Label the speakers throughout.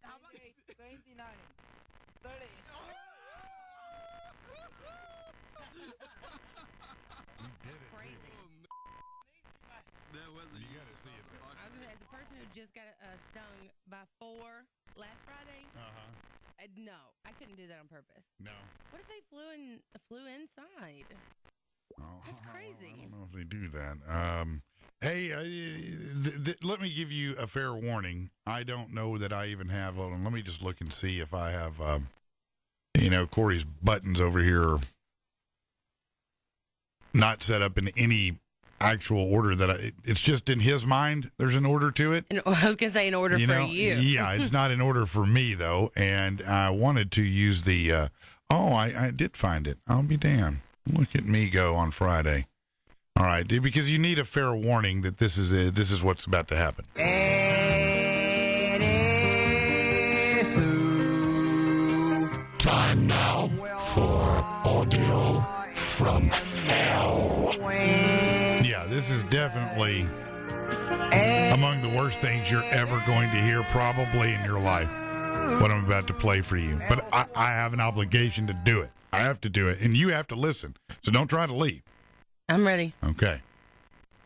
Speaker 1: How about 29, 30?
Speaker 2: You did it.
Speaker 3: Crazy.
Speaker 4: That wasn't
Speaker 2: You got to see it.
Speaker 3: I was gonna say, as a person who just got stung by 4 last Friday, no, I couldn't do that on purpose.
Speaker 2: No.
Speaker 3: What if they flew inside?
Speaker 2: Oh,
Speaker 3: That's crazy.
Speaker 2: I don't know if they do that. Hey, let me give you a fair warning. I don't know that I even have. Hold on, let me just look and see if I have. Corey's buttons over here are not set up in any actual order that it's just in his mind. There's an order to it.
Speaker 3: And I was gonna say in order for you.
Speaker 2: Yeah, it's not in order for me though. And I wanted to use the. I did find it. I'll be damned. Look at me go on Friday. All right, because you need a fair warning that this is what's about to happen.
Speaker 5: Time now for audio from hell.
Speaker 2: Yeah, this is definitely among the worst things you're ever going to hear probably in your life, what I'm about to play for you. But I have an obligation to do it. I have to do it, and you have to listen. So don't try to leave.
Speaker 3: I'm ready.
Speaker 2: Okay.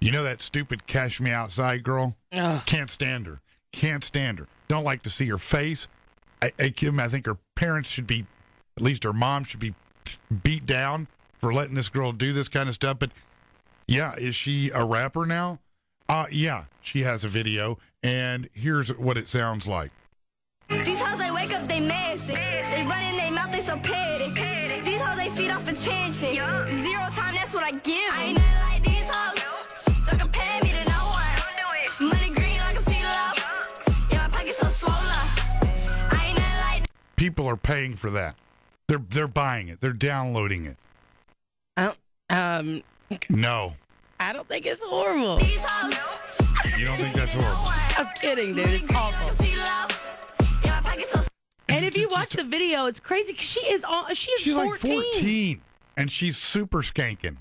Speaker 2: You know that stupid Cash Me Outside girl?
Speaker 3: Ugh.
Speaker 2: Can't stand her. Can't stand her. Don't like to see her face. I think her parents should be, at least her mom should be beat down for letting this girl do this kind of stuff. But yeah, is she a rapper now? Yeah, she has a video, and here's what it sounds like.
Speaker 6: These hoes, they wake up, they messy. They run in their mouth, they so petty. These hoes, they feed off attention. 0 time, that's what I give. I ain't nothing like these hoes. Don't compare me to no one. Money green like a CeeLo. Yeah, my pocket's so swollen. I ain't nothing like.
Speaker 2: People are paying for that. They're buying it. They're downloading it. No.
Speaker 3: I don't think it's horrible.
Speaker 6: These hoes.
Speaker 2: You don't think that's horrible?
Speaker 3: I'm kidding, dude. It's awful.
Speaker 6: Yeah, my pocket's so.
Speaker 3: And if you watch the video, it's crazy. 'Cause she's 14.
Speaker 2: like 14, and she's super skanking.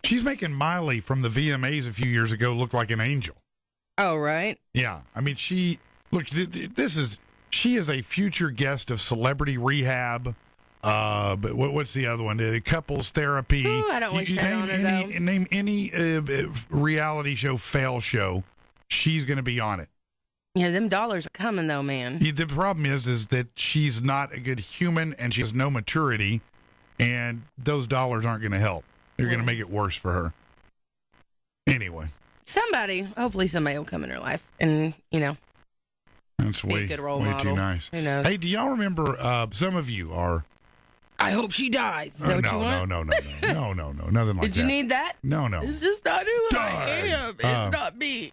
Speaker 2: She's making Miley from the VMAs a few years ago look like an angel.
Speaker 3: Oh, right.
Speaker 2: Yeah, I mean, she is a future guest of Celebrity Rehab. But what's the other one? Couples Therapy.
Speaker 3: Ooh, I don't wish that on her, though.
Speaker 2: Name any reality show, fail show. She's going to be on it.
Speaker 3: Yeah, them dollars are coming, though, man.
Speaker 2: Yeah, the problem is that she's not a good human, and she has no maturity, and those dollars aren't going to help. They're going to make it worse for her. Anyway.
Speaker 3: Hopefully somebody will come in her life and,
Speaker 2: That's
Speaker 3: be a
Speaker 2: way
Speaker 3: good role
Speaker 2: too
Speaker 3: model.
Speaker 2: nice.
Speaker 3: Who knows?
Speaker 2: Hey, do y'all remember, some of you are...
Speaker 3: I hope she dies. Is that what you want?
Speaker 2: No, nothing like that.
Speaker 3: Did you need that?
Speaker 2: No.
Speaker 3: It's just not who I
Speaker 2: Darn.
Speaker 3: am. It's not me.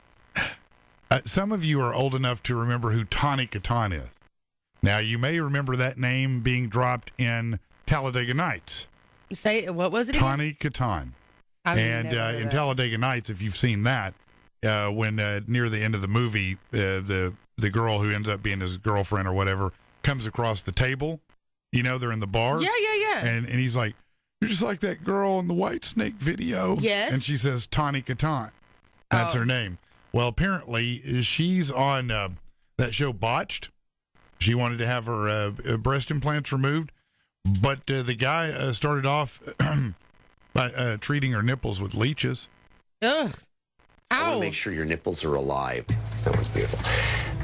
Speaker 2: Some of you are old enough to remember who Tawny Kitaen is. Now, you may remember that name being dropped in Talladega Nights.
Speaker 3: What was it again?
Speaker 2: Tawny Kitaen.
Speaker 3: I've
Speaker 2: And
Speaker 3: never heard of
Speaker 2: in
Speaker 3: that.
Speaker 2: Talladega Nights, if you've seen that, when near the end of the movie, the girl who ends up being his girlfriend or whatever comes across the table, they're in the bar.
Speaker 3: Yeah.
Speaker 2: And he's like, "You're just like that girl in the White Snake video."
Speaker 3: Yes.
Speaker 2: And she says, Tawny Kitaen. That's
Speaker 3: Oh.
Speaker 2: her name. Well, apparently, she's on that show Botched. She wanted to have her breast implants removed, but the guy started off by treating her nipples with leeches.
Speaker 3: Ugh.
Speaker 7: I want
Speaker 3: Ow.
Speaker 7: to make sure your nipples are alive. That was beautiful.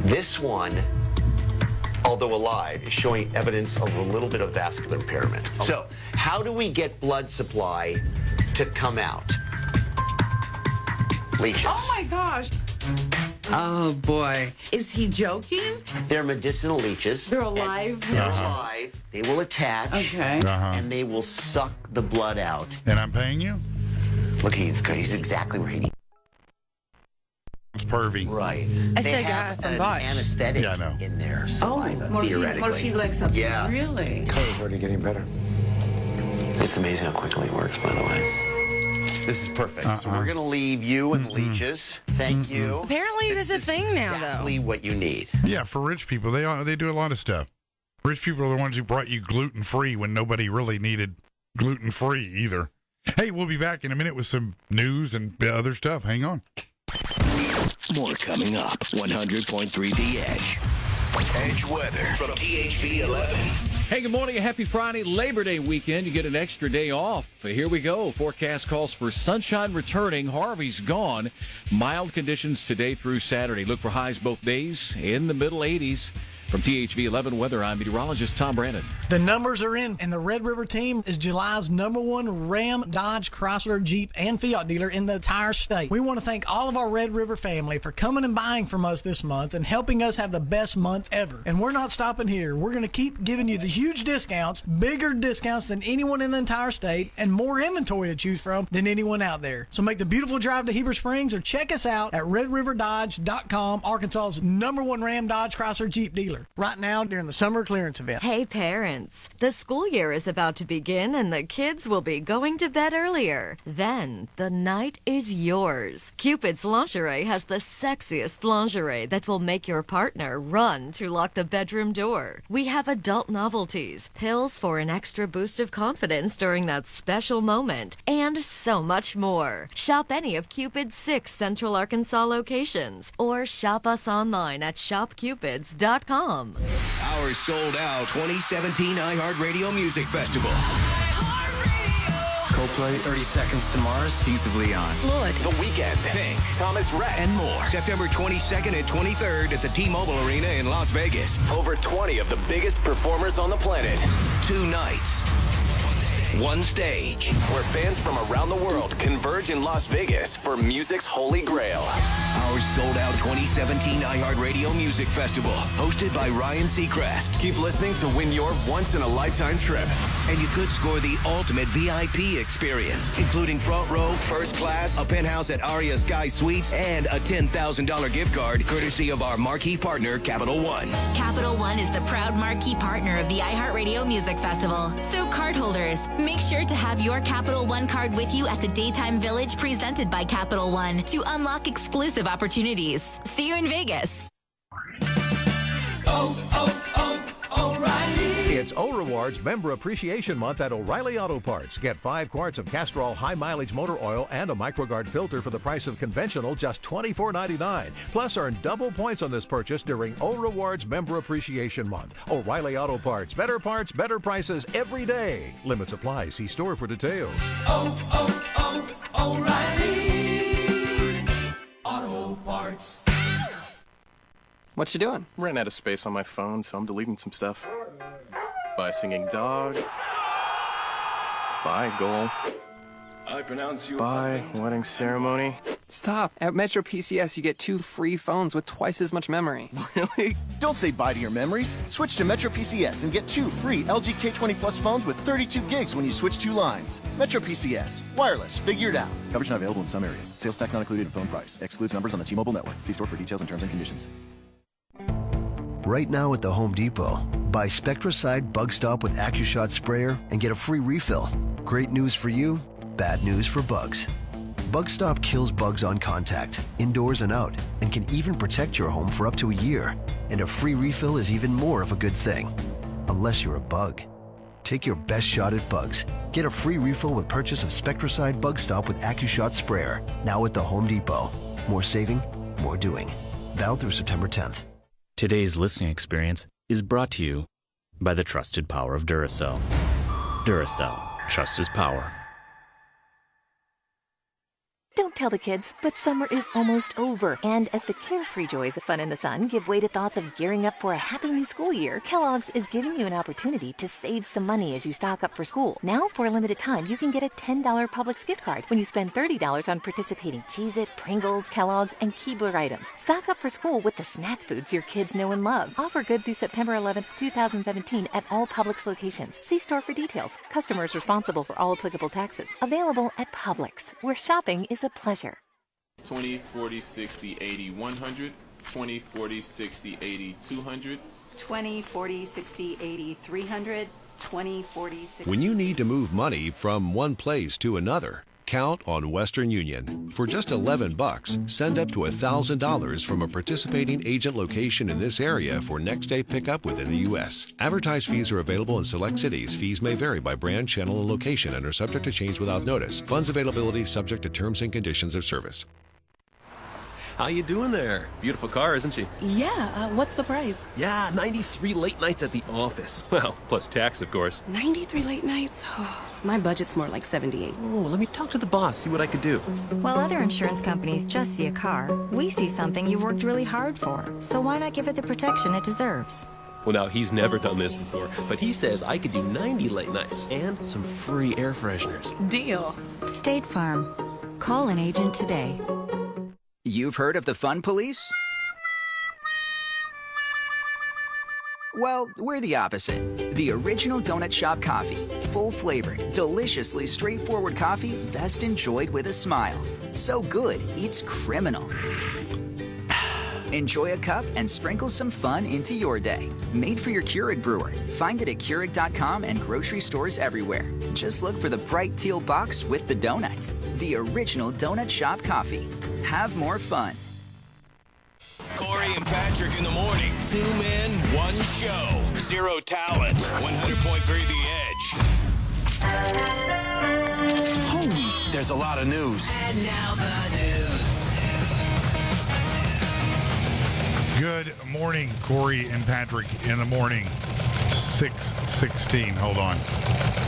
Speaker 7: This one, although alive, is showing evidence of a little bit of vascular impairment. So, how do we get blood supply to come out? Leeches.
Speaker 8: Oh my gosh. Oh boy. Is he joking?
Speaker 7: They're medicinal leeches.
Speaker 8: They're alive?
Speaker 7: They're alive. They will attach.
Speaker 8: Okay.
Speaker 7: And they will suck the blood out.
Speaker 2: And I'm paying you?
Speaker 7: Look, he's exactly where he needs.
Speaker 2: It's pervy.
Speaker 7: Right.
Speaker 3: That's
Speaker 7: They
Speaker 3: the guy
Speaker 7: have
Speaker 3: from
Speaker 7: an
Speaker 3: Botch.
Speaker 7: anesthetic
Speaker 2: Yeah, I know.
Speaker 7: in their
Speaker 8: Oh,
Speaker 7: saliva, theoretically.
Speaker 8: morphine like something.
Speaker 7: Yeah.
Speaker 8: Really?
Speaker 9: Color's already getting better.
Speaker 7: It's amazing how quickly it works, by the way. This is perfect. So we're going to leave you and leeches. Thank you.
Speaker 3: Apparently
Speaker 7: This
Speaker 3: there's a
Speaker 7: is
Speaker 3: thing now,
Speaker 7: exactly what you need.
Speaker 2: Yeah, for rich people, they do a lot of stuff. Rich people are the ones who brought you gluten-free when nobody really needed gluten-free either. Hey, we'll be back in a minute with some news and other stuff. Hang on.
Speaker 4: More coming up. 100.3 The Edge. Edge weather from THV 11.
Speaker 9: Hey, good morning. A happy Friday, Labor Day weekend. You get an extra day off. Here we go. Forecast calls for sunshine returning. Harvey's gone. Mild conditions today through Saturday. Look for highs both days in the middle 80s. From THV 11 Weather, I'm meteorologist Tom Brandon.
Speaker 10: The numbers are in, and the Red River team is July's #1 Ram, Dodge, Chrysler, Jeep, and Fiat dealer in the entire state. We want to thank all of our Red River family for coming and buying from us this month and helping us have the best month ever. And we're not stopping here. We're going to keep giving you the huge discounts, bigger discounts than anyone in the entire state, and more inventory to choose from than anyone out there. So make the beautiful drive to Heber Springs or check us out at redriverdodge.com, Arkansas's #1 Ram, Dodge, Chrysler, Jeep dealer. Right now during the summer clearance event.
Speaker 11: Hey parents, the school year is about to begin and the kids will be going to bed earlier. Then the night is yours. Cupid's Lingerie has the sexiest lingerie that will make your partner run to lock the bedroom door. We have adult novelties, pills for an extra boost of confidence during that special moment, and so much more. Shop any of Cupid's 6 Central Arkansas locations or shop us online at shopcupids.com.
Speaker 4: Our sold out 2017 iHeartRadio Music Festival.
Speaker 12: Coldplay, 30 Seconds to Mars, Piece of Leon.
Speaker 4: Lord. The Weeknd, Pink, Thomas Rhett, and more. September 22nd and 23rd at the T-Mobile Arena in Las Vegas. Over 20 of the biggest performers on the planet. 2 nights. 1 stage, where fans from around the world converge in Las Vegas for music's holy grail. Our sold-out 2017 iHeartRadio Music Festival, hosted by Ryan Seacrest. Keep listening to win your once-in-a-lifetime trip. And you could score the ultimate VIP experience, including front row, first class, a penthouse at Aria Sky Suites, and a $10,000 gift card, courtesy of our marquee partner, Capital One.
Speaker 13: Capital One is the proud marquee partner of the iHeartRadio Music Festival. So cardholders, make sure to have your Capital One card with you at the Daytime Village presented by Capital One to unlock exclusive opportunities. See you in Vegas.
Speaker 14: O'Reilly. It's O-Rewards Member Appreciation Month at O'Reilly Auto Parts. Get 5 quarts of Castrol high-mileage motor oil and a MicroGuard filter for the price of conventional, just $24.99. Plus, earn double points on this purchase during O-Rewards Member Appreciation Month. O'Reilly Auto Parts. Better parts, better prices every day. Limits apply. See store for details.
Speaker 15: O'Reilly Auto Parts.
Speaker 16: What you doing? Ran out of space on my phone, so I'm deleting some stuff. Bye, singing dog. Bye, goal.
Speaker 15: I pronounce you.
Speaker 16: Bye, wedding ceremony.
Speaker 17: Stop. At Metro PCS, you get 2 free phones with twice as much memory.
Speaker 16: Really?
Speaker 18: Don't say bye to your memories. Switch to Metro PCS and get 2 free LG K20 Plus phones with 32 gigs when you switch 2 lines. Metro PCS. Wireless. Figured out. Coverage not available in some areas. Sales tax not included in phone price. Excludes numbers on the T-Mobile network. See store for details and terms and conditions.
Speaker 19: Right now at the Home Depot, buy Spectracide Bug Stop with AccuShot sprayer and get a free refill. Great news for you, bad news for bugs. Bug Stop kills bugs on contact, indoors and out, and can even protect your home for up to a year. And a free refill is even more of a good thing. Unless you're a bug. Take your best shot at bugs. Get a free refill with purchase of Spectracide Bug Stop with AccuShot sprayer. Now at the Home Depot. More saving, more doing. Valid through September 10th.
Speaker 20: Today's listening experience is brought to you by the trusted power of Duracell. Duracell. Trust is power.
Speaker 21: Don't tell the kids, but summer is almost over. And as the carefree joys of fun in the sun give way to thoughts of gearing up for a happy new school year, Kellogg's is giving you an opportunity to save some money as you stock up for school. Now, for a limited time, you can get a $10 Publix gift card when you spend $30 on participating Cheez-It, Pringles, Kellogg's, and Keebler items. Stock up for school with the snack foods your kids know and love. Offer good through September 11th, 2017 at all Publix locations. See store for details. Customers responsible for all applicable taxes. Available at Publix, where shopping is a pleasure.
Speaker 22: 20, 40, 60, 80, 100. 20, 40, 60, 80, 200.
Speaker 23: 20, 40, 60, 80, 300. 20, 40, 60.
Speaker 24: When you need to move money from one place to another, count on Western Union. For just $11, send up to $1,000 from a participating agent location in this area for next day pickup within the U.S. Advertised fees are available in select cities. Fees may vary by brand, channel, and location and are subject to change without notice. Funds availability subject to terms and conditions of service.
Speaker 1: How you doing there? Beautiful car, isn't she?
Speaker 5: Yeah, what's the price?
Speaker 1: Yeah, 93 late nights at the office. Well, plus tax, of course.
Speaker 5: 93 late nights? Oh, my budget's more like 78.
Speaker 1: Oh, let me talk to the boss, see what I could do.
Speaker 6: While other insurance companies just see a car, we see something you've worked really hard for. So why not give it the protection it deserves?
Speaker 1: Well, now, he's never done this before, but he says I could do 90 late nights and some free air fresheners.
Speaker 5: Deal.
Speaker 6: State Farm. Call an agent today.
Speaker 8: You've heard of the Fun Police? Well, we're the opposite. The original Donut Shop coffee. Full-flavored, deliciously straightforward coffee best enjoyed with a smile. So good, it's criminal. Enjoy a cup and sprinkle some fun into your day. Made for your Keurig brewer. Find it at Keurig.com and grocery stores everywhere. Just look for the bright teal box with the donut. The original Donut Shop coffee. Have more fun.
Speaker 4: Corey and Patrick in the morning. 2 men, 1 show. 0 talent. 100.3 The Edge.
Speaker 12: Oh, there's a lot of news.
Speaker 4: And now the news.
Speaker 2: Good morning, Corey and Patrick in the morning. 6:16. Hold on.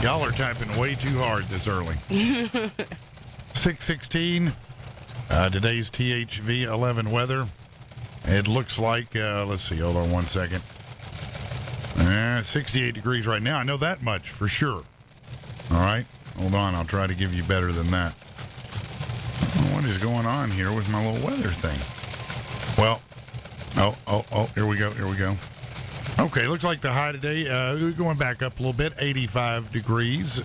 Speaker 2: Y'all are typing way too hard this early. 6:16. Today's THV 11 weather. It looks like, let's see, hold on 1 second. 68 degrees right now. I know that much for sure. All right. Hold on. I'll try to give you better than that. What is going on here with my little weather thing? Well, oh, here we go. Okay, looks like the high today, going back up a little bit, 85 degrees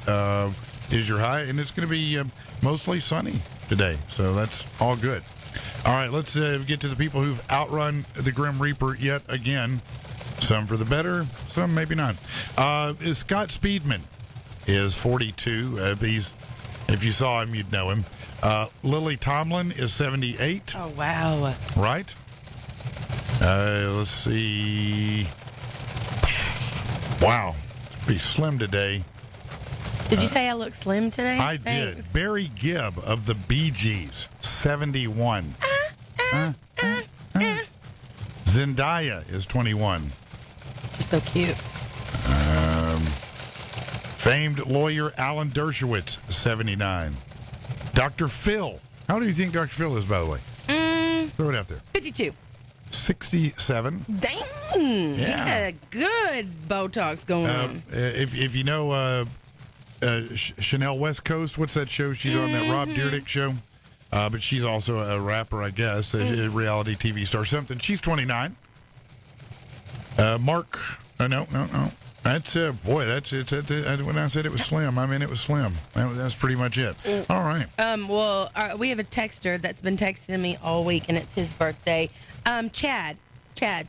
Speaker 2: is your high, and it's going to be mostly sunny today, so that's all good. All right, let's get to the people who've outrun the Grim Reaper yet again. Some for the better, some maybe not. Scott Speedman is 42. If you saw him, you'd know him. Lily Tomlin is 78.
Speaker 3: Oh, wow.
Speaker 2: Right? Let's see. Wow, it's pretty slim today.
Speaker 3: Did you say I look slim today?
Speaker 2: I
Speaker 3: Thanks.
Speaker 2: did. Barry Gibb of the Bee Gees, 71. Zendaya is 21.
Speaker 3: She's so cute.
Speaker 2: Famed lawyer Alan Dershowitz, 79. Dr. Phil. How do you think Dr. Phil is, by the way? Throw it out there.
Speaker 3: 52.
Speaker 2: 67.
Speaker 3: Dang.
Speaker 2: Yeah.
Speaker 3: He got good Botox going on.
Speaker 2: If you know Chanel West Coast, what's that show? She's on that Rob Dyrdek show. But she's also a rapper, I guess, a reality TV star, something. She's 29. Mark, no. That's boy. That's it. When I said it was slim, I mean it was slim. That's pretty much it. All right.
Speaker 3: Well, we have a texter that's been texting me all week, and it's his birthday. Chad.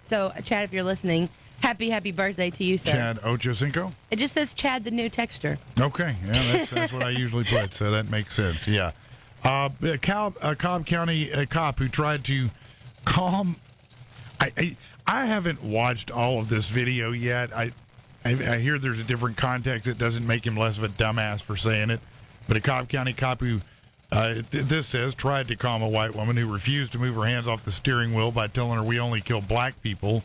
Speaker 3: So, Chad, if you're listening, happy birthday to you, sir.
Speaker 2: Chad Ochocinco?
Speaker 3: It just says Chad, the new texter.
Speaker 2: Okay. Yeah, that's what I usually put, so that makes sense. Yeah. A Cobb County cop who tried to calm. I haven't watched all of this video yet. I hear there's a different context. It doesn't make him less of a dumbass for saying it. But a Cobb County cop who, this says, tried to calm a white woman who refused to move her hands off the steering wheel by telling her we only kill black people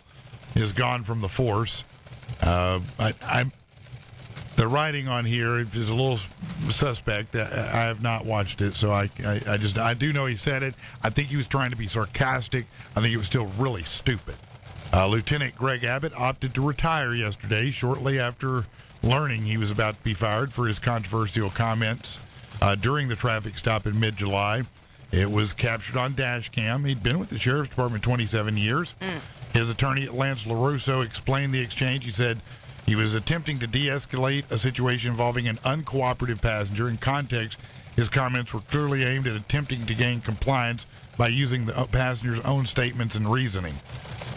Speaker 2: is gone from the force. The writing on here is a little suspect. I have not watched it, so I do know he said it. I think he was trying to be sarcastic. I think it was still really stupid. Lieutenant Greg Abbott opted to retire yesterday, shortly after learning he was about to be fired for his controversial comments during the traffic stop in mid-July. It was captured on dash cam. He'd been with the Sheriff's Department 27 years. His attorney, Lance LaRusso, explained the exchange. He said he was attempting to de-escalate a situation involving an uncooperative passenger. In context, his comments were clearly aimed at attempting to gain compliance by using the passenger's own statements and reasoning.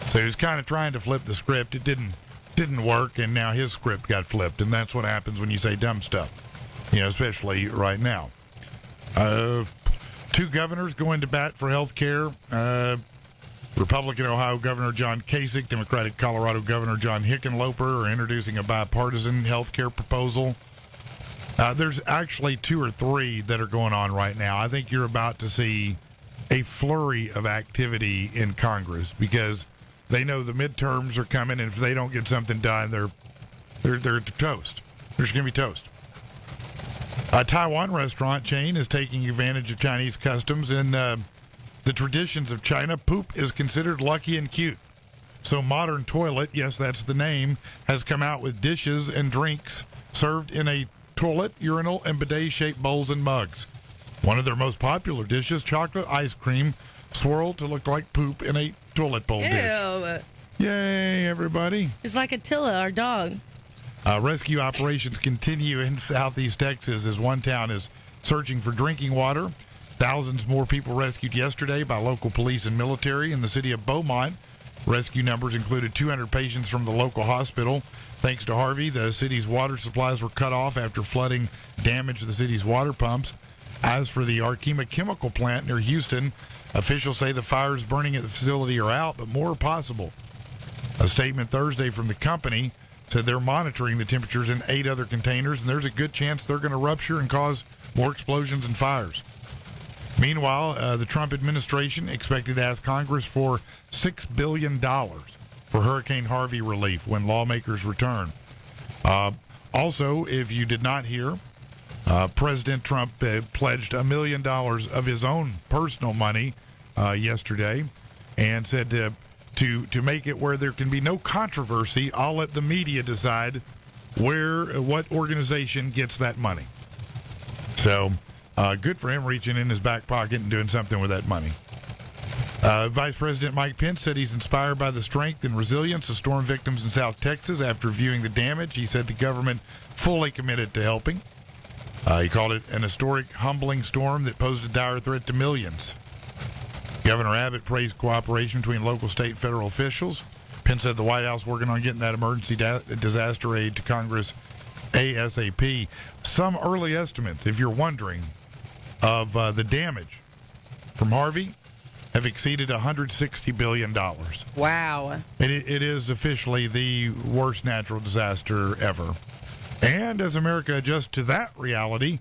Speaker 2: So he was kind of trying to flip the script. It didn't work, and now his script got flipped, and that's what happens when you say dumb stuff, especially right now. 2 governors going to bat for health care. Republican Ohio Governor John Kasich, Democratic Colorado Governor John Hickenlooper are introducing a bipartisan health care proposal. There's actually 2 or 3 that are going on right now. I think you're about to see a flurry of activity in Congress because they know the midterms are coming, and if they don't get something done, they're toast. They're just going to be toast. A Taiwan restaurant chain is taking advantage of Chinese customs and the traditions of China. Poop is considered lucky and cute. So Modern Toilet, yes, that's the name, has come out with dishes and drinks served in a toilet, urinal, and bidet-shaped bowls and mugs. One of their most popular dishes, chocolate ice cream, swirled to look like poop in a toilet bowl dish. Yay, everybody.
Speaker 3: It's like Attila, our dog.
Speaker 2: Rescue operations continue in southeast Texas as one town is searching for drinking water. Thousands more people rescued yesterday by local police and military in the city of Beaumont. Rescue numbers included 200 patients from the local hospital. Thanks to Harvey, the city's water supplies were cut off after flooding damaged the city's water pumps. As for the Arkema chemical plant near Houston, officials say the fires burning at the facility are out, but more are possible. A statement Thursday from the company said they're monitoring the temperatures in 8 other containers, and there's a good chance they're going to rupture and cause more explosions and fires. Meanwhile, the Trump administration expected to ask Congress for $6 billion for Hurricane Harvey relief when lawmakers return. Also, if you did not hear, President Trump pledged $1 million of his own personal money yesterday and said to make it where there can be no controversy, I'll let the media decide what organization gets that money. So good for him reaching in his back pocket and doing something with that money. Vice President Mike Pence said he's inspired by the strength and resilience of storm victims in South Texas after viewing the damage. He said the government fully committed to helping. He called it an historic, humbling storm that posed a dire threat to millions. Governor Abbott praised cooperation between local, state, and federal officials. Pence said the White House working on getting that emergency disaster aid to Congress ASAP. Some early estimates, if you're wondering, of the damage from Harvey have exceeded $160 billion.
Speaker 3: Wow.
Speaker 2: It is officially the worst natural disaster ever. And as America adjusts to that reality,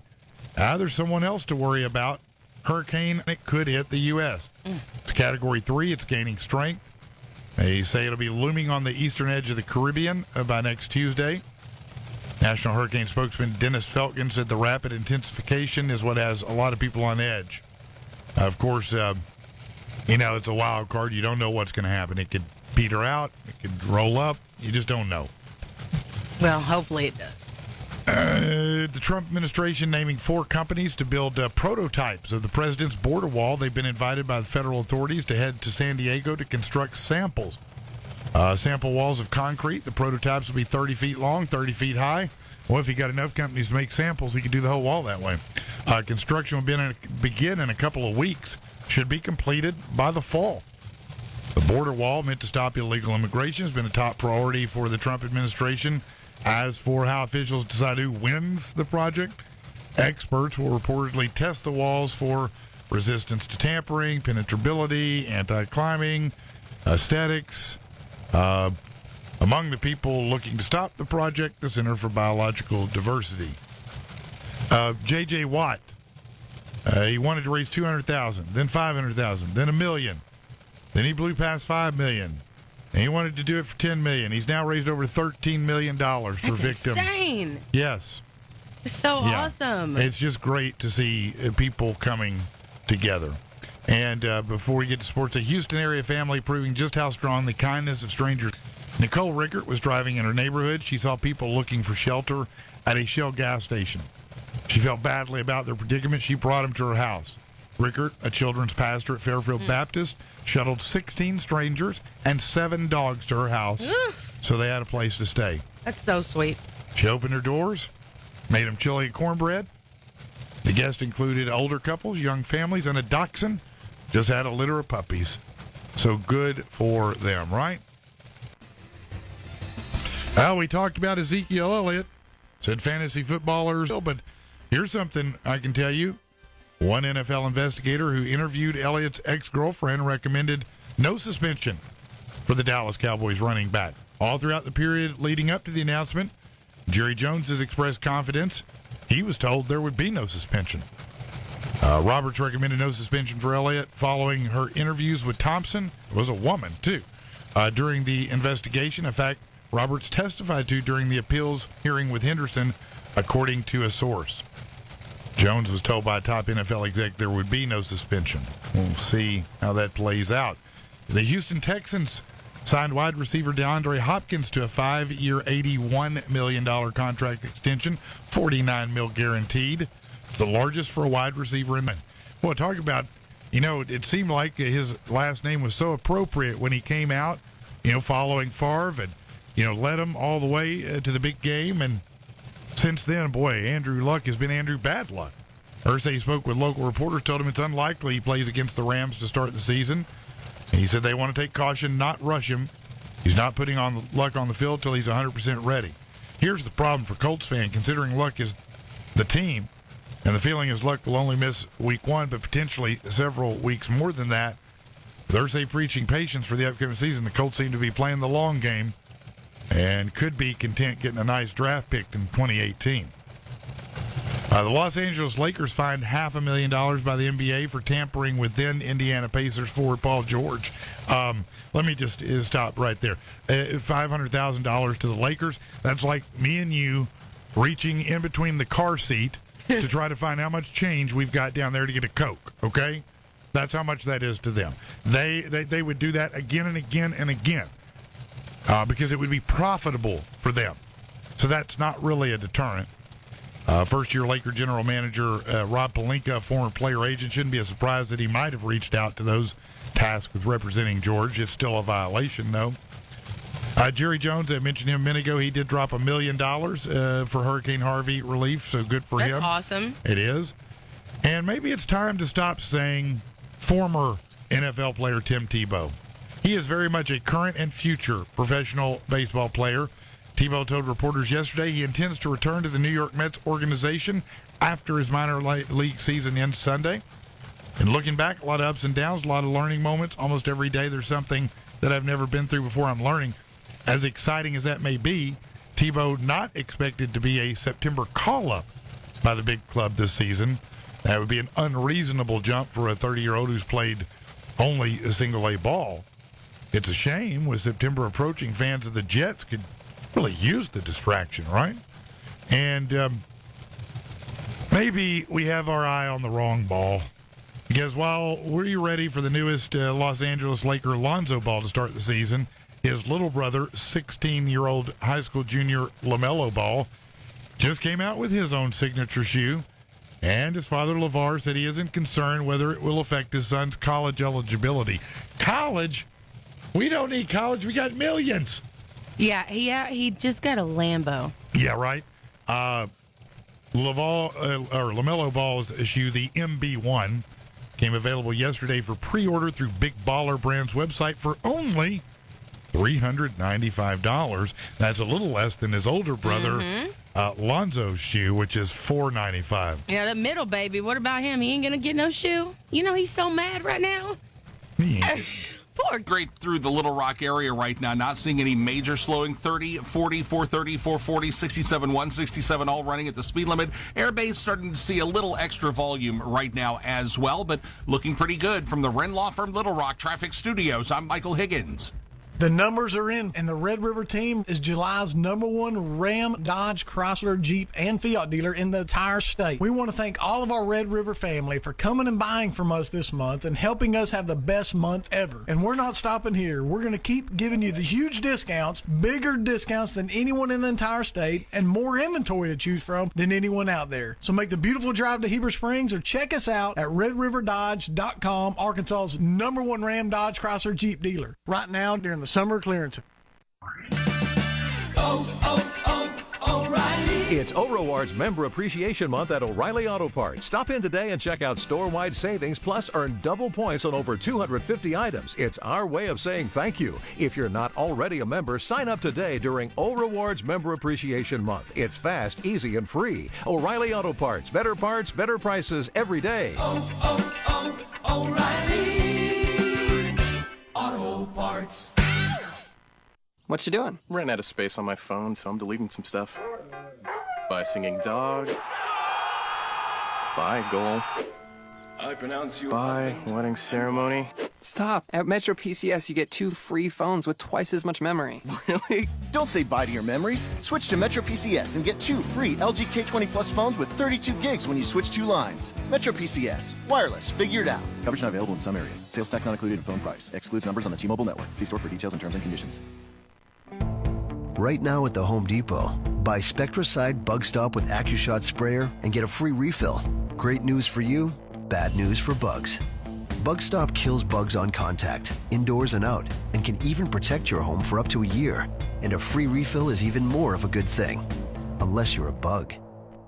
Speaker 2: there's someone else to worry about. Hurricane, it could hit the U.S. It's Category 3. It's gaining strength. They say it'll be looming on the eastern edge of the Caribbean by next Tuesday. National Hurricane spokesman Dennis Feltgen said the rapid intensification is what has a lot of people on edge. Of course, it's a wild card. You don't know what's going to happen. It could peter out. It could roll up. You just don't know.
Speaker 3: Well, hopefully it does.
Speaker 2: The Trump administration naming 4 companies to build prototypes of the president's border wall. They've been invited by the federal authorities to head to San Diego to construct samples. Sample walls of concrete. The prototypes will be 30 feet long, 30 feet high. Well, if you got enough companies to make samples, you could do the whole wall that way. Construction will begin in a couple of weeks. Should be completed by the fall. The border wall, meant to stop illegal immigration, has been a top priority for the Trump administration. As for how officials decide who wins the project, experts will reportedly test the walls for resistance to tampering, penetrability, anti-climbing, aesthetics. Among the people looking to stop the project, the Center for Biological Diversity. J.J. Watt, he wanted to raise $200,000, then $500,000, then $1 million. Then he blew past $5 million. And he wanted to do it for $10 million. He's now raised over $13 million for
Speaker 3: That's
Speaker 2: victims.
Speaker 3: Insane.
Speaker 2: Yes.
Speaker 3: It's so awesome.
Speaker 2: It's just great to see people coming together. And before we get to sports, a Houston area family proving just how strong the kindness of strangers. Nicole Rickert was driving in her neighborhood. She saw people looking for shelter at a Shell gas station. She felt badly about their predicament. She brought them to her house. Rickert, a children's pastor at Fairfield Baptist, shuttled 16 strangers and 7 dogs to her house so they had a place to stay.
Speaker 3: That's so sweet.
Speaker 2: She opened her doors, made them chili and cornbread. The guests included older couples, young families, and a dachshund. Just had a litter of puppies. So good for them, right? Well, we talked about Ezekiel Elliott. Said fantasy footballers. But here's something I can tell you. One NFL investigator who interviewed Elliott's ex-girlfriend recommended no suspension for the Dallas Cowboys running back. All throughout the period leading up to the announcement, Jerry Jones has expressed confidence. He was told there would be no suspension. Roberts recommended no suspension for Elliott following her interviews with Thompson. It was a woman, too, during the investigation. In fact, Roberts testified to during the appeals hearing with Henderson, according to a source. Jones was told by a top NFL exec there would be no suspension. We'll see how that plays out. The Houston Texans signed wide receiver DeAndre Hopkins to a 5-year, $81 million contract extension, $49 million guaranteed. It's the largest for a wide receiver in. Well, talk about, it seemed like his last name was so appropriate when he came out, following Favre and, led him all the way to the big game. And since then, boy, Andrew Luck has been Andrew Bad Luck. Irsay spoke with local reporters, told him it's unlikely he plays against the Rams to start the season. He said they want to take caution, not rush him. He's not putting on Luck on the field till he's 100% ready. Here's the problem for Colts fan, considering Luck is the team, and the feeling is Luck will only miss week 1, but potentially several weeks more than that. With Irsay preaching patience for the upcoming season, the Colts seem to be playing the long game and could be content getting a nice draft pick in 2018. The Los Angeles Lakers fined $500,000 by the NBA for tampering with then Indiana Pacers forward Paul George. Let me just stop right there. $500,000 to the Lakers. That's like me and you reaching in between the car seat to try to find how much change we've got down there to get a Coke, okay? That's how much that is to them. They would do that again and again and again because it would be profitable for them. So that's not really a deterrent. First-year Laker general manager Rob Pelinka, a former player agent, shouldn't be a surprise that he might have reached out to those tasked with representing George. It's still a violation, though. Jerry Jones, I mentioned him a minute ago. He did drop $1 million for Hurricane Harvey relief, so good for him.
Speaker 3: That's awesome.
Speaker 2: It is. And maybe it's time to stop saying former NFL player Tim Tebow. He is very much a current and future professional baseball player. Tebow told reporters yesterday he intends to return to the New York Mets organization after his minor league season ends Sunday. And looking back, a lot of ups and downs, a lot of learning moments. Almost every day there's something that I've never been through before I'm learning. As exciting as that may be, Tebow not expected to be a September call-up by the big club this season. That would be an unreasonable jump for a 30-year-old who's played only a single-A ball. It's a shame with September approaching, fans of the Jets could really use the distraction, right? And maybe we have our eye on the wrong ball. Because while we're ready for the newest Los Angeles Laker Lonzo Ball to start the season, his little brother, 16-year-old high school junior LaMelo Ball, just came out with his own signature shoe. And his father, LeVar, said he isn't concerned whether it will affect his son's college eligibility. College? We don't need college. We got millions.
Speaker 3: Yeah, he just got a Lambo.
Speaker 2: Yeah, right. LaMelo Ball's shoe, the MB1, came available yesterday for pre-order through Big Baller Brand's website for only $395. That's a little less than his older brother, Lonzo's shoe, which is $495.
Speaker 3: Yeah, the middle baby. What about him? He ain't gonna get no shoe. He's so mad right now. Poor.
Speaker 12: Great through the Little Rock area right now. Not seeing any major slowing. 30, 40, 430, 440, 67, 167, all running at the speed limit. Airbase starting to see a little extra volume right now as well, but looking pretty good from the Wren Law Firm Little Rock Traffic Studios. I'm Michael Higgins.
Speaker 7: The numbers are in, and the Red River team is July's #1 Ram, Dodge, Chrysler, Jeep, and Fiat dealer in the entire state. We want to thank all of our Red River family for coming and buying from us this month and helping us have the best month ever. And we're not stopping here. We're going to keep giving you the huge discounts, bigger discounts than anyone in the entire state, and more inventory to choose from than anyone out there. So make the beautiful drive to Heber Springs or check us out at RedRiverDodge.com, Arkansas's #1 Ram, Dodge, Chrysler, Jeep dealer. Right now, during the summer clearance.
Speaker 15: O'Reilly.
Speaker 14: It's O'Rewards Member Appreciation Month at O'Reilly Auto Parts. Stop in today and check out store-wide savings, plus earn double points on over 250 items. It's our way of saying thank you. If you're not already a member, sign up today during O'Rewards Member Appreciation Month. It's fast, easy, and free. O'Reilly Auto Parts. Better prices every day.
Speaker 15: O'Reilly Auto Parts.
Speaker 17: What you doing?
Speaker 16: Ran out of space on my phone, so I'm deleting some stuff. By singing dog. By goal.
Speaker 22: I pronounce you.
Speaker 16: Bye, wedding ceremony.
Speaker 17: Stop. At Metro PCS, you get 2 free phones with twice as much memory.
Speaker 16: Really?
Speaker 18: Don't say bye to your memories. Switch to Metro PCS and get 2 free LG K20 Plus phones with 32 gigs when you switch 2 lines. Metro PCS. Wireless. Figured out. Coverage not available in some areas. Sales tax not included in phone price. Excludes numbers on the T-Mobile network. See store for details and terms and conditions.
Speaker 19: Right now at the Home Depot, buy Spectracide Bug Stop with AccuShot sprayer and get a free refill. Great news for you, bad news for bugs. Bug Stop kills bugs on contact, indoors and out, and can even protect your home for up to a year. And a free refill is even more of a good thing. Unless you're a bug.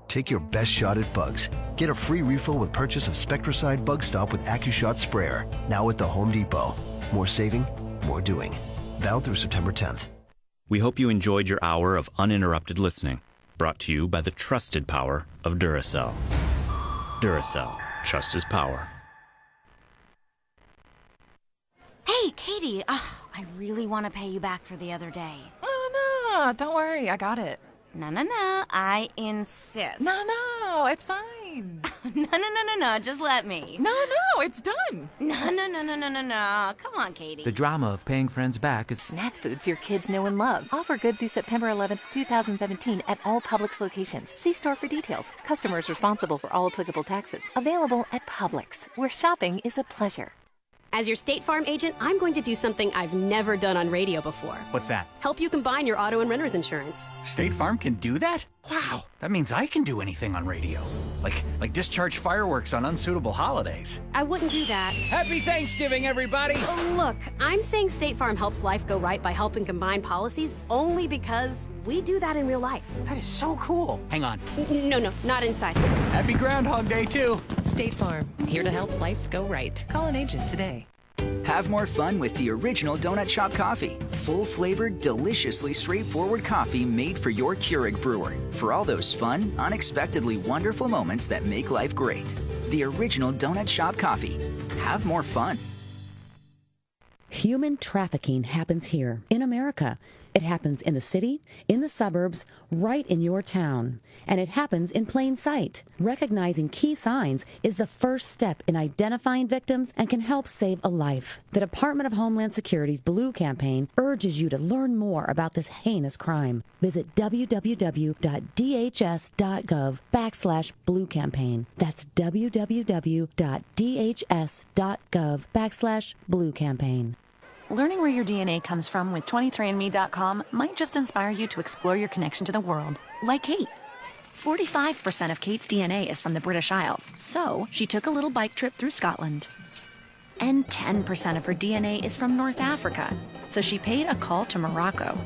Speaker 19: Take your best shot at bugs. Get a free refill with purchase of Spectracide Bug Stop with AccuShot sprayer. Now at the Home Depot. More saving, more doing. Valid through September 10th.
Speaker 20: We hope you enjoyed your hour of uninterrupted listening. Brought to you by the trusted power of Duracell. Duracell. Trust is power.
Speaker 9: Hey, Katie. I really want to pay you back for the other day.
Speaker 10: Oh, no. Don't worry. I got it.
Speaker 9: No. I insist.
Speaker 10: No. It's fine.
Speaker 9: No. Just let me.
Speaker 10: No. It's done.
Speaker 9: No. Come on, Katie.
Speaker 11: The drama of paying friends back is
Speaker 21: Snack foods your kids know and love. Offer good through September 11th, 2017 at all Publix locations. See store for details. Customers responsible for all applicable taxes. Available at Publix, where shopping is a pleasure.
Speaker 13: As your State Farm agent, I'm going to do something I've never done on radio before.
Speaker 11: What's that?
Speaker 13: Help you combine your auto and renter's insurance.
Speaker 11: State Farm can do that? Wow, that means I can do anything on radio. Like discharge fireworks on unsuitable holidays.
Speaker 13: I wouldn't do that.
Speaker 11: Happy Thanksgiving, everybody!
Speaker 13: Look, I'm saying State Farm helps life go right by helping combine policies only because we do that in real life.
Speaker 11: That is so cool. Hang on.
Speaker 13: No, not inside.
Speaker 11: Happy Groundhog Day, too.
Speaker 25: State Farm, here to help life go right. Call an agent today.
Speaker 8: Have more fun with the original Donut Shop coffee. Full-flavored, deliciously straightforward coffee made for your Keurig brewer. For all those fun, unexpectedly wonderful moments that make life great. The original Donut Shop coffee. Have more fun.
Speaker 26: Human trafficking happens here in America. It happens in the city, in the suburbs, right in your town. And it happens in plain sight. Recognizing key signs is the first step in identifying victims and can help save a life. The Department of Homeland Security's Blue Campaign urges you to learn more about this heinous crime. Visit www.dhs.gov/Blue Campaign. That's www.dhs.gov/Blue Campaign.
Speaker 21: Learning where your DNA comes from with 23andMe.com might just inspire you to explore your connection to the world, like Kate. 45% of Kate's DNA is from the British Isles, so she took a little bike trip through Scotland. And 10% of her DNA is from North Africa, so she paid a call to Morocco.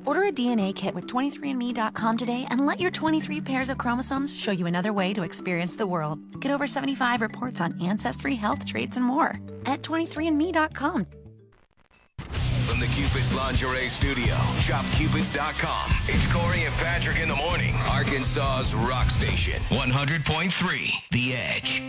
Speaker 21: Order a DNA kit with 23andMe.com today and let your 23 pairs of chromosomes show you another way to experience the world. Get over 75 reports on ancestry, health traits, and more at 23andMe.com.
Speaker 4: From the Cupid's Lingerie Studio, shopcupids.com. It's Corey and Patrick in the morning. Arkansas's rock station, 100.3 The Edge.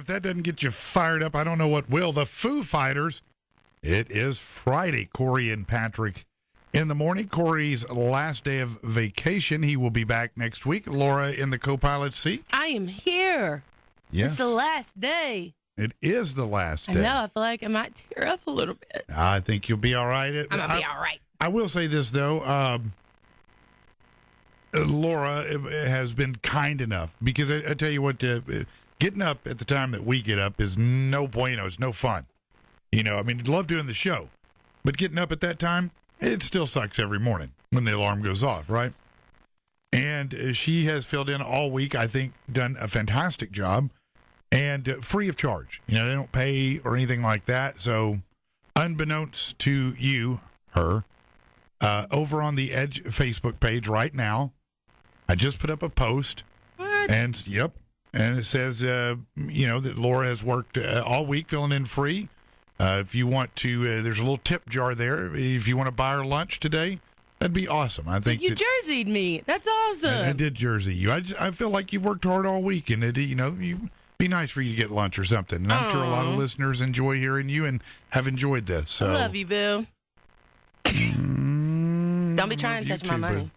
Speaker 1: if that doesn't get you fired up, I don't know what will. The Foo Fighters. It is Friday. Corey and Patrick in the morning. Corey's last day of vacation. He will be back next week. Laura in the co-pilot seat.
Speaker 3: I am here.
Speaker 1: Yes.
Speaker 3: It's the last day.
Speaker 1: It is the last
Speaker 3: I
Speaker 1: day.
Speaker 3: know. I feel like I might tear up a little bit.
Speaker 1: I think you'll be all right.
Speaker 3: I'm going to be all right.
Speaker 1: I will say this, though. Laura has been kind enough because I tell you what, getting up at the time that we get up is no bueno. It's no fun. I mean, I'd love doing the show, but getting up at that time, it still sucks every morning when the alarm goes off, right? And she has filled in all week, I think, done a fantastic job, and free of charge. They don't pay or anything like that. So unbeknownst to you, her, over on the Edge Facebook page right now, I just put up a post.
Speaker 3: What?
Speaker 1: And it says, that Laura has worked all week filling in free. If you want to, there's a little tip jar there. If you want to buy her lunch today, that'd be awesome. I think
Speaker 3: you jerseyed me. That's awesome.
Speaker 1: I did jersey you. I feel like you worked hard all week, and it, be nice for you to get lunch or something. And I'm sure a lot of listeners enjoy hearing you and have enjoyed this. So.
Speaker 3: I love you, boo. Don't be trying to touch my money.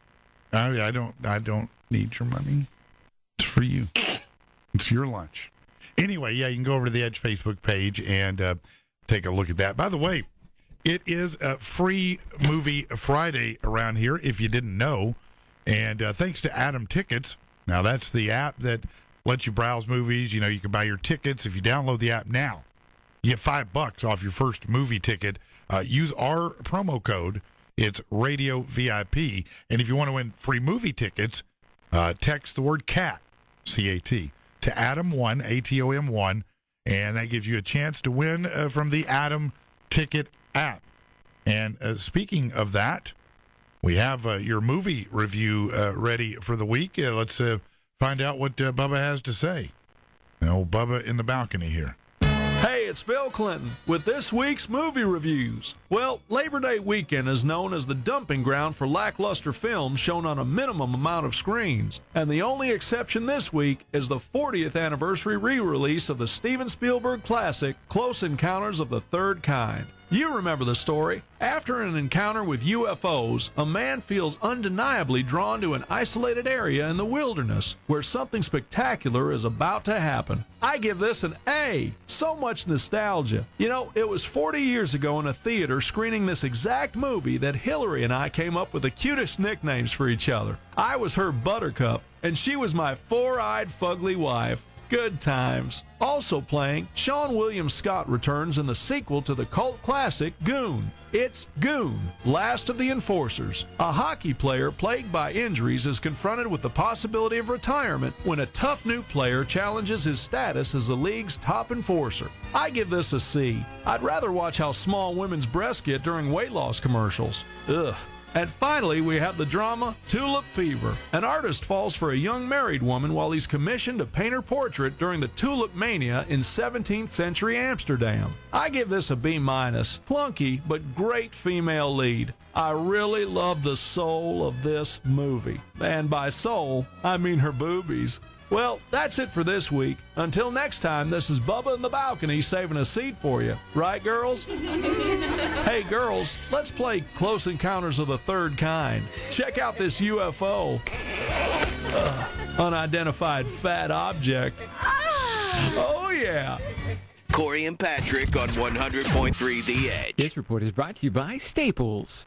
Speaker 1: I don't need your money. It's for you. It's your lunch. Anyway, yeah, you can go over to the Edge Facebook page and take a look at that. By the way, it is a free movie Friday around here, if you didn't know. And thanks to Atom Tickets. Now, that's the app that lets you browse movies. You can buy your tickets. If you download the app now, you get $5 off your first movie ticket. Use our promo code. It's Radio VIP. And if you want to win free movie tickets, text the word CAT, C-A-T, to Atom1, A-T-O-M-1, and that gives you a chance to win from the Atom Ticket app. And speaking of that, we have your movie review ready for the week. Let's find out what Bubba has to say. Old Bubba in the balcony here.
Speaker 2: Hey, it's Bill Clinton with this week's movie reviews. Well, Labor Day weekend is known as the dumping ground for lackluster films shown on a minimum amount of screens. And the only exception this week is the 40th anniversary re-release of the Steven Spielberg classic, Close Encounters of the Third Kind. You remember the story. After an encounter with UFOs, a man feels undeniably drawn to an isolated area in the wilderness where something spectacular is about to happen. I give this an A. So much nostalgia. It was 40 years ago in a theater screening this exact movie that Hillary and I came up with the cutest nicknames for each other. I was her Buttercup, and she was my four-eyed fugly wife. Good times. Also playing, Sean William Scott returns in the sequel to the cult classic Goon. It's Goon, Last of the Enforcers. A hockey player plagued by injuries is confronted with the possibility of retirement when a tough new player challenges his status as the league's top enforcer. I give this a C. I'd rather watch how small women's breasts get during weight loss commercials. Ugh. And finally, we have the drama Tulip Fever. An artist falls for a young married woman while he's commissioned to paint her portrait during the Tulip Mania in 17th century Amsterdam. I give this a B-. Clunky, but great female lead. I really love the soul of this movie. And by soul, I mean her boobies. Well, that's it for this week. Until next time, this is Bubba in the balcony saving a seat for you. Right, girls? Hey, girls, let's play Close Encounters of the Third Kind. Check out this UFO. Unidentified fat object. Oh, yeah.
Speaker 4: Corey and Patrick on 100.3 The Edge.
Speaker 5: This report is brought to you by Staples.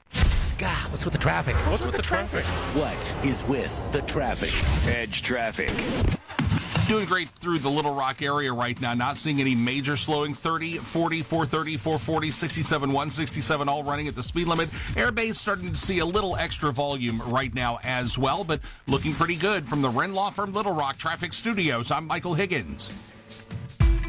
Speaker 4: God, what's with the traffic?
Speaker 5: What's with the traffic?
Speaker 4: What is with the traffic? Edge traffic.
Speaker 12: Doing great through the Little Rock area right now. Not seeing any major slowing. 30, 40, 430, 440, 67, 167, all running at the speed limit. Airbase starting to see a little extra volume right now as well, but looking pretty good from the Wren Law Firm Little Rock Traffic Studios. I'm Michael Higgins.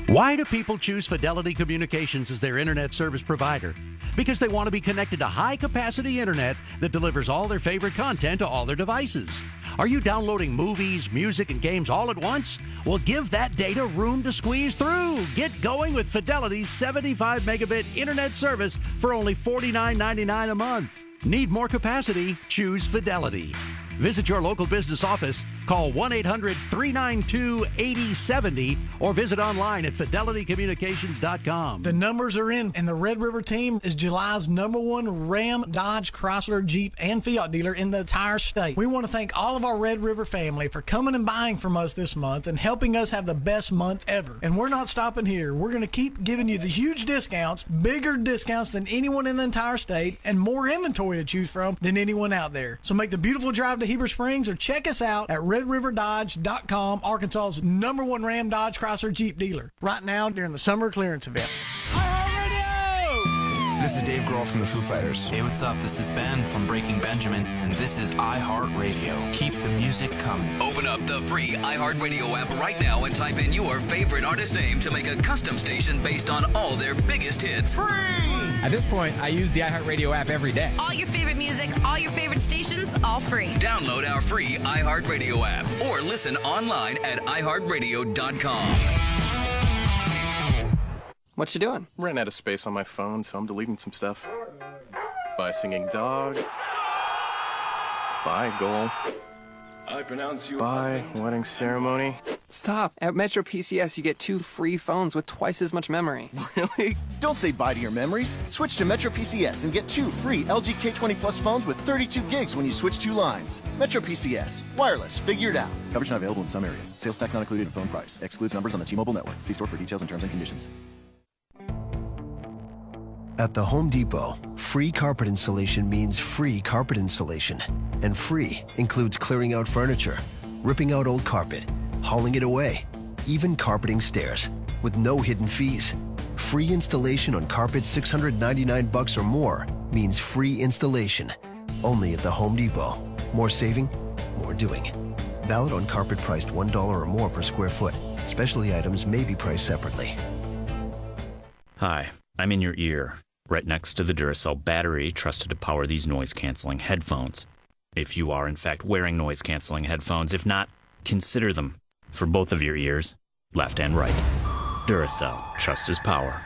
Speaker 6: Why do people choose Fidelity Communications as their internet service provider? Because they want to be connected to high-capacity internet that delivers all their favorite content to all their devices. Are you downloading movies, music, and games all at once? Well, give that data room to squeeze through. Get going with Fidelity's 75-megabit internet service for only $49.99 a month. Need more capacity? Choose Fidelity. Visit your local business office Call 1-800-392-8070 or visit online at fidelitycommunications.com.
Speaker 7: The numbers are in, and the Red River team is July's #1 Ram, Dodge, Chrysler, Jeep, and Fiat dealer in the entire state. We want to thank all of our Red River family for coming and buying from us this month and helping us have the best month ever. And we're not stopping here. We're going to keep giving you the huge discounts, bigger discounts than anyone in the entire state, and more inventory to choose from than anyone out there. So make the beautiful drive to Heber Springs or check us out at RedRiverDodge.com, Arkansas's #1 Ram, Dodge, Chrysler, Jeep dealer, right now during the summer clearance event.
Speaker 14: This is Dave Grohl from the Foo Fighters.
Speaker 15: Hey, what's up? This is Ben from Breaking Benjamin, and this is iHeartRadio. Keep the music coming.
Speaker 22: Open up the free iHeartRadio app right now and type in your favorite artist name to make a custom station based on all their biggest hits. Free!
Speaker 14: At this point, I use the iHeartRadio app every day.
Speaker 23: All your favorite music, all your favorite stations, all free.
Speaker 22: Download our free iHeartRadio app or listen online at iHeartRadio.com.
Speaker 16: What you doing? Ran out of space on my phone, so I'm deleting some stuff. Bye, singing dog. Bye, goal.
Speaker 17: I pronounce you.
Speaker 16: Bye, wedding ceremony.
Speaker 17: Stop. At Metro PCS, you get 2 free phones with twice as much memory.
Speaker 16: Really?
Speaker 18: Don't say bye to your memories. Switch to Metro PCS and get 2 free LG K20 Plus phones with 32 gigs when you switch 2 lines. Metro PCS. Wireless. Figured out. Coverage not available in some areas. Sales tax not included in phone price. Excludes numbers on the T-Mobile network. See store for details and terms and conditions.
Speaker 19: At the Home Depot, free carpet installation means free carpet installation. And free includes clearing out furniture, ripping out old carpet, hauling it away, even carpeting stairs, with no hidden fees. Free installation on carpet $699 or more means free installation. Only at the Home Depot. More saving, more doing. Valid on carpet priced $1 or more per square foot. Specialty items may be priced separately.
Speaker 20: Hi, I'm in your ear, right next to the Duracell battery trusted to power these noise-canceling headphones. If you are, in fact, wearing noise-canceling headphones, if not, consider them for both of your ears, left and right. Duracell, trust is power.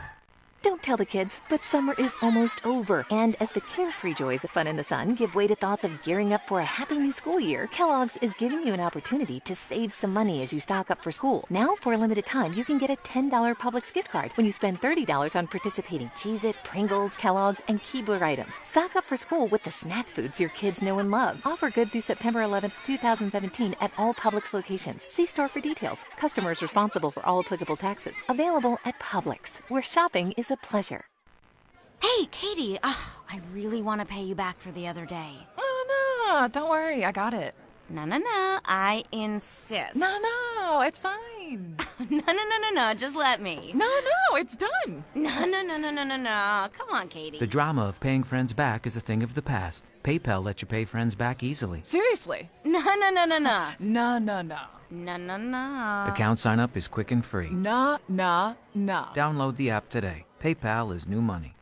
Speaker 21: Don't tell the kids, but summer is almost over. And as the carefree joys of fun in the sun give way to thoughts of gearing up for a happy new school year, Kellogg's is giving you an opportunity to save some money as you stock up for school. Now, for a limited time, you can get a $10 Publix gift card when you spend $30 on participating Cheez-It, Pringles, Kellogg's, and Keebler items. Stock up for school with the snack foods your kids know and love. Offer good through September 11th, 2017 at all Publix locations. See store for details. Customers responsible for all applicable taxes. Available at Publix, where shopping is a pleasure.
Speaker 9: Hey, Katie, I really want to pay you back for the other day.
Speaker 10: Oh, no, don't worry, I got it.
Speaker 9: No, I insist.
Speaker 10: No, it's fine.
Speaker 9: No, just let me.
Speaker 10: No, it's done.
Speaker 9: No. Come on, Katie.
Speaker 24: The drama of paying friends back is a thing of the past. PayPal lets you pay friends back easily.
Speaker 10: Seriously?
Speaker 9: No.
Speaker 10: No.
Speaker 24: Account sign up is quick and free.
Speaker 10: No.
Speaker 24: Download the app today. PayPal is new money.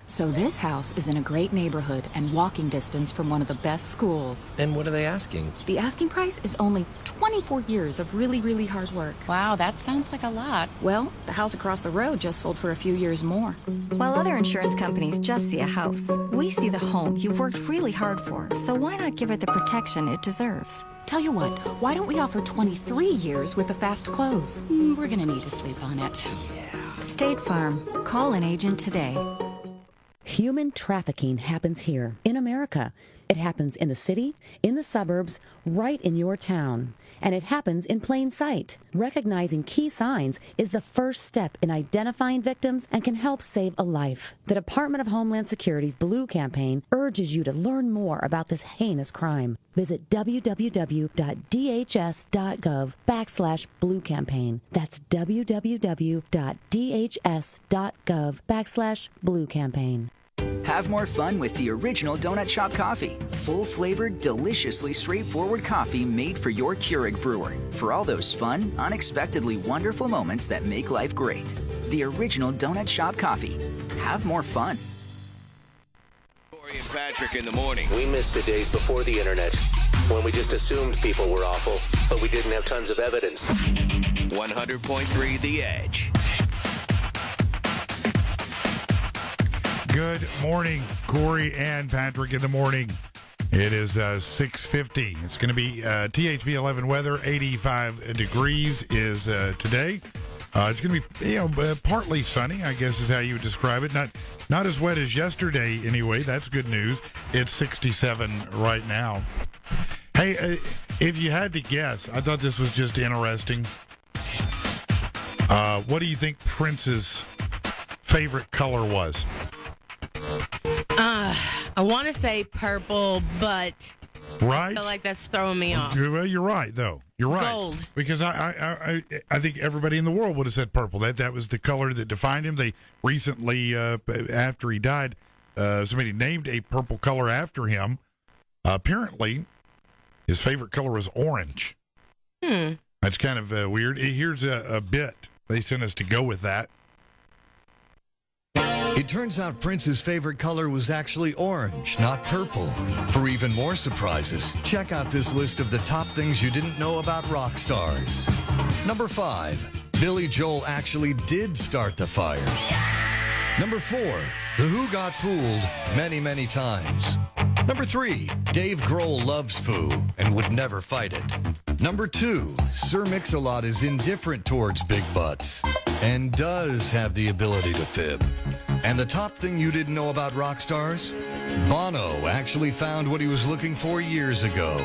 Speaker 27: So this house is in a great neighborhood and walking distance from one of the best schools.
Speaker 28: And what are they asking?
Speaker 27: The asking price is only 24 years of really, really hard work.
Speaker 25: Wow, that sounds like a lot.
Speaker 27: Well, the house across the road just sold for a few years more.
Speaker 29: While other insurance companies just see a house, we see the home you've worked really hard for. So why not give it the protection it deserves?
Speaker 27: Tell you what, why don't we offer 23 years with a fast close?
Speaker 25: We're gonna need to sleep on it.
Speaker 29: State Farm. Call an agent today.
Speaker 26: Human trafficking happens here in America. It happens in the city, in the suburbs, right in your town. And it happens in plain sight. Recognizing key signs is the first step in identifying victims and can help save a life. The Department of Homeland Security's Blue Campaign urges you to learn more about this heinous crime. Visit www.dhs.gov/Blue Campaign. That's www.dhs.gov/Blue Campaign.
Speaker 8: Have more fun with the original Donut Shop coffee. Full-flavored, deliciously straightforward coffee made for your Keurig brewer. For all those fun, unexpectedly wonderful moments that make life great. The original Donut Shop coffee. Have more fun.
Speaker 4: Corey and Patrick in the morning. We missed the days before the internet, when we just assumed people were awful, but we didn't have tons of evidence. 100.3 The Edge.
Speaker 1: Good morning, Corey and Patrick in the morning. It is 6:50. It's going to be THV 11 weather. 85 degrees is today. It's going to be partly sunny, I guess is how you would describe it. Not as wet as yesterday anyway. That's good news. It's 67 right now. Hey, if you had to guess, I thought this was just interesting. What do you think Prince's favorite color was?
Speaker 2: I want to say purple, but
Speaker 1: right?
Speaker 2: I feel like that's throwing me off.
Speaker 1: Well, you're right, though. You're right.
Speaker 2: Gold.
Speaker 1: Because I think everybody in the world would have said purple. That was the color that defined him. They recently, after he died, somebody named a purple color after him. Apparently, his favorite color was orange. That's kind of weird. Here's a bit they sent us to go with that.
Speaker 3: It turns out Prince's favorite color was actually orange, not purple. For even more surprises, check out this list of the top things you didn't know about rock stars. Number 5, Billy Joel actually did start the fire. Number 4, The Who got fooled many, many times. Number 3, Dave Grohl loves Foo and would never fight it. Number 2, Sir Mix-a-Lot is indifferent towards big butts and does have the ability to fib. And the top thing you didn't know about rock stars? Bono actually found what he was looking for years ago.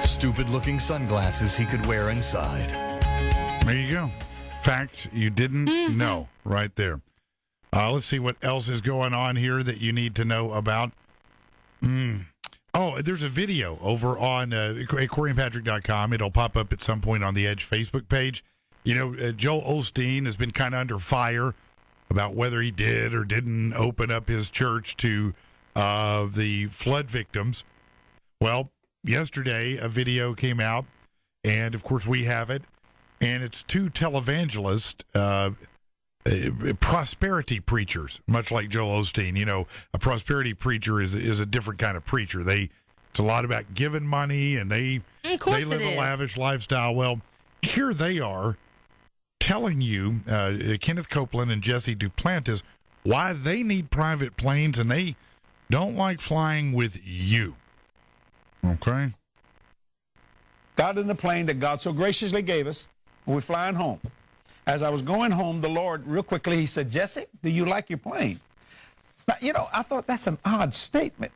Speaker 3: Stupid-looking sunglasses he could wear inside.
Speaker 1: There you go. Fact you didn't know right there. Let's see what else is going on here that you need to know about. Oh, there's a video over on CoreyandPatrick.com. It'll pop up at some point on the Edge Facebook page. Joel Osteen has been kind of under fire about whether he did or didn't open up his church to the flood victims. Well, yesterday a video came out, and of course we have it, and it's two televangelists, prosperity preachers, much like Joel Osteen. A prosperity preacher is a different kind of preacher. It's a lot about giving money, and they live a lavish lifestyle. Well, here they are telling you, Kenneth Copeland and Jesse Duplantis, why they need private planes and they don't like flying with you. Okay?
Speaker 5: Got in the plane that God so graciously gave us. We're flying home. As I was going home, the Lord, real quickly, he said, Jesse, do you like your plane? Now, I thought that's an odd statement.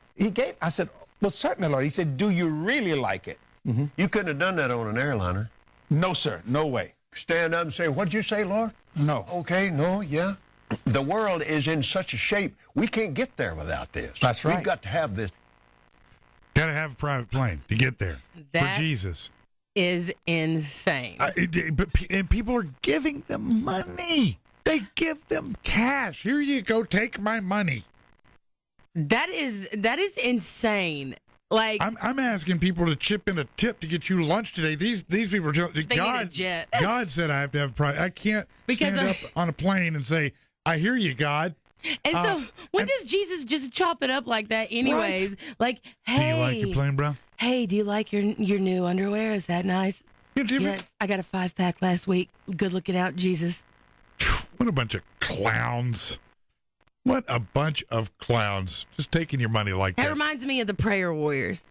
Speaker 5: I said, well, certainly, Lord. He said, do you really like it?
Speaker 6: Mm-hmm. You couldn't have done that on an airliner.
Speaker 5: No, sir. No way.
Speaker 6: Stand up and say, what'd you say, Lord?
Speaker 5: No.
Speaker 6: Okay, no, yeah. The world is in such a shape, we can't get there without this.
Speaker 5: That's right.
Speaker 6: We've got to have this.
Speaker 1: Got to have a private plane to get there for Jesus.
Speaker 2: Is insane.
Speaker 1: And people are giving them money. They give them cash. Here you go. Take my money.
Speaker 2: That is insane. Like
Speaker 1: I'm asking people to chip in a tip to get you lunch today. These people are telling God. God said I have to have private. I can't stand up on a plane and say, "I hear you, God."
Speaker 2: And so when does Jesus just chop it up like that? Anyways,
Speaker 1: right.
Speaker 2: Like, hey,
Speaker 1: do you like your plane, bro?
Speaker 2: Hey, do you like your new underwear? Is that nice? Yes, I got a 5-pack last week. Good looking out, Jesus.
Speaker 1: What a bunch of clowns. What a bunch of clowns. Just taking your money like that.
Speaker 2: That reminds me of the Prayer Warriors.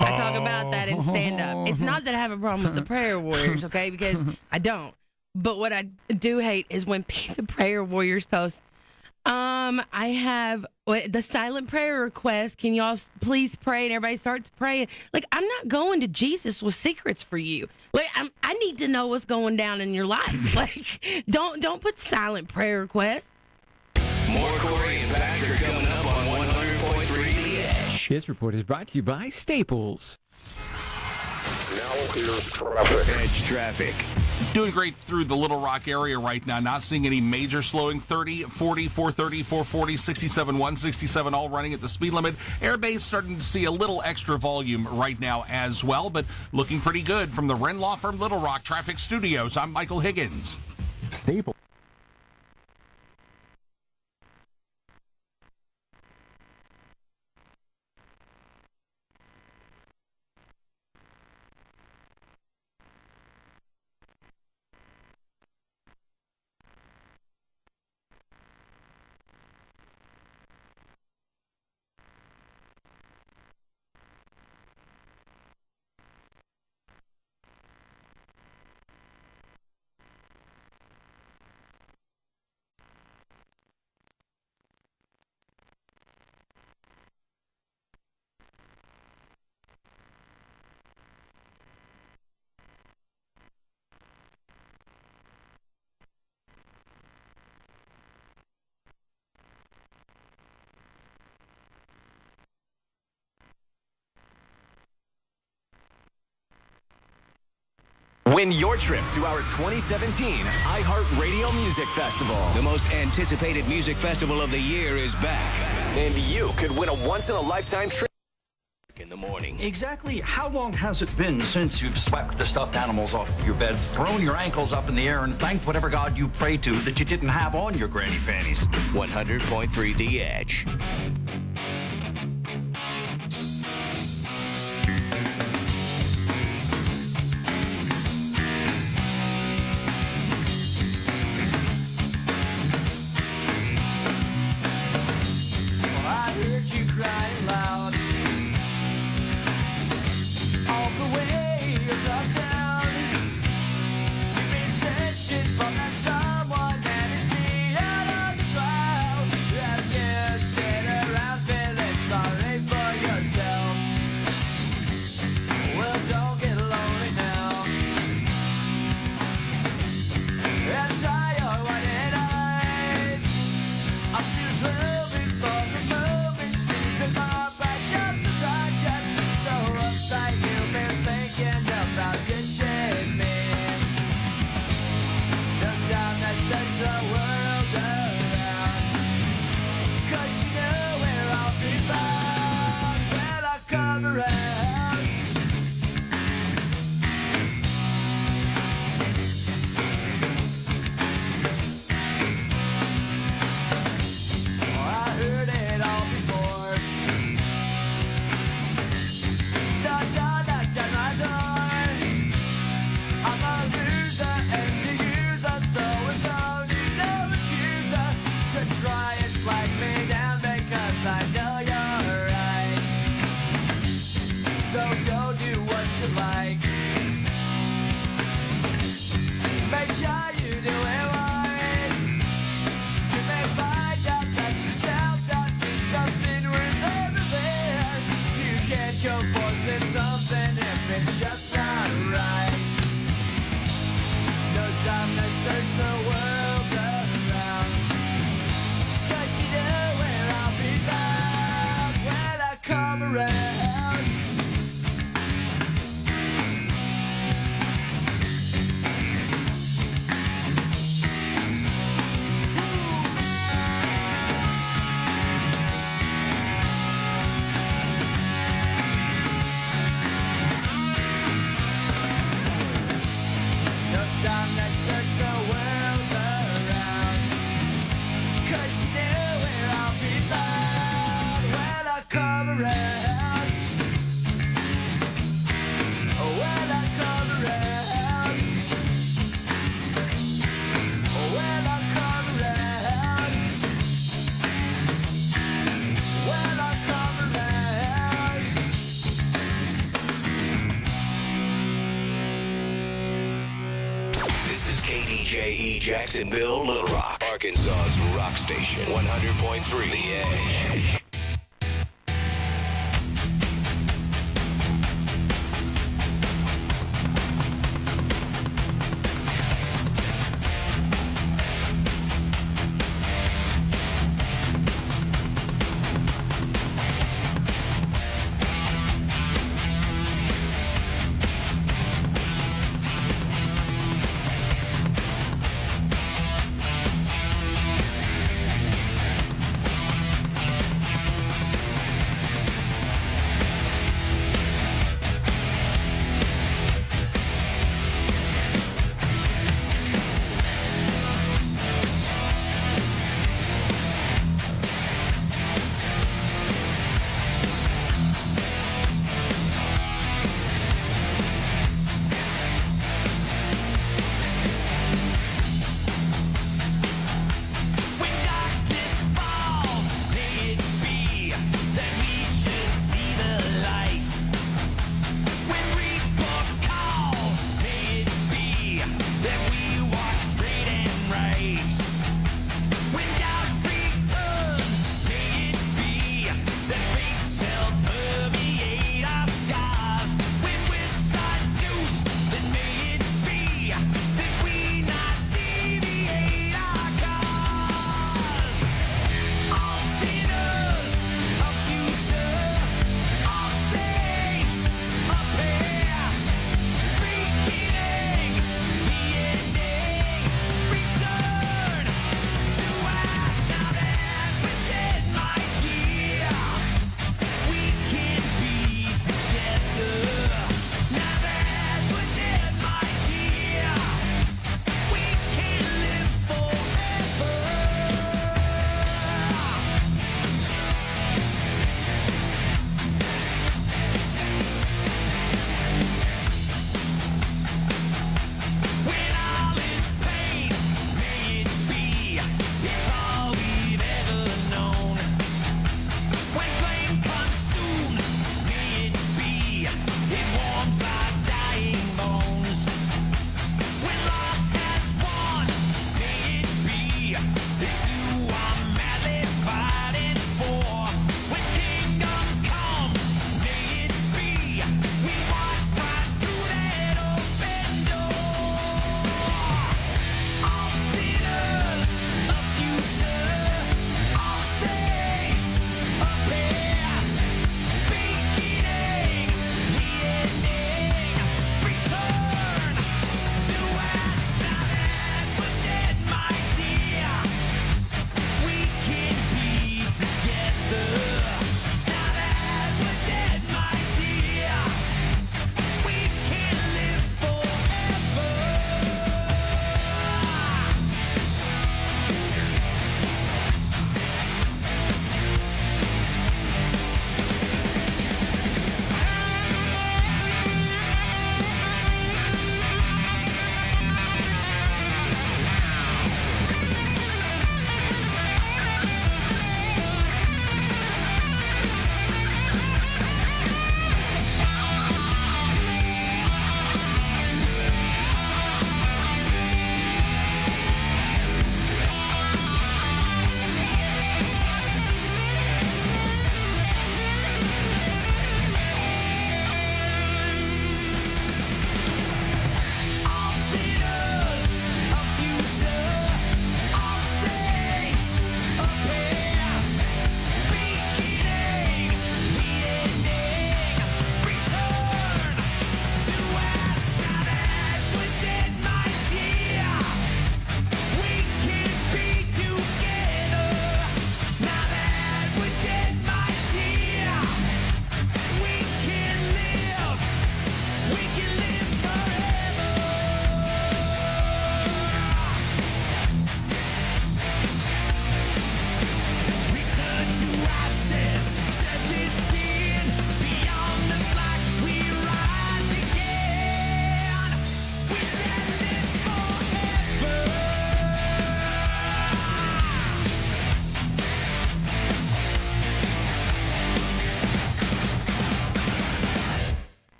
Speaker 2: I talk about that in stand-up. It's not that I have a problem with the Prayer Warriors, okay, because I don't. But what I do hate is when the Prayer Warriors post, I have the silent prayer request. Can y'all please pray? And everybody starts praying. Like, I'm not going to Jesus with secrets for you. Like, I need to know what's going down in your life. Like, don't put silent prayer requests.
Speaker 4: More Corey and Patrick coming up on 100.3 The Edge.
Speaker 7: This report is brought to you by Staples.
Speaker 4: Now here's traffic. Edge traffic.
Speaker 11: Doing great through the Little Rock area right now. Not seeing any major slowing. 30, 40, 430, 440, 67, 167, all running at the speed limit. Airbase starting to see a little extra volume right now as well, but looking pretty good from the Wren Law Firm Little Rock Traffic Studios. I'm Michael Higgins.
Speaker 14: Staples.
Speaker 4: Win your trip to our 2017 iHeartRadio Music Festival.
Speaker 12: The most anticipated music festival of the year is back.
Speaker 4: And you could win a once-in-a-lifetime trip in the morning.
Speaker 13: Exactly how long has it been since you've swept the stuffed animals off your bed, thrown your ankles up in the air, and thanked whatever God you prayed to that you didn't have on your granny panties?
Speaker 12: 100.3 The Edge.
Speaker 15: I heard you crying loud all the way across sound. You've been searching for that someone that is me out on the cloud. As you sit around feeling sorry for yourself. Well, don't get lonely now. And try your white eyes. I'm just moving for the moment, sneezing my back up so tired, so uptight. You've been thinking about ditching me. No time to search the world around, 'cause you know where I'll be found when I come around. I heard it all before. So don't knock down my door. I'm a loser and the user, so it's only no accuser to try and slag me down because I know you're right. So go do what you like. Make sure you do it wise. You may find out that yourself that means nothing was ever there. You can't go forcing something if it's just not right. No time to search the world around, 'cause you know where I'll be found when I come around. No time to search the world around, 'cause you know where I'll be found when I come around. When I come around. When I come around. When I come around.
Speaker 12: This is KDJE Jacksonville, Little Rock, Arkansas's rock station. 100.3 The Edge.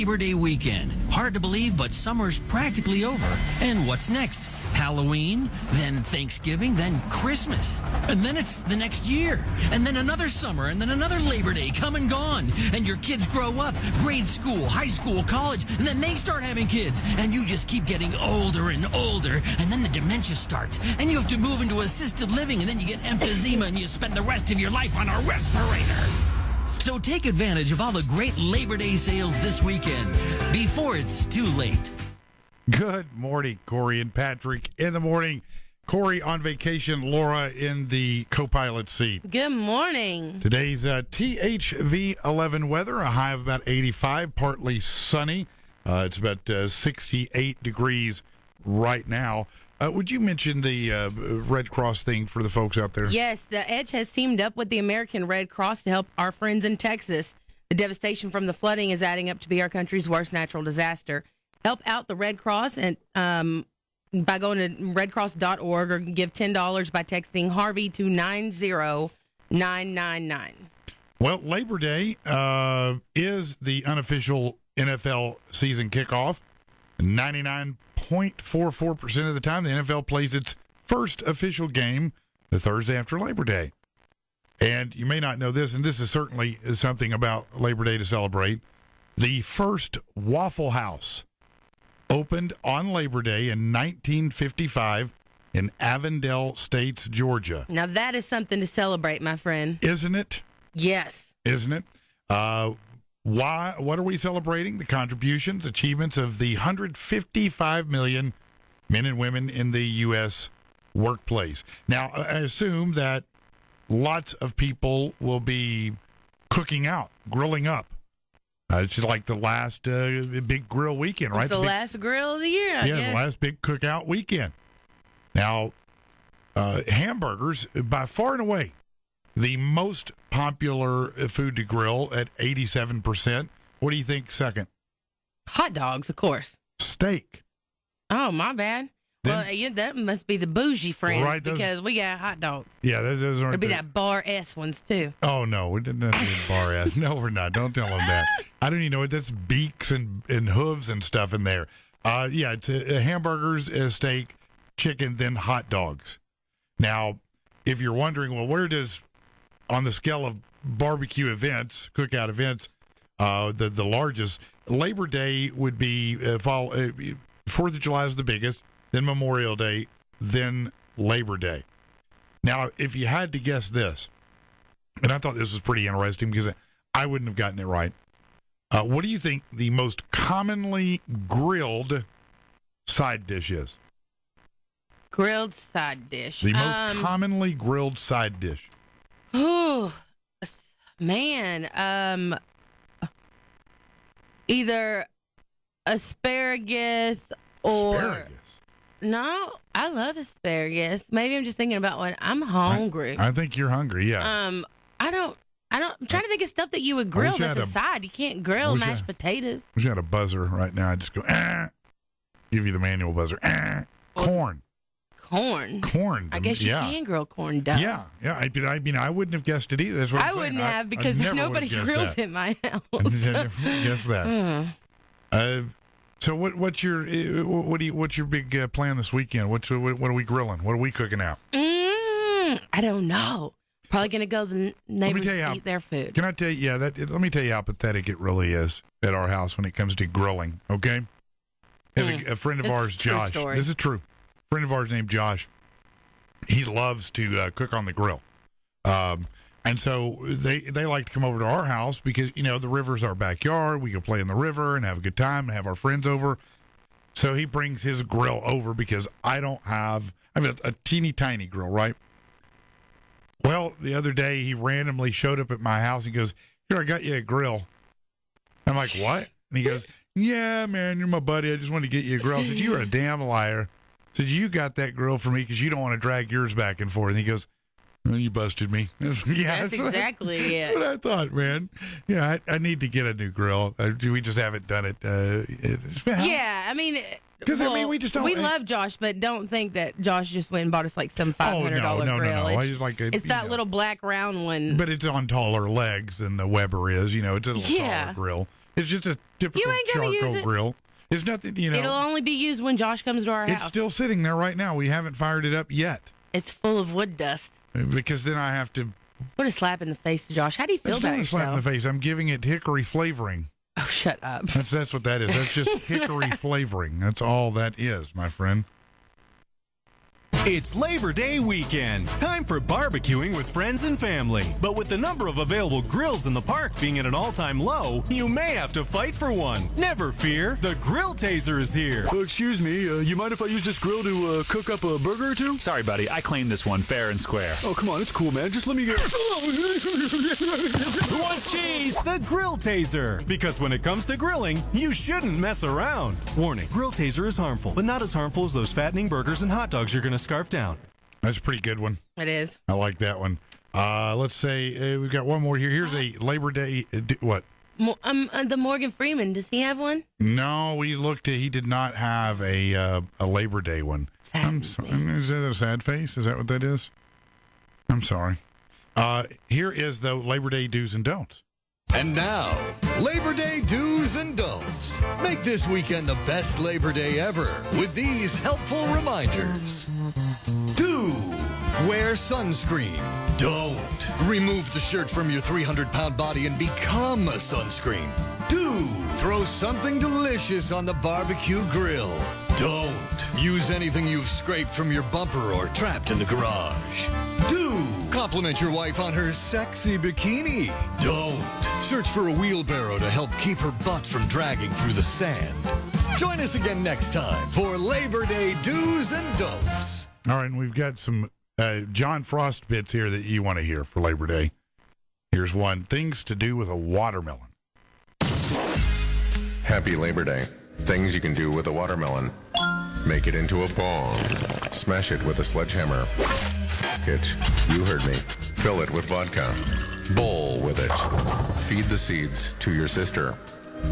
Speaker 16: Labor Day weekend. Hard to believe, but summer's practically over. And what's next? Halloween, then Thanksgiving, then Christmas. And then it's the next year. And then another summer, and then another Labor Day come and gone. And your kids grow up, grade school, high school, college, and then they start having kids. And you just keep getting older and older. And then the dementia starts. And you have to move into assisted living, and then you get emphysema, and you spend the rest of your life on a respirator. So take advantage of all the great Labor Day sales this weekend before it's too late.
Speaker 1: Good morning, Corey and Patrick. In the morning, Corey on vacation, Laura in the co-pilot seat.
Speaker 2: Good morning.
Speaker 1: Today's THV 11 weather, a high of about 85, partly sunny. It's about 68 degrees right now. Would you mention the Red Cross thing for the folks out there?
Speaker 2: Yes, the Edge has teamed up with the American Red Cross to help our friends in Texas. The devastation from the flooding is adding up to be our country's worst natural disaster. Help out the Red Cross and by going to redcross.org or give $10 by texting Harvey to 90999.
Speaker 1: Well, Labor Day is the unofficial NFL season kickoff. 99.44% of the time, the NFL plays its first official game the Thursday after Labor Day. And you may not know this, and this is certainly something about Labor Day to celebrate. The first Waffle House opened on Labor Day in 1955 in Avondale States, Georgia.
Speaker 2: Now that is something to celebrate, my friend.
Speaker 1: Isn't it?
Speaker 2: Yes.
Speaker 1: Isn't it? What are we celebrating? The contributions, achievements of the 155 million men and women in the U.S. workplace. Now, I assume that lots of people will be cooking out, grilling up. It's just like the last big grill weekend, right?
Speaker 2: It's the last grill of the year, I guess.
Speaker 1: The last big cookout weekend. Now, hamburgers, by far and away, the most popular food to grill at 87%. What do you think second?
Speaker 2: Hot dogs, of course.
Speaker 1: Steak.
Speaker 2: Oh, my bad. That must be the bougie friends,
Speaker 1: right,
Speaker 2: because we got hot dogs.
Speaker 1: Yeah, those aren't.
Speaker 2: There'll be that Bar S ones, too.
Speaker 1: Oh, no, we didn't have to Bar S. No, we're not. Don't tell them that. I don't even know what that's beaks and hooves and stuff in there. It's hamburgers, steak, chicken, then hot dogs. Now, if you're wondering, well, where does, on the scale of barbecue events, cookout events, the largest, Labor Day would be, 4th of July is the biggest, then Memorial Day, then Labor Day. Now, if you had to guess this, and I thought this was pretty interesting because I wouldn't have gotten it right. What do you think the most commonly grilled side dish is?
Speaker 2: Grilled side dish.
Speaker 1: The most commonly grilled side dish.
Speaker 2: Oh, man. Either asparagus or...
Speaker 1: Asparagus?
Speaker 2: No, I love asparagus. Maybe I'm just thinking about one. I'm hungry.
Speaker 1: I think you're hungry, yeah.
Speaker 2: I'm trying to think of stuff that you would grill that's a side. You can't grill mashed potatoes.
Speaker 1: Wish I had a buzzer right now. I'd just go, give you the manual buzzer. Corn.
Speaker 2: Corn. I guess you can grill corn dough.
Speaker 1: Yeah. I mean, I wouldn't have guessed it either. That's what I'm
Speaker 2: I
Speaker 1: saying.
Speaker 2: wouldn't have because nobody grills in my house.
Speaker 1: I never guessed that. So what's your big plan this weekend? What are we grilling? What are we cooking out?
Speaker 2: I don't know. Probably gonna go to the neighbors to eat their food.
Speaker 1: Can I tell you? Let me tell you how pathetic it really is at our house when it comes to grilling. Okay, a friend of ours, Josh. This is true. A friend of ours named Josh. He loves to cook on the grill. And so they like to come over to our house because, the river's our backyard. We can play in the river and have a good time and have our friends over. So he brings his grill over because I have a teeny tiny grill, right? Well, the other day he randomly showed up at my house. He goes, "Here, I got you a grill." I'm like, "What?" And he goes, "Yeah, man, you're my buddy. I just wanted to get you a grill." I said, "You are a damn liar." I said, "You got that grill for me because you don't want to drag yours back and forth." And he goes, "Oh, you busted me."
Speaker 2: That's exactly it.
Speaker 1: That's what I thought, man. Yeah, I need to get a new grill. We just haven't done it.
Speaker 2: Yeah, I mean,
Speaker 1: because we just don't.
Speaker 2: We love Josh, but don't think that Josh just went and bought us like some $500 grill.
Speaker 1: No.
Speaker 2: It's that little black round one.
Speaker 1: But it's on taller legs than the Weber is. It's a little taller grill. It's just a typical
Speaker 2: You ain't gonna use
Speaker 1: charcoal
Speaker 2: it.
Speaker 1: grill. It's nothing,
Speaker 2: It'll only be used when Josh comes to our
Speaker 1: It's
Speaker 2: house.
Speaker 1: still sitting there right now. We haven't fired it up yet
Speaker 2: It's full of wood dust.
Speaker 1: because then I have to.
Speaker 2: What a slap in the face to Josh. How do you feel
Speaker 1: It's
Speaker 2: about
Speaker 1: not a slap in the
Speaker 2: yourself?
Speaker 1: face. I'm giving it hickory flavoring.
Speaker 2: Oh, shut up.
Speaker 1: That's what that is. That's just hickory flavoring. That's all that is, my friend.
Speaker 9: It's Labor Day weekend. Time for barbecuing with friends and family. But with the number of available grills in the park being at an all-time low, you may have to fight for one. Never fear, the Grill Taser is here.
Speaker 17: Excuse me, you mind if I use this grill to cook up a burger or two? Sorry, buddy. I claim this one fair and square. Oh, come on. It's cool, man. Just let me get...
Speaker 9: Who wants cheese? The Grill Taser. Because when it comes to grilling, you shouldn't mess around. Warning, Grill Taser is harmful, but not as harmful as those fattening burgers and hot dogs you're going to scarf down.
Speaker 1: That's a pretty good one.
Speaker 2: It is.
Speaker 1: I like that one. Let's say we've got one more here. Here's a Labor Day. What?
Speaker 2: The Morgan Freeman. Does he have one?
Speaker 1: No, we looked at. He did not have a Labor Day one. I'm sorry. Is that a sad face? Is that what that is? I'm sorry. Here is the Labor Day do's and don'ts.
Speaker 3: And now, Labor Day do's and don'ts. Make this weekend the best Labor Day ever with these helpful reminders. Do wear sunscreen. Don't remove the shirt from your 300-pound body and become a sunscreen. Do throw something delicious on the barbecue grill. Don't use anything you've scraped from your bumper or trapped in the garage. Do compliment your wife on her sexy bikini. Don't search for a wheelbarrow to help keep her butt from dragging through the sand. Join us again next time for Labor Day do's and don'ts.
Speaker 1: All right, and we've got some John Frost bits here that you want to hear for Labor Day. Here's one. Things to do with a watermelon.
Speaker 18: Happy Labor Day. Things you can do with a watermelon. Make it into a bong. Smash it with a sledgehammer. F it. You heard me. Fill it with vodka. Bowl with it. Feed the seeds to your sister.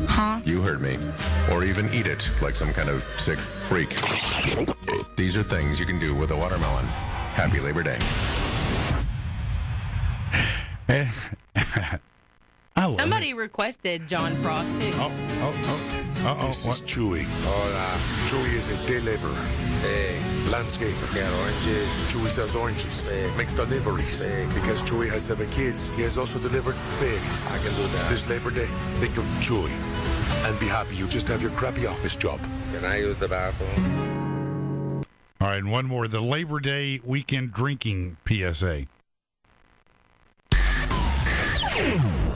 Speaker 2: Huh?
Speaker 18: You heard me. Or even eat it like some kind of sick freak. These are things you can do with a watermelon. Happy Labor Day.
Speaker 2: Somebody requested John Frost.
Speaker 19: This is Chewy. Hola. Chewy is a day laborer. Sí. Landscaper. Get oranges. Chewy sells oranges. Sí. Makes deliveries. Sí. Because Chewy has 7 kids, he has also delivered babies. I can do that. This Labor Day, think of Chewy. And be happy you just have your crappy office job. Can I use the bathroom?
Speaker 1: All right, and one more. The Labor Day weekend drinking PSA.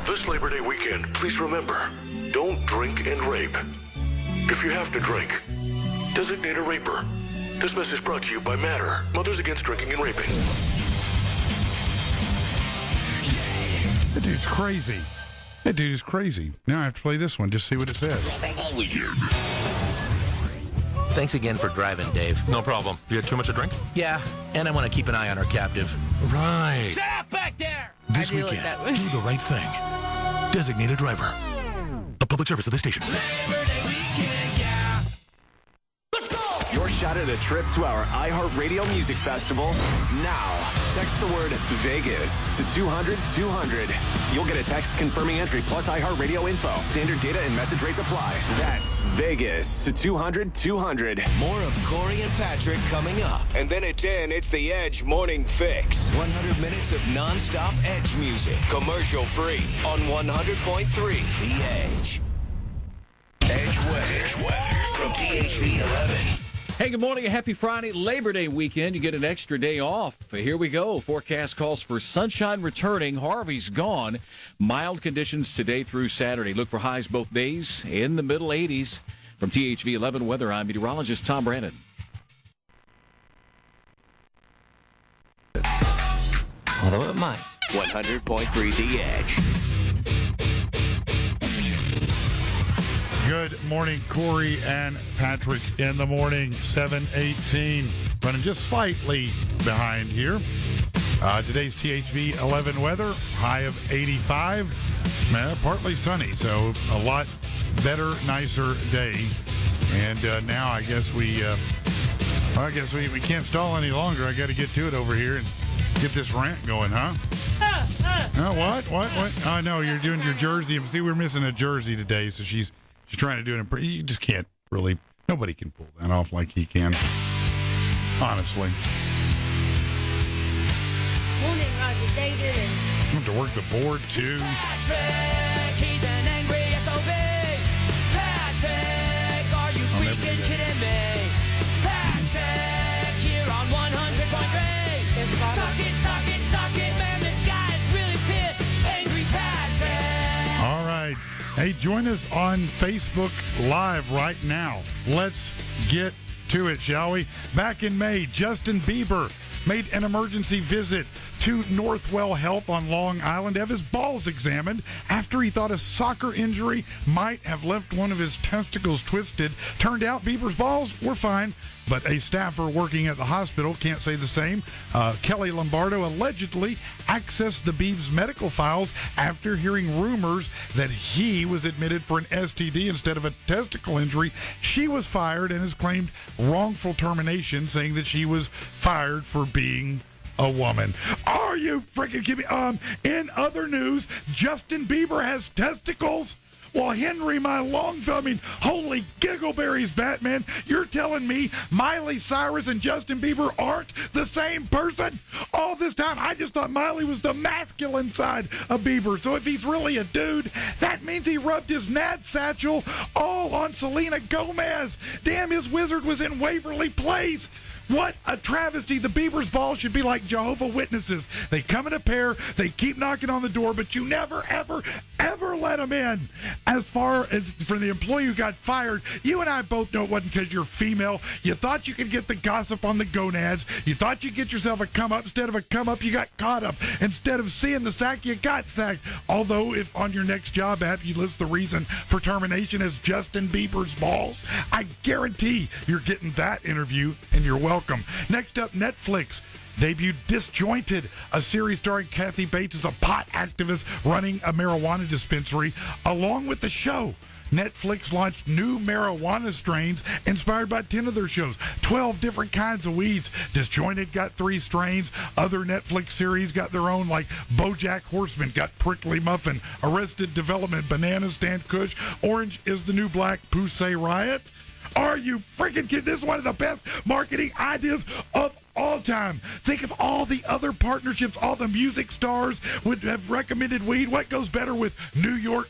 Speaker 19: This Labor Day weekend, please remember, don't drink and rape. If you have to drink, designate a raper. This message brought to you by Matter, Mothers Against Drinking and Raping.
Speaker 1: That dude's crazy. That dude is crazy. Now I have to play this one. Just see what it says.
Speaker 20: Thanks again for driving, Dave.
Speaker 9: No problem. You had too much to drink?
Speaker 20: Yeah, and I want to keep an eye on our captive.
Speaker 9: Right.
Speaker 20: Shut up back there!
Speaker 9: This weekend, do the right thing. Designate a driver. A public service of this station.
Speaker 4: Your shot at a trip to our iHeartRadio Music Festival now. Text the word Vegas to 200-200. You'll get a text confirming entry plus iHeartRadio info. Standard data and message rates apply. That's Vegas to 200-200.
Speaker 12: More of Corey and Patrick coming up. And then at 10, it's the Edge Morning Fix. 100 minutes of nonstop Edge music. Commercial free on 100.3 The Edge. Edge weather from THV 11.
Speaker 21: Hey, good morning. A happy Friday, Labor Day weekend. You get an extra day off. Here we go. Forecast calls for sunshine returning. Harvey's gone. Mild conditions today through Saturday. Look for highs both days in the middle 80s. From THV 11 Weather, I'm meteorologist Tom Brandon.
Speaker 12: Although it might. 100.3 The Edge.
Speaker 1: Good morning, Corey and Patrick in the morning, 7:18. Running just slightly behind here. Today's THV 11 weather, high of 85. Partly sunny, so a lot better, nicer day. And now I guess we can't stall any longer. I got to get to it over here and get this rant going, huh? What? Oh, no, you're doing your jersey. See, we're missing a jersey today, so she's trying to do it. You just can't really. Nobody can pull that off like he can. Honestly.
Speaker 2: Morning, Roger David.
Speaker 1: You have to work the board, too.
Speaker 15: Patrick, he's an angry SOB. Patrick, are you freaking kidding me? Patrick, here on 100.3. Suck it, man, this guy is really pissed. Angry Patrick.
Speaker 1: All right. Hey, join us on Facebook Live right now. Let's get to it, shall we? Back in May, Justin Bieber made an emergency visit to Northwell Health on Long Island to have his balls examined after he thought a soccer injury might have left one of his testicles twisted. Turned out Bieber's balls were fine, but a staffer working at the hospital can't say the same. Kelly Lombardo allegedly accessed the Biebs' medical files after hearing rumors that he was admitted for an STD instead of a testicle injury. She was fired and has claimed wrongful termination, saying that she was fired for being a woman. Are you freaking kidding me? In other news, Justin Bieber has testicles. Well, Henry, my holy giggleberries, Batman, you're telling me Miley Cyrus and Justin Bieber aren't the same person? All this time, I just thought Miley was the masculine side of Bieber. So if he's really a dude, that means he rubbed his Nad satchel all on Selena Gomez. Damn, his wizard was in Waverly Place. What a travesty. The Bieber's balls should be like Jehovah Witnesses. They come in a pair, they keep knocking on the door, but you never, ever, ever let them in. As far as for the employee who got fired, you and I both know it wasn't because you're female. You thought you could get the gossip on the gonads. You thought you'd get yourself a come up. Instead of a come up, you got caught up. Instead of seeing the sack, you got sacked. Although if on your next job app you list the reason for termination as Justin Bieber's balls, I guarantee you're getting that interview, and you're welcome. Next up, Netflix debuted Disjointed, a series starring Kathy Bates as a pot activist running a marijuana dispensary. Along with the show, Netflix launched new marijuana strains inspired by 10 of their shows, 12 different kinds of weeds. Disjointed got 3 strains. Other Netflix series got their own, like BoJack Horseman got Prickly Muffin, Arrested Development, Banana Stand Kush, Orange is the New Black, Pussy Riot. Are you freaking kidding? This is one of the best marketing ideas of all time. Think of all the other partnerships, all the music stars would have recommended weed. What goes better with New York,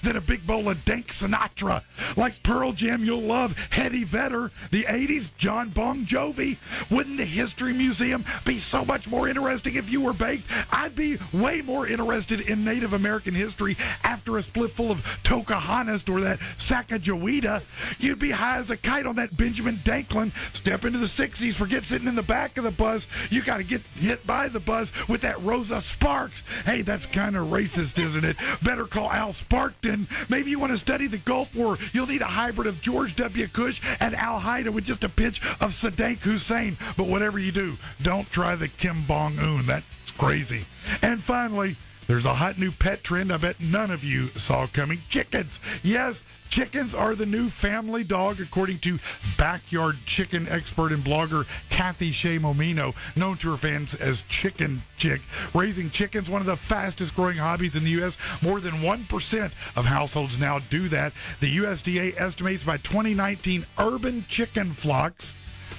Speaker 1: than a big bowl of dank Sinatra? Like Pearl Jam, you'll love Eddie Vedder. The 80s, John Bon Jovi. Wouldn't the History Museum be so much more interesting if you were baked? I'd be way more interested in Native American history after a splifful of Pocahontas or that Sacagawea. You'd be high as a kite on that Benjamin Franklin. Step into the 60s, forget sitting in the back of the bus. You got to get hit by the bus with that Rosa Sparks. Hey, that's kind of racist, isn't it? Better call Al Sparkton. Maybe you want to study the Gulf War. You'll need a hybrid of George W. Bush and Al Qaeda with just a pinch of Saddam Hussein. But whatever you do, don't try the Kim Bong-un. That's crazy. And finally, there's a hot new pet trend I bet none of you saw coming. Chickens. Yes, chickens are the new family dog, according to backyard chicken expert and blogger Kathy Shea Momino, known to her fans as Chicken Chick. Raising chickens, one of the fastest growing hobbies in the U.S. More than 1% of households now do that. The USDA estimates by 2019 urban chicken flocks,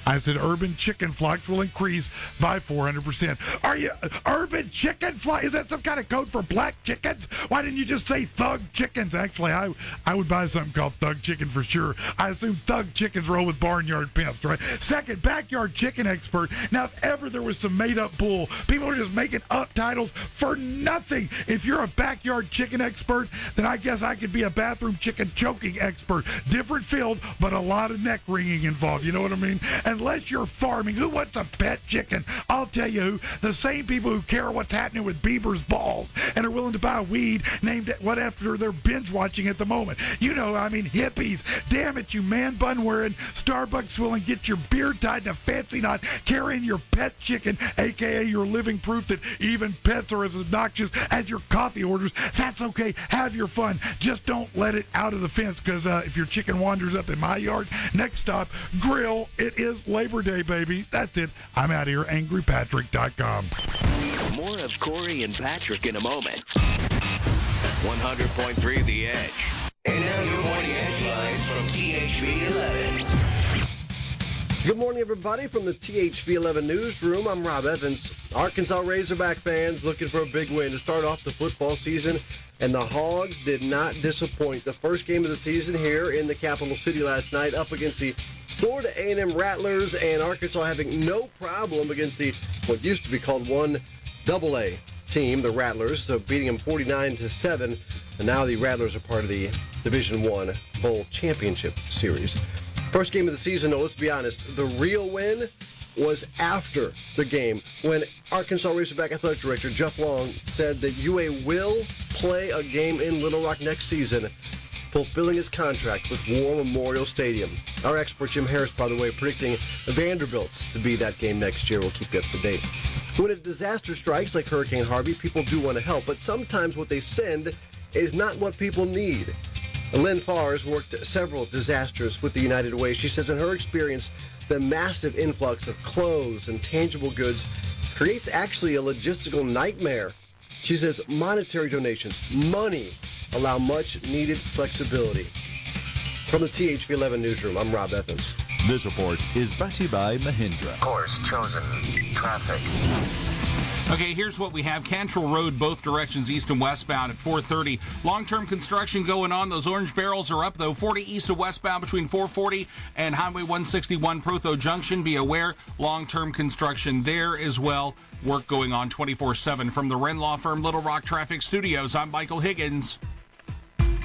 Speaker 1: I said urban chicken flocks, will increase by 400%. Are you urban chicken flock? Is that some kind of code for black chickens? Why didn't you just say thug chickens? Actually, I would buy something called thug chicken for sure. I assume thug chickens roll with barnyard pimps, right? Second, backyard chicken expert. Now, if ever there was some made up bull, people are just making up titles for nothing. If you're a backyard chicken expert, then I guess I could be a bathroom chicken choking expert. Different field, but a lot of neck wringing involved. You know what I mean? Unless you're farming, who wants a pet chicken? I'll tell you who. The same people who care what's happening with Bieber's balls and are willing to buy weed named what after they're binge watching at the moment. You know, I mean, hippies. Damn it, you man bun wearing, Starbucks swilling, get your beard tied in a fancy knot, carrying your pet chicken, aka your living proof that even pets are as obnoxious as your coffee orders. That's okay. Have your fun. Just don't let it out of the fence, because if your chicken wanders up in my yard, next stop, grill. It is It's Labor Day, baby. That's it. I'm out of here. AngryPatrick.com.
Speaker 12: More of Corey and Patrick in a moment. 100.3 The Edge. And now your morning Edge lines from THV 11.
Speaker 10: Good morning, everybody, from the THV 11 newsroom. I'm Rob Evans. Arkansas Razorback fans looking for a big win to start off the football season, and the Hogs did not disappoint. The first game of the season here in the capital city last night up against the Florida A&M Rattlers, and Arkansas having no problem against the what used to be called 1AA team, the Rattlers, so beating them 49-7, and now the Rattlers are part of the Division I Bowl Championship Series. First game of the season, though, let's be honest, the real win was after the game when Arkansas Razorback Athletic Director Jeff Long said that UA will play a game in Little Rock next season, fulfilling his contract with War Memorial Stadium. Our expert Jim Harris, by the way, predicting Vanderbilt's to be that game next year. We'll keep you up to date. When a disaster strikes like Hurricane Harvey, people do want to help, but sometimes what they send is not what people need. Lynn Farr has worked several disasters with the United Way. She says in her experience, the massive influx of clothes and tangible goods creates actually a logistical nightmare. She says monetary donations, money, allow much needed flexibility. From the THV 11 newsroom, I'm Rob Evans.
Speaker 22: This report is brought to you by Mahindra.
Speaker 12: Course chosen. Traffic.
Speaker 11: Okay, here's what we have. Cantrell Road, both directions, east and westbound at 430. Long-term construction going on. Those orange barrels are up, though. 40 east and westbound between 440 and Highway 161 Protho Junction. Be aware, long-term construction there as well. Work going on 24/7. From the Wren Law Firm Little Rock Traffic Studios, I'm Michael Higgins.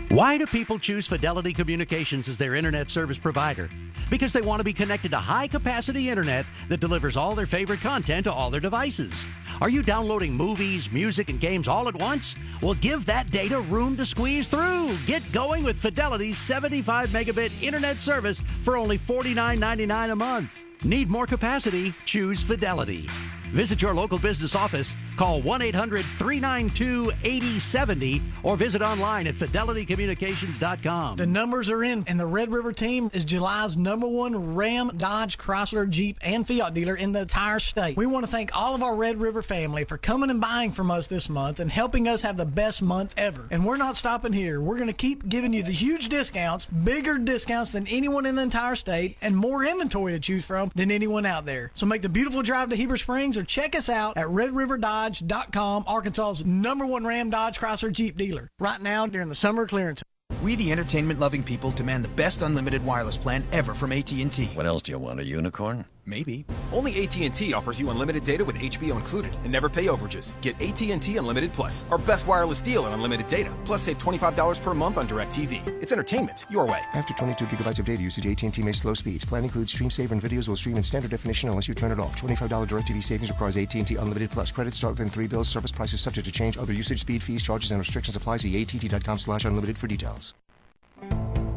Speaker 23: Why do people choose Fidelity Communications as their internet service provider? Because they want to be connected to high-capacity internet that delivers all their favorite content to all their devices. Are you downloading movies, music, and games all at once? Well, give that data room to squeeze through. Get going with Fidelity's 75 megabit internet service for only $49.99 a month. Need more capacity? Choose Fidelity. Visit your local business office, call 1-800-392-8070, or visit online at fidelitycommunications.com.
Speaker 24: The numbers are in, and the Red River team is July's #1 Ram, Dodge, Chrysler, Jeep, and Fiat dealer in the entire state. We want to thank all of our Red River family for coming and buying from us this month and helping us have the best month ever. And we're not stopping here. We're going to keep giving you the huge discounts, bigger discounts than anyone in the entire state, and more inventory to choose from than anyone out there. So make the beautiful drive to Heber Springs or check us out at redriverdodge.com, Arkansas's #1 Ram, Dodge, Chrysler, Jeep dealer. Right now during the summer clearance.
Speaker 14: We, the entertainment-loving people, demand the best unlimited wireless plan ever from AT&T.
Speaker 25: What else do you want, a unicorn?
Speaker 14: Maybe. Only AT&T offers you unlimited data with HBO included and never pay overages. Get AT&T Unlimited Plus, our best wireless deal on unlimited data. Plus save $25 per month on DirecTV. It's entertainment your way.
Speaker 26: After 22 gigabytes of data usage, AT&T may slow speeds. Plan includes stream saver and videos will stream in standard definition unless you turn it off. $25 DirecTV savings requires AT&T Unlimited Plus. Credits start within 3 bills. Service prices subject to change. Other usage, speed, fees, charges, and restrictions apply. See att.com/unlimited for details.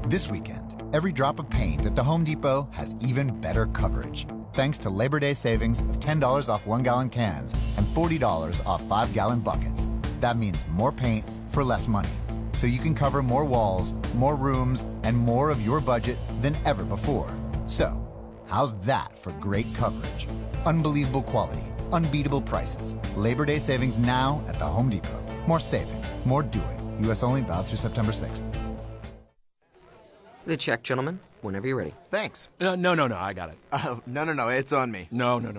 Speaker 27: This weekend, every drop of paint at the Home Depot has even better coverage. Thanks to Labor Day savings of $10 off 1-gallon cans and $40 off 5-gallon buckets. That means more paint for less money. So you can cover more walls, more rooms, and more of your budget than ever before. So, how's that for great coverage? Unbelievable quality, unbeatable prices. Labor Day savings now at the Home Depot. More saving, more doing. U.S. only, valid through September 6th.
Speaker 28: The check, gentlemen, whenever you're ready.
Speaker 14: Thanks.
Speaker 29: No, I got it.
Speaker 14: No, it's on me.
Speaker 29: No.
Speaker 14: No.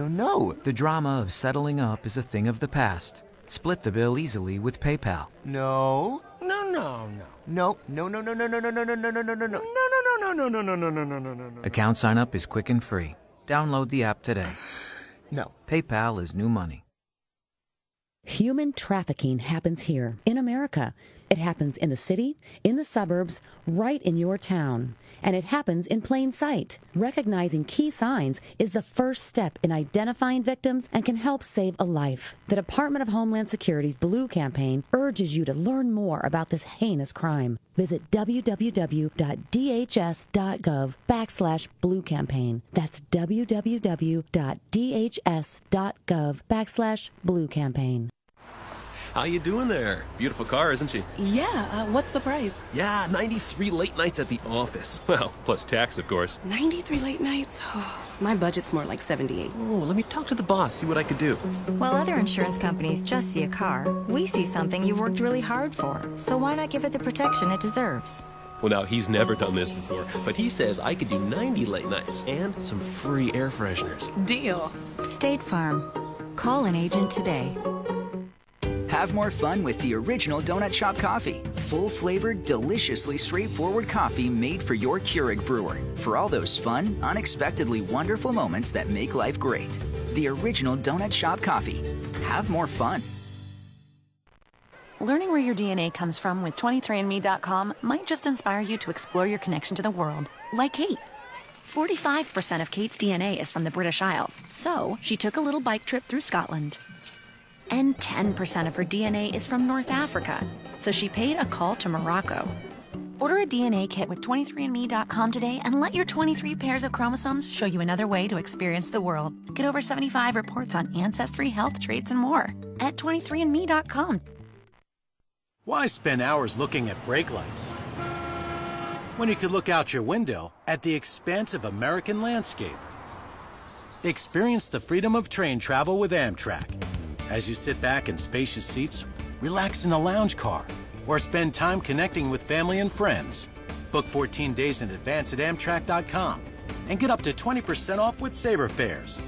Speaker 29: No.
Speaker 28: The drama of settling up is a thing of the past. Split the bill easily with PayPal.
Speaker 14: No.
Speaker 28: Account sign up is quick and free. Download the app today.
Speaker 14: No.
Speaker 28: PayPal is new money.
Speaker 30: Human trafficking happens here in America. It happens in the city, in the suburbs, right in your town. And it happens in plain sight. Recognizing key signs is the first step in identifying victims and can help save a life. The Department of Homeland Security's Blue Campaign urges you to learn more about this heinous crime. Visit www.dhs.gov/Blue Campaign. That's www.dhs.gov/Blue Campaign.
Speaker 3: How you doing there? Beautiful car, isn't she?
Speaker 5: Yeah, what's the price?
Speaker 3: Yeah, 93 late nights at the office. Well, plus tax, of course.
Speaker 5: 93 late nights? Oh, my budget's more like 78.
Speaker 3: Oh, let me talk to the boss, see what I could do.
Speaker 6: While other insurance companies just see a car, we see something you've worked really hard for. So why not give it the protection it deserves?
Speaker 3: Well, now, he's never done this before, but he says I could do 90 late nights and some free air fresheners.
Speaker 5: Deal.
Speaker 6: State Farm. Call an agent today.
Speaker 7: Have more fun with the original Donut Shop coffee. Full-flavored, deliciously straightforward coffee made for your Keurig brewer. For all those fun, unexpectedly wonderful moments that make life great. The original Donut Shop coffee. Have more fun.
Speaker 8: Learning where your DNA comes from with 23andMe.com might just inspire you to explore your connection to the world, like Kate. 45% of Kate's DNA is from the British Isles, so she took a little bike trip through Scotland. And 10% of her DNA is from North Africa, so she paid a call to Morocco. Order a DNA kit with 23andMe.com today and let your 23 pairs of chromosomes show you another way to experience the world. Get over 75 reports on ancestry, health traits, and more at 23andMe.com.
Speaker 13: Why spend hours looking at brake lights when you could look out your window at the expansive American landscape? Experience the freedom of train travel with Amtrak as you sit back in spacious seats, relax in a lounge car, or spend time connecting with family and friends. Book 14 days in advance at Amtrak.com and get up to 20% off with Saver Fares.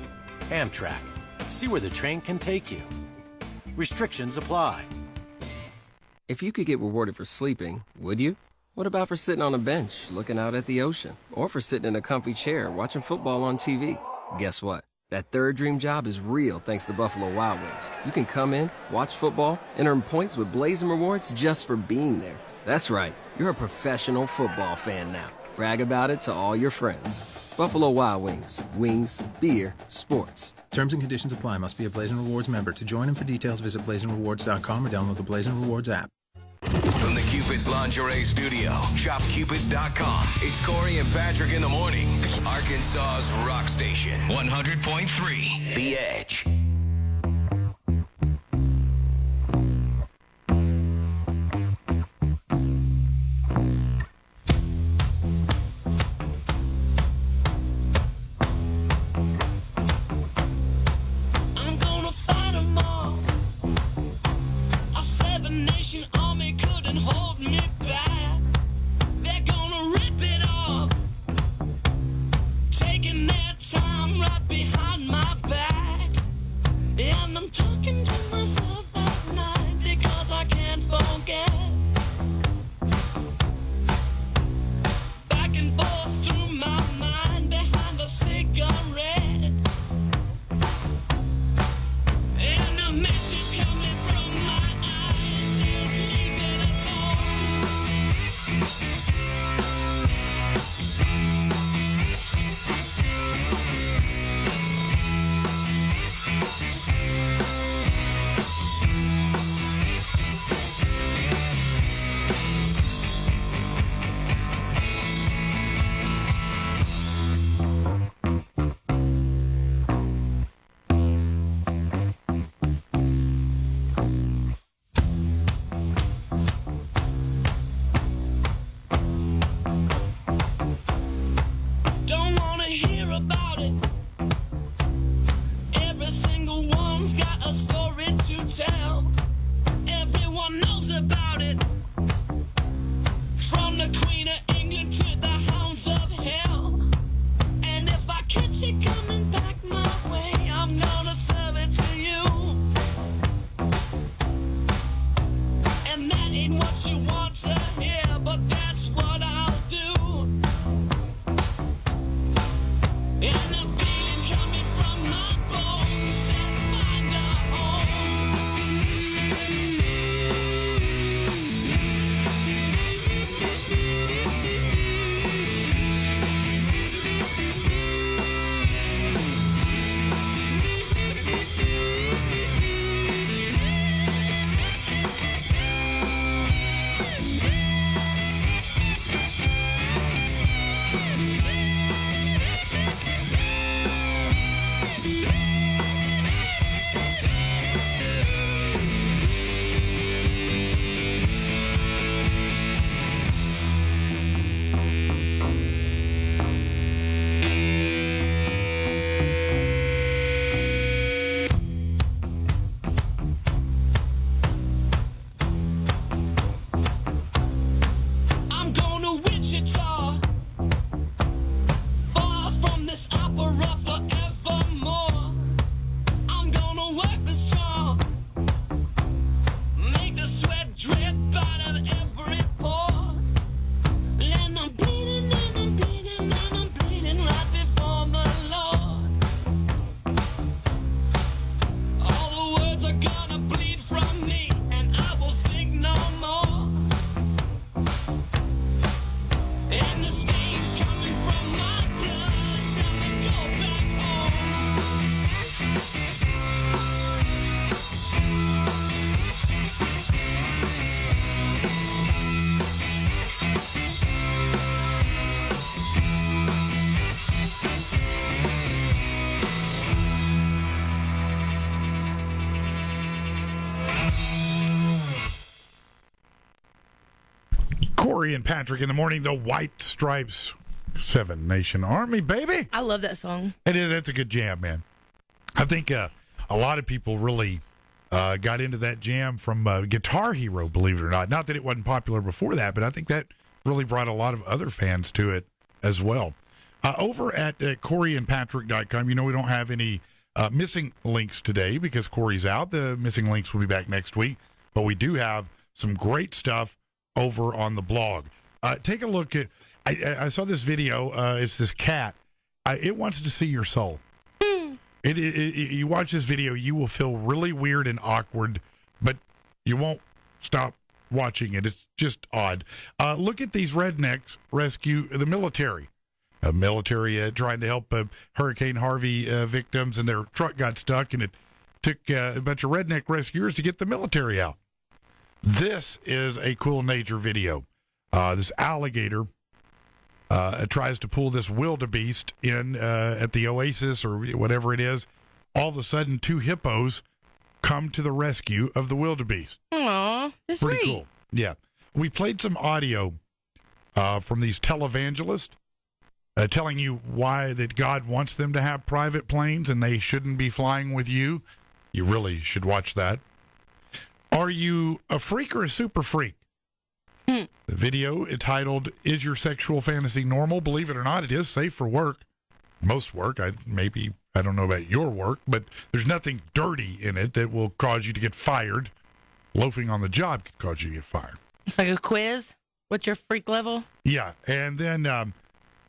Speaker 13: Amtrak. See where the train can take you. Restrictions apply.
Speaker 16: If you could get rewarded for sleeping, would you? What about for sitting on a bench, looking out at the ocean? Or for sitting in a comfy chair, watching football on TV? Guess what? That third dream job is real thanks to Buffalo Wild Wings. You can come in, watch football, and earn points with Blazing Rewards just for being there. That's right. You're a professional football fan now. Brag about it to all your friends. Buffalo Wild Wings. Wings, beer, sports.
Speaker 17: Terms and conditions apply. Must be a Blazing Rewards member. To join and for details, visit blazingrewards.com or download the Blazing Rewards app.
Speaker 12: From the Cupid's Lingerie Studio, shopcupids.com. It's Corey and Patrick in the morning. Arkansas's rock station, 100.3 The Edge.
Speaker 15: I'm gonna fight 'em all. A seven-nation army couldn't hold me back. They're gonna rip it off, taking their time right behind my back. And I'm talking to myself at night because I can't forget. Back and forth through my mind behind a cigarette. And a message coming from my eyes says leave it alone.
Speaker 1: Corey and Patrick in the morning, the White Stripes, Seven Nation Army, baby.
Speaker 2: I love that song.
Speaker 1: It is. It's a good jam, man. I think a lot of people really got into that jam from Guitar Hero, believe it or not. Not that it wasn't popular before that, but I think that really brought a lot of other fans to it as well. Over at CoreyandPatrick.com, we don't have any missing links today because Corey's out. The missing links will be back next week, but we do have some great stuff over on the blog. Take a look at, I saw this video. It's this cat. It wants to see your soul. You watch this video, you will feel really weird and awkward, but you won't stop watching it. It's just odd. Look at these rednecks rescue the military. Military trying to help Hurricane Harvey victims, and their truck got stuck, and it took a bunch of redneck rescuers to get the military out. This is a cool nature video. This alligator tries to pull this wildebeest in at the oasis or whatever it is. All of a sudden, 2 hippos come to the rescue of the wildebeest.
Speaker 2: Aw, that's
Speaker 1: pretty
Speaker 2: sweet.
Speaker 1: cool. Yeah. We played some audio from these televangelists telling you why that God wants them to have private planes and they shouldn't be flying with you. You really should watch that. Are you a freak or a super freak? The video entitled, Is Your Sexual Fantasy Normal? Believe it or not, it is safe for work. Most work. I don't know about your work, but there's nothing dirty in it that will cause you to get fired. Loafing on the job could cause you to get fired.
Speaker 2: It's like a quiz. What's your freak level?
Speaker 1: Yeah, and then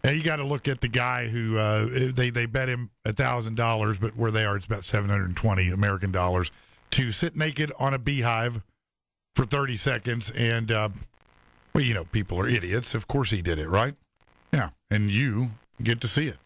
Speaker 1: you got to look at the guy who they bet him $1,000, but where they are, it's about 720 American dollars to sit naked on a beehive for 30 seconds. And, people are idiots. Of course he did it, right? Yeah, and you get to see it.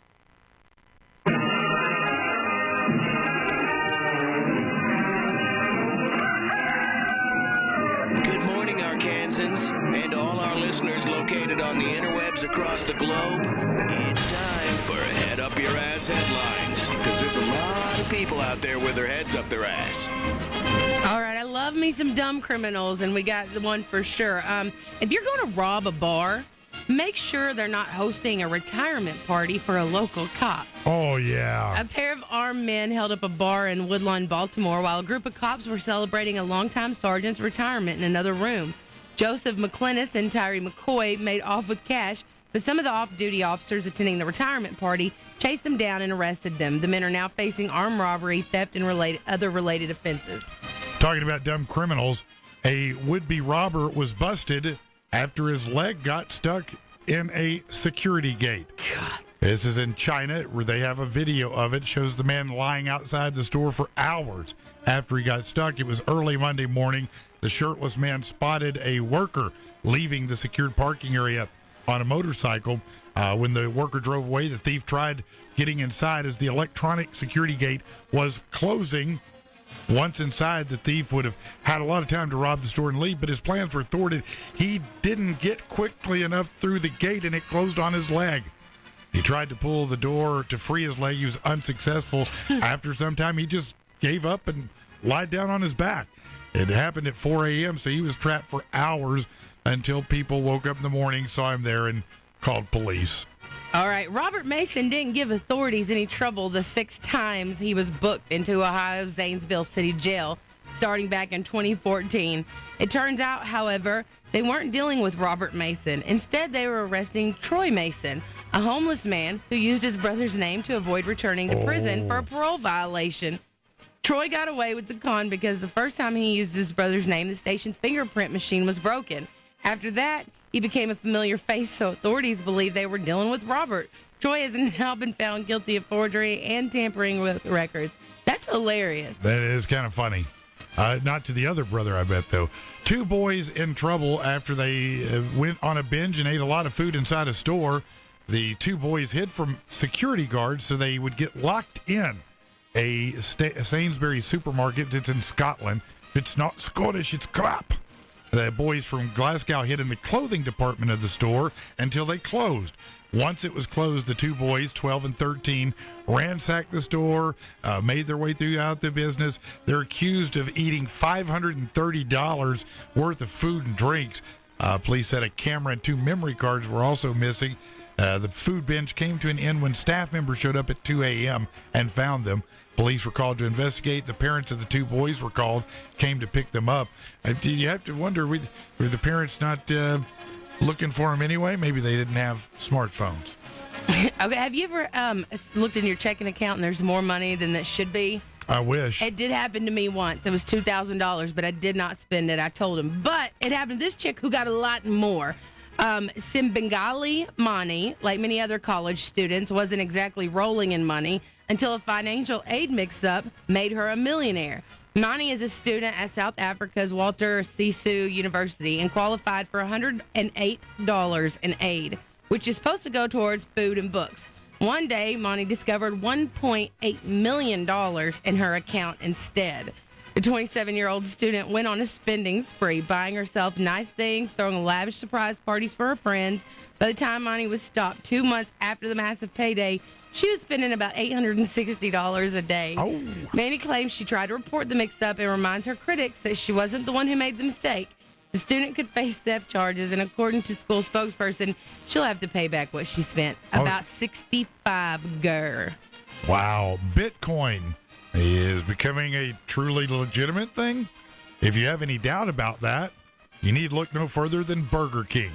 Speaker 12: Good morning, Arkansans, and all our listeners located on the interwebs across the globe. It's time for Head Up Your Ass headlines, because there's a lot of people out there with their heads up their ass.
Speaker 2: All right, I love me some dumb criminals, and we got the one for sure. If you're going to rob a bar, make sure they're not hosting a retirement party for a local cop.
Speaker 1: Oh, yeah.
Speaker 2: A pair of armed men held up a bar in Woodlawn, Baltimore, while a group of cops were celebrating a longtime sergeant's retirement in another room. Joseph McClinnis and Tyree McCoy made off with cash, but some of the off-duty officers attending the retirement party chased them down and arrested them. The men are now facing armed robbery, theft, and other related offenses.
Speaker 1: Talking about dumb criminals, a would-be robber was busted after his leg got stuck in a security gate.
Speaker 2: God.
Speaker 1: This is in China, where they have a video of it. Shows the man lying outside the store for hours after he got stuck. It was early Monday morning. The shirtless man spotted a worker leaving the secured parking area on a motorcycle. When the worker drove away, the thief tried getting inside as the electronic security gate was closing. Once inside, the thief would have had a lot of time to rob the store and leave, but his plans were thwarted. He didn't get quickly enough through the gate, and it closed on his leg. He tried to pull the door to free his leg. He was unsuccessful. After some time, he just gave up and lied down on his back. It happened at 4 a.m., so he was trapped for hours until people woke up in the morning, saw him there, and called police.
Speaker 2: All right, Robert Mason didn't give authorities any trouble the 6 times he was booked into Ohio's Zanesville City Jail, starting back in 2014. It turns out, however, they weren't dealing with Robert Mason. Instead, they were arresting Troy Mason, a homeless man who used his brother's name to avoid returning to prison for a parole violation. Troy got away with the con because the first time he used his brother's name, the station's fingerprint machine was broken. After that, he became a familiar face, so authorities believe they were dealing with Robert. Troy has now been found guilty of forgery and tampering with records. That's hilarious.
Speaker 1: That is kind of funny. Not to the other brother, I bet, though. 2 boys in trouble after they went on a binge and ate a lot of food inside a store. The 2 boys hid from security guards so they would get locked in a Sainsbury's supermarket that's in Scotland. If it's not Scottish, it's crap. The boys from Glasgow hid in the clothing department of the store until they closed. Once it was closed, the 2 boys, 12 and 13, ransacked the store, made their way throughout the business. They're accused of eating $530 worth of food and drinks. Police said a camera and 2 memory cards were also missing. The food binge came to an end when staff members showed up at 2 a.m. and found them. Police were called to investigate. The parents of the 2 boys were called, came to pick them up. Do you have to wonder, were the parents not looking for them anyway? Maybe they didn't have smartphones.
Speaker 2: Okay, have you ever looked in your checking account and there's more money than that should be?
Speaker 1: I wish.
Speaker 2: It did happen to me once. It was $2,000, but I did not spend it. I told him. But it happened to this chick who got a lot more. Simbangali Mani, like many other college students, wasn't exactly rolling in money until a financial aid mix-up made her a millionaire. Mani is a student at South Africa's Walter Sisulu University and qualified for $108 in aid, which is supposed to go towards food and books. One day, Mani discovered $1.8 million in her account instead. The 27-year-old student went on a spending spree, buying herself nice things, throwing lavish surprise parties for her friends. By the time Mani was stopped 2 months after the massive payday, she was spending about $860 a day.
Speaker 1: Oh.
Speaker 2: Mani claims she tried to report the mix-up and reminds her critics that she wasn't the one who made the mistake. The student could face theft charges, and according to school spokesperson, she'll have to pay back what she spent, about $65.
Speaker 1: Wow. Bitcoin is becoming a truly legitimate thing. If you have any doubt about that, you need look no further than Burger King.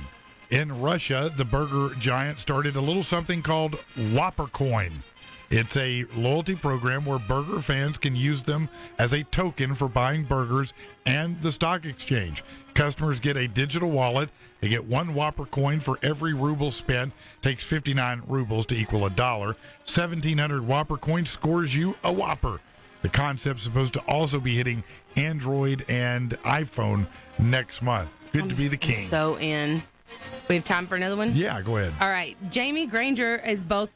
Speaker 1: In Russia, the burger giant started a little something called Whopper Coin. It's a loyalty program where burger fans can use them as a token for buying burgers and the stock exchange. Customers get a digital wallet. They get 1 Whopper coin for every ruble spent. Takes 59 rubles to equal $1. 1,700 Whopper coins scores you a Whopper. The concept's supposed to also be hitting Android and iPhone next month. Good to be the king.
Speaker 2: So in. We have time for another one?
Speaker 1: Yeah, go ahead.
Speaker 2: All right. Jamie Granger is both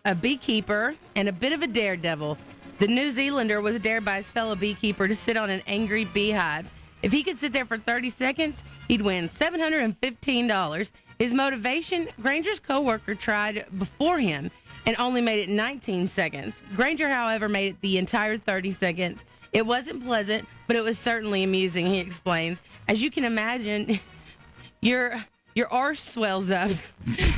Speaker 2: a beekeeper and a bit of a daredevil. The New Zealander was dared by his fellow beekeeper to sit on an angry beehive. If he could sit there for 30 seconds, he'd win $715. His motivation, Granger's co-worker tried before him and only made it 19 seconds. Granger, however, made it the entire 30 seconds. It wasn't pleasant, but it was certainly amusing, he explains. As you can imagine, your arse swells up.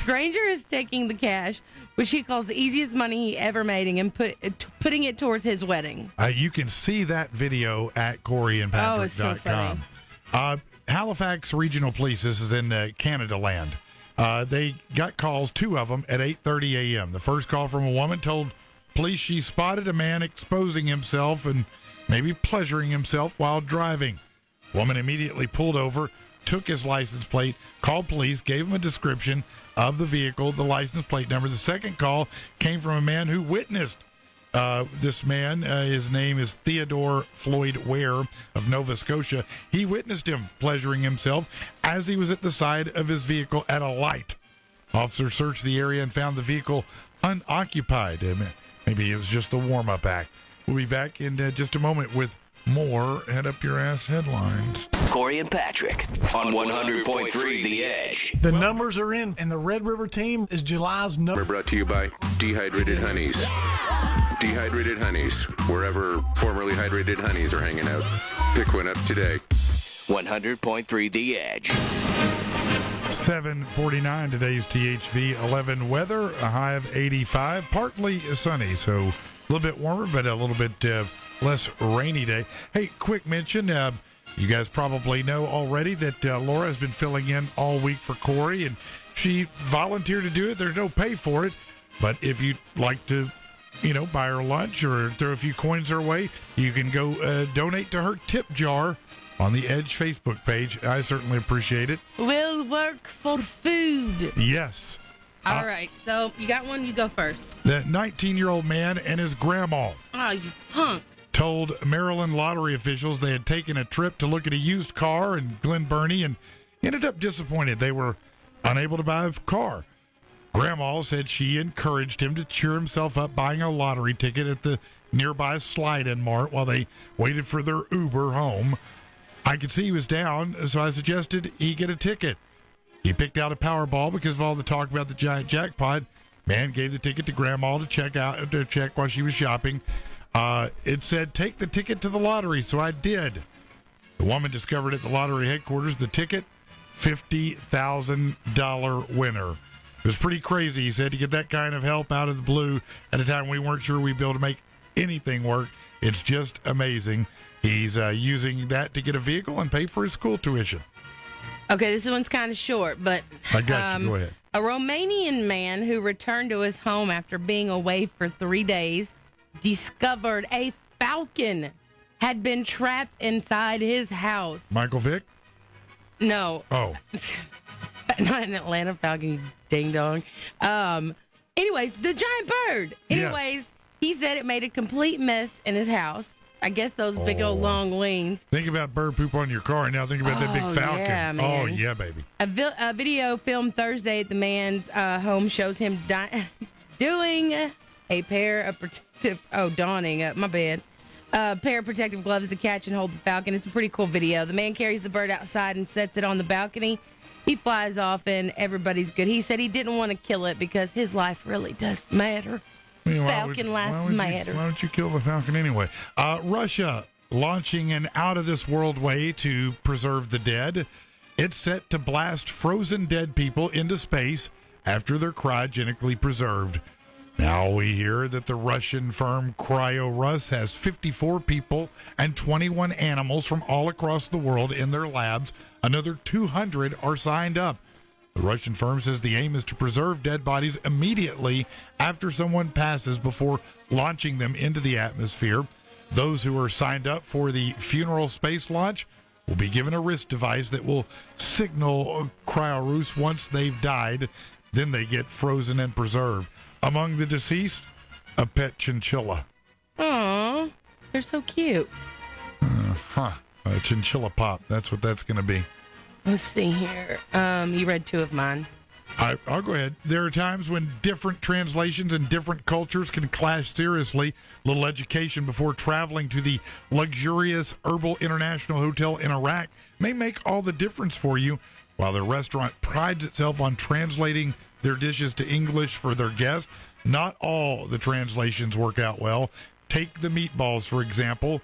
Speaker 2: Granger is taking the cash, which he calls the easiest money he ever made, and putting it towards his wedding.
Speaker 1: You can see that video at CoreyandPatrick.com.
Speaker 2: it's so funny.
Speaker 1: Halifax Regional Police, this is in Canada land. They got calls, 2 of them, at 8:30 a.m. The first call from a woman told police she spotted a man exposing himself and maybe pleasuring himself while driving. Woman immediately pulled over, took his license plate, called police, gave him a description of the vehicle, the license plate number. The second call came from a man who witnessed this man. His name is Theodore Floyd Ware of Nova Scotia. He witnessed him pleasuring himself as he was at the side of his vehicle at a light. Officers searched the area and found the vehicle unoccupied. Maybe it was just the warm-up act. We'll be back in just a moment with more Head Up Your Ass headlines.
Speaker 12: Corey and Patrick on 100.3 The Edge.
Speaker 24: The numbers are in, and the Red River team is July's number.
Speaker 4: We're brought to you by Dehydrated Honeys. Dehydrated Honeys, wherever formerly hydrated honeys are hanging out. Pick one up today.
Speaker 12: 100.3 The Edge.
Speaker 1: 7:49 today's THV 11 weather, a high of 85, partly sunny, so a little bit warmer, but a little bit less rainy day. Hey, quick mention, you guys probably know already that Laura has been filling in all week for Corey, and she volunteered to do it. There's no pay for it, but if you'd like to, buy her lunch or throw a few coins her way, you can go donate to her tip jar on the Edge Facebook page. I certainly appreciate it.
Speaker 2: We'll work for food.
Speaker 1: Yes.
Speaker 2: All right, so you got one, you go first.
Speaker 1: The 19-year-old man and his grandma
Speaker 2: Oh, you punk.
Speaker 1: told Maryland lottery officials they had taken a trip to look at a used car in Glen Burnie and ended up disappointed they were unable to buy a car. Grandma said she encouraged him to cheer himself up buying a lottery ticket at the nearby Slide-In Mart while they waited for their Uber home. I could see he was down, so I suggested he get a ticket. He picked out a Powerball because of all the talk about the giant jackpot. Man gave the ticket to Grandma to check while she was shopping. It said, take the ticket to the lottery, so I did. The woman discovered at the lottery headquarters the ticket $50,000 winner. It was pretty crazy, he said, to get that kind of help out of the blue at a time we weren't sure we'd be able to make anything work. It's just amazing. He's using that to get a vehicle and pay for his school tuition.
Speaker 2: Okay, this one's kind of short, but
Speaker 1: I got you. Go ahead.
Speaker 2: A Romanian man who returned to his home after being away for 3 days discovered a falcon had been trapped inside his house.
Speaker 1: Michael Vick?
Speaker 2: No.
Speaker 1: Oh.
Speaker 2: Not an Atlanta falcon, you ding dong. Anyways, the giant bird. Anyways, He said it made a complete mess in his house. I guess those big old long wings.
Speaker 1: Think about bird poop on your car, and now think about that big falcon.
Speaker 2: Yeah, man.
Speaker 1: Oh, yeah, baby.
Speaker 2: A video filmed Thursday at the man's home shows him doing a pair of protective... Oh, donning. My bad. A pair of protective gloves to catch and hold the falcon. It's a pretty cool video. The man carries the bird outside and sets it on the balcony. He flies off, and everybody's good. He said he didn't want to kill it because his life really does matter. Falcon life matter.
Speaker 1: Why don't you kill the falcon anyway? Russia launching an out-of-this-world way to preserve the dead. It's set to blast frozen dead people into space after they're cryogenically preserved. Now we hear that the Russian firm CryoRus has 54 people and 21 animals from all across the world in their labs. Another 200 are signed up. The Russian firm says the aim is to preserve dead bodies immediately after someone passes before launching them into the atmosphere. Those who are signed up for the funeral space launch will be given a wrist device that will signal CryoRus once they've died. Then they get frozen and preserved. Among the deceased, a pet chinchilla.
Speaker 2: Aww, they're so cute.
Speaker 1: A chinchilla pop. That's what that's going to be.
Speaker 2: Let's see here. You read two of mine.
Speaker 1: I'll go ahead. There are times when different translations and different cultures can clash seriously. Little education before traveling to the luxurious Herbal International Hotel in Iraq may make all the difference for you. While the restaurant prides itself on translating their dishes to English for their guests, not all the translations work out well. Take the meatballs, for example.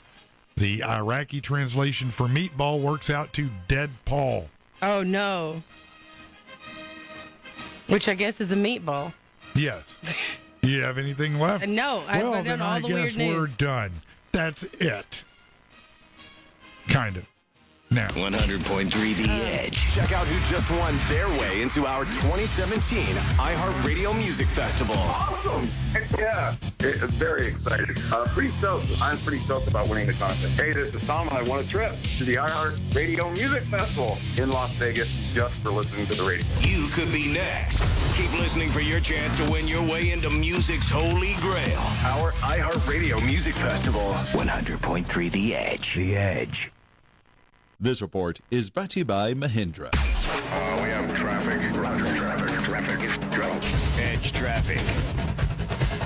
Speaker 1: The Iraqi translation for meatball works out to dead Paul.
Speaker 2: Oh, no. Which I guess is a meatball.
Speaker 1: Yes. You have anything left?
Speaker 2: No.
Speaker 1: Well,
Speaker 2: I've done all the weird
Speaker 1: guess
Speaker 2: news.
Speaker 1: we're done. That's it. Kind of. Now.
Speaker 12: 100.3 The Edge. Check out who just won their way into our 2017 iHeartRadio Music Festival.
Speaker 9: Awesome. Yeah. Very excited. Pretty stoked. I'm pretty stoked about winning the contest. Hey, this is Tom, and I won a trip to the iHeartRadio Music Festival in Las Vegas just for listening to the radio.
Speaker 12: You could be next. Keep listening for your chance to win your way into music's holy grail. Our iHeartRadio Music Festival. 100.3 The Edge. The Edge.
Speaker 10: This report is brought to you by Mahindra.
Speaker 9: We have traffic. Roger, traffic.
Speaker 12: Edge traffic.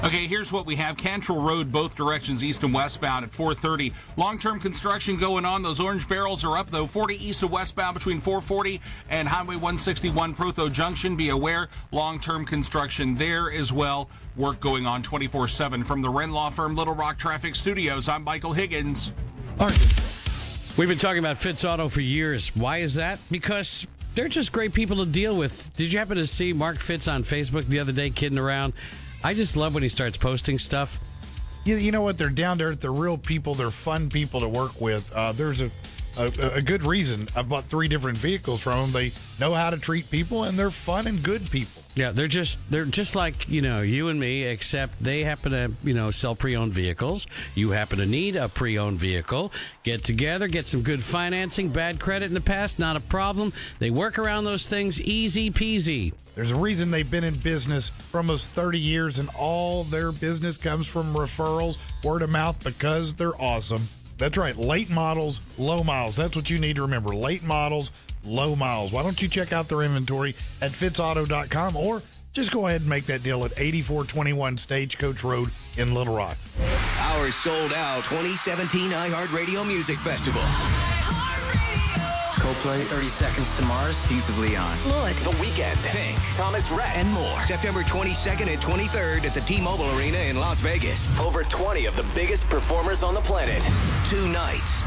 Speaker 11: Okay, here's what we have. Cantrell Road, both directions, east and westbound at 430. Long-term construction going on. Those orange barrels are up, though. 40 east and westbound between 440 and Highway 161 Protho Junction. Be aware, long-term construction there as well. Work going on 24/7. From the Wren Law Firm Little Rock Traffic Studios, I'm Michael Higgins.
Speaker 18: We've been talking about Fitz Auto for years. Why is that? Because they're just great people to deal with. Did you happen to see Mark Fitz on Facebook the other day kidding around? I just love when he starts posting stuff.
Speaker 1: You know what? They're down there. They're real people. They're fun people to work with. There's a good reason. I bought 3 different vehicles from them. They know how to treat people, and they're fun and good people.
Speaker 18: Yeah, they're just like, you and me, except they happen to, sell pre-owned vehicles. You happen to need a pre-owned vehicle. Get together, get some good financing, bad credit in the past, not a problem. They work around those things easy peasy.
Speaker 1: There's a reason they've been in business for almost 30 years, and all their business comes from referrals, word of mouth, because they're awesome. That's right. Late models, low miles. That's what you need to remember. Late models, low miles. Why don't you check out their inventory at fitzauto.com, or just go ahead and make that deal at 8421 Stagecoach Road in Little Rock.
Speaker 12: Our sold out 2017 iHeartRadio Music Festival.
Speaker 28: Coldplay, 30 Seconds to Mars, Kings of Leon.
Speaker 12: Lord. The Weeknd, Pink, Thomas Rhett, and more. September 22nd and 23rd at the T-Mobile Arena in Las Vegas. Over 20 of the biggest performers on the planet. 2 nights.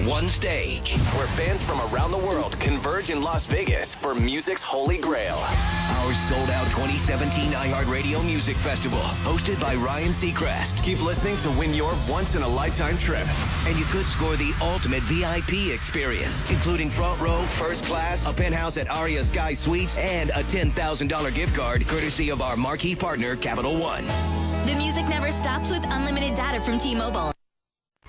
Speaker 12: one stage, where fans from around the world converge in Las Vegas for music's holy grail. Our sold-out 2017 iHeartRadio Music Festival, hosted by Ryan Seacrest. Keep listening to win your once-in-a-lifetime trip. And you could score the ultimate VIP experience, including front row, first class, a penthouse at Aria Sky Suites, and a $10,000 gift card, courtesy of our marquee partner, Capital One.
Speaker 14: The music never stops with unlimited data from T-Mobile.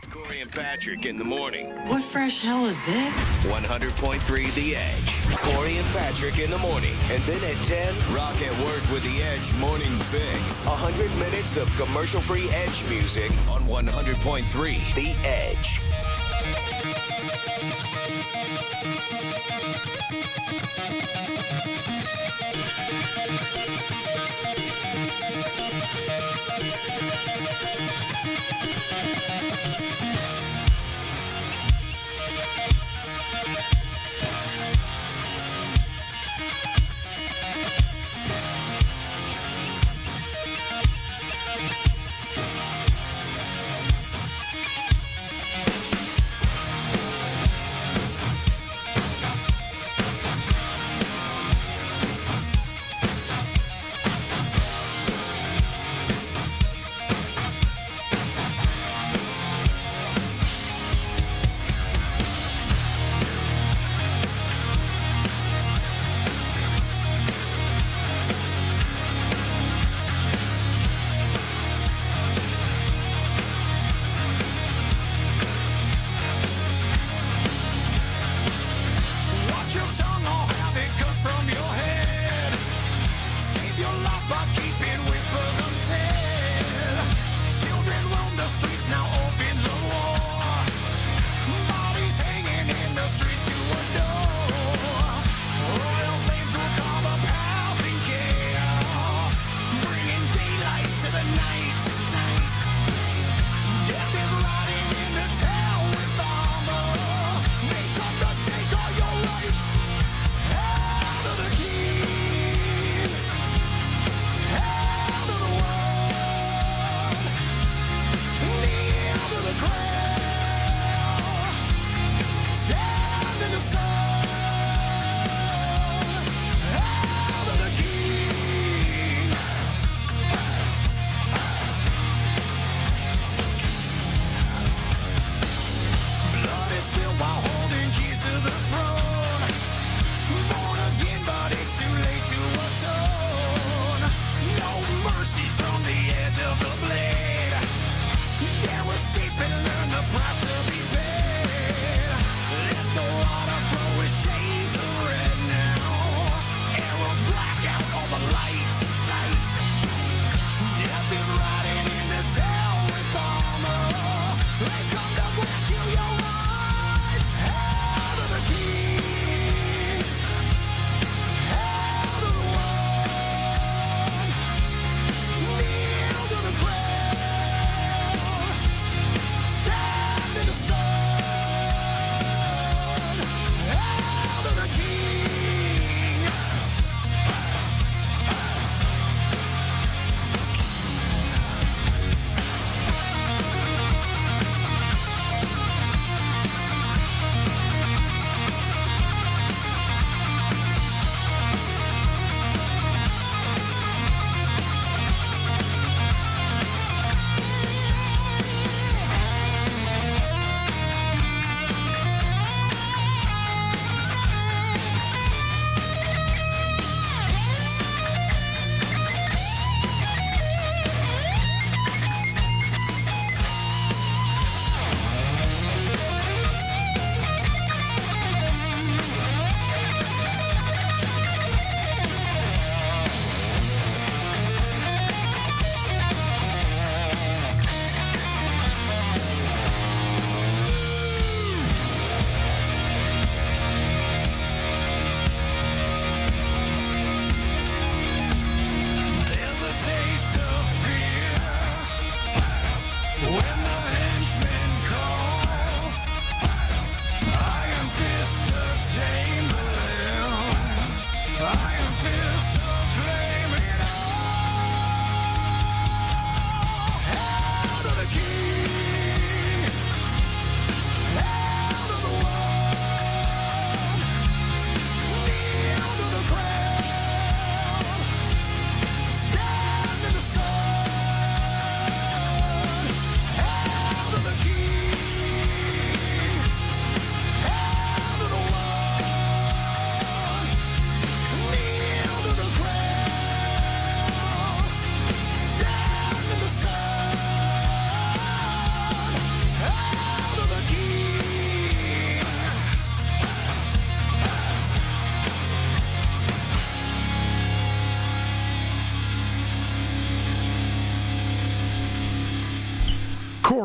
Speaker 12: Corey and Patrick in the morning.
Speaker 14: What fresh hell is this?
Speaker 12: 100.3 The Edge. Corey and Patrick in the morning. And then at 10, Rock at Work with The Edge Morning Fix. 100 minutes of commercial-free Edge music on 100.3 The Edge.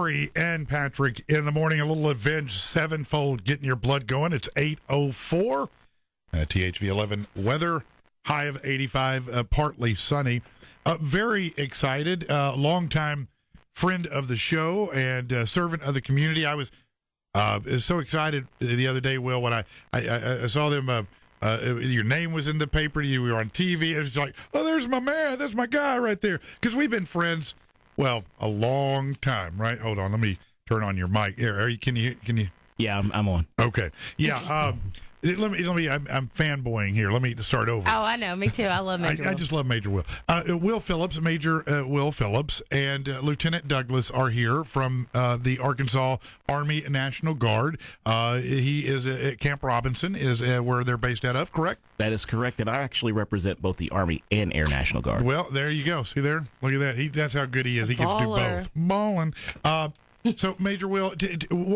Speaker 1: Lori and Patrick in the morning. A little Avenged Sevenfold getting your blood going. It's 8:04. THV 11 weather, high of 85, partly sunny. Very excited. Longtime friend of the show and servant of the community. I was so excited the other day, Will, when I saw them. Your name was in the paper. You were on TV. It was like, oh, there's my man. That's my guy right there. Because we've been friends, well, a long time, right? Hold on. Let me turn on your mic. Here, can you?
Speaker 19: Yeah, I'm on.
Speaker 1: Okay. Yeah. Let me. I'm fanboying here. Let me start over.
Speaker 2: Oh, I know. Me too. I love Major Will.
Speaker 1: I just love Major Will. Will Phillips, Major Will Phillips, and Lieutenant Douglas are here from the Arkansas Army National Guard. He is at Camp Robinson, is where they're based out of, correct?
Speaker 19: That is correct, and I actually represent both the Army and Air National Guard.
Speaker 1: Well, there you go. See there? Look at that. That's how good he is. He gets to do both. Ballin'. So, Major Will,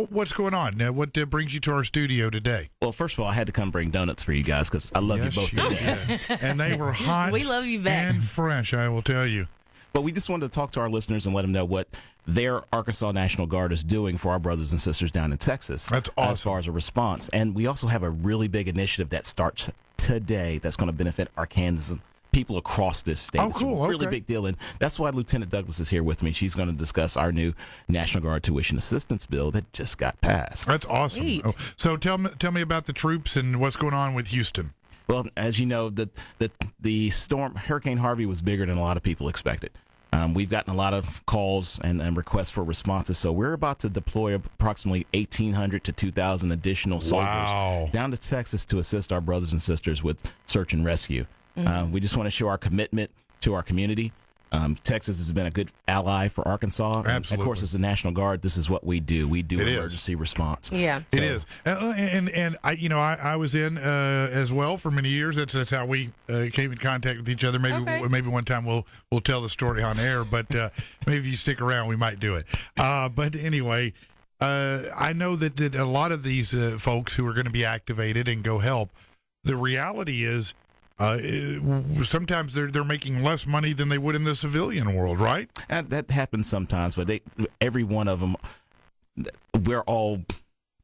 Speaker 1: what's going on? What brings you to our studio today?
Speaker 19: Well, first of all, I had to come bring donuts for you guys because I love you both.
Speaker 1: And they were hot
Speaker 2: we love you back.
Speaker 1: and fresh, I will tell you.
Speaker 19: But we just wanted to talk to our listeners and let them know what their Arkansas National Guard is doing for our brothers and sisters down in Texas.
Speaker 1: That's awesome.
Speaker 19: As far as a response. And we also have a really big initiative that starts today that's going to benefit Arkansans. People across this state.
Speaker 1: Oh,
Speaker 19: it's
Speaker 1: cool.
Speaker 19: a really
Speaker 1: Okay.
Speaker 19: big deal. And that's why Lieutenant Douglas is here with me. She's going to discuss our new National Guard tuition assistance bill that just got passed.
Speaker 1: That's awesome. Oh, so tell me about the troops and what's going on with Houston.
Speaker 19: Well, as you know, the storm, Hurricane Harvey, was bigger than a lot of people expected. We've gotten a lot of calls and requests for responses, so we're about to deploy approximately 1,800 to 2,000 additional soldiers down to Texas to assist our brothers and sisters with search and rescue. We just want to show our commitment to our community. Texas has been a good ally for Arkansas.
Speaker 1: Absolutely.
Speaker 19: And of course, as the National Guard, this is what we do. We do
Speaker 1: It is.
Speaker 19: emergency response.
Speaker 2: Yeah,
Speaker 1: It is. And I was in as well for many years. That's how we came in contact with each other. Maybe one time we'll tell the story on air, but maybe if you stick around, we might do it. But anyway, I know that a lot of these folks who are going to be activated and go help, the reality is sometimes they're making less money than they would in the civilian world, right?
Speaker 19: And that happens sometimes, but every one of them, we're all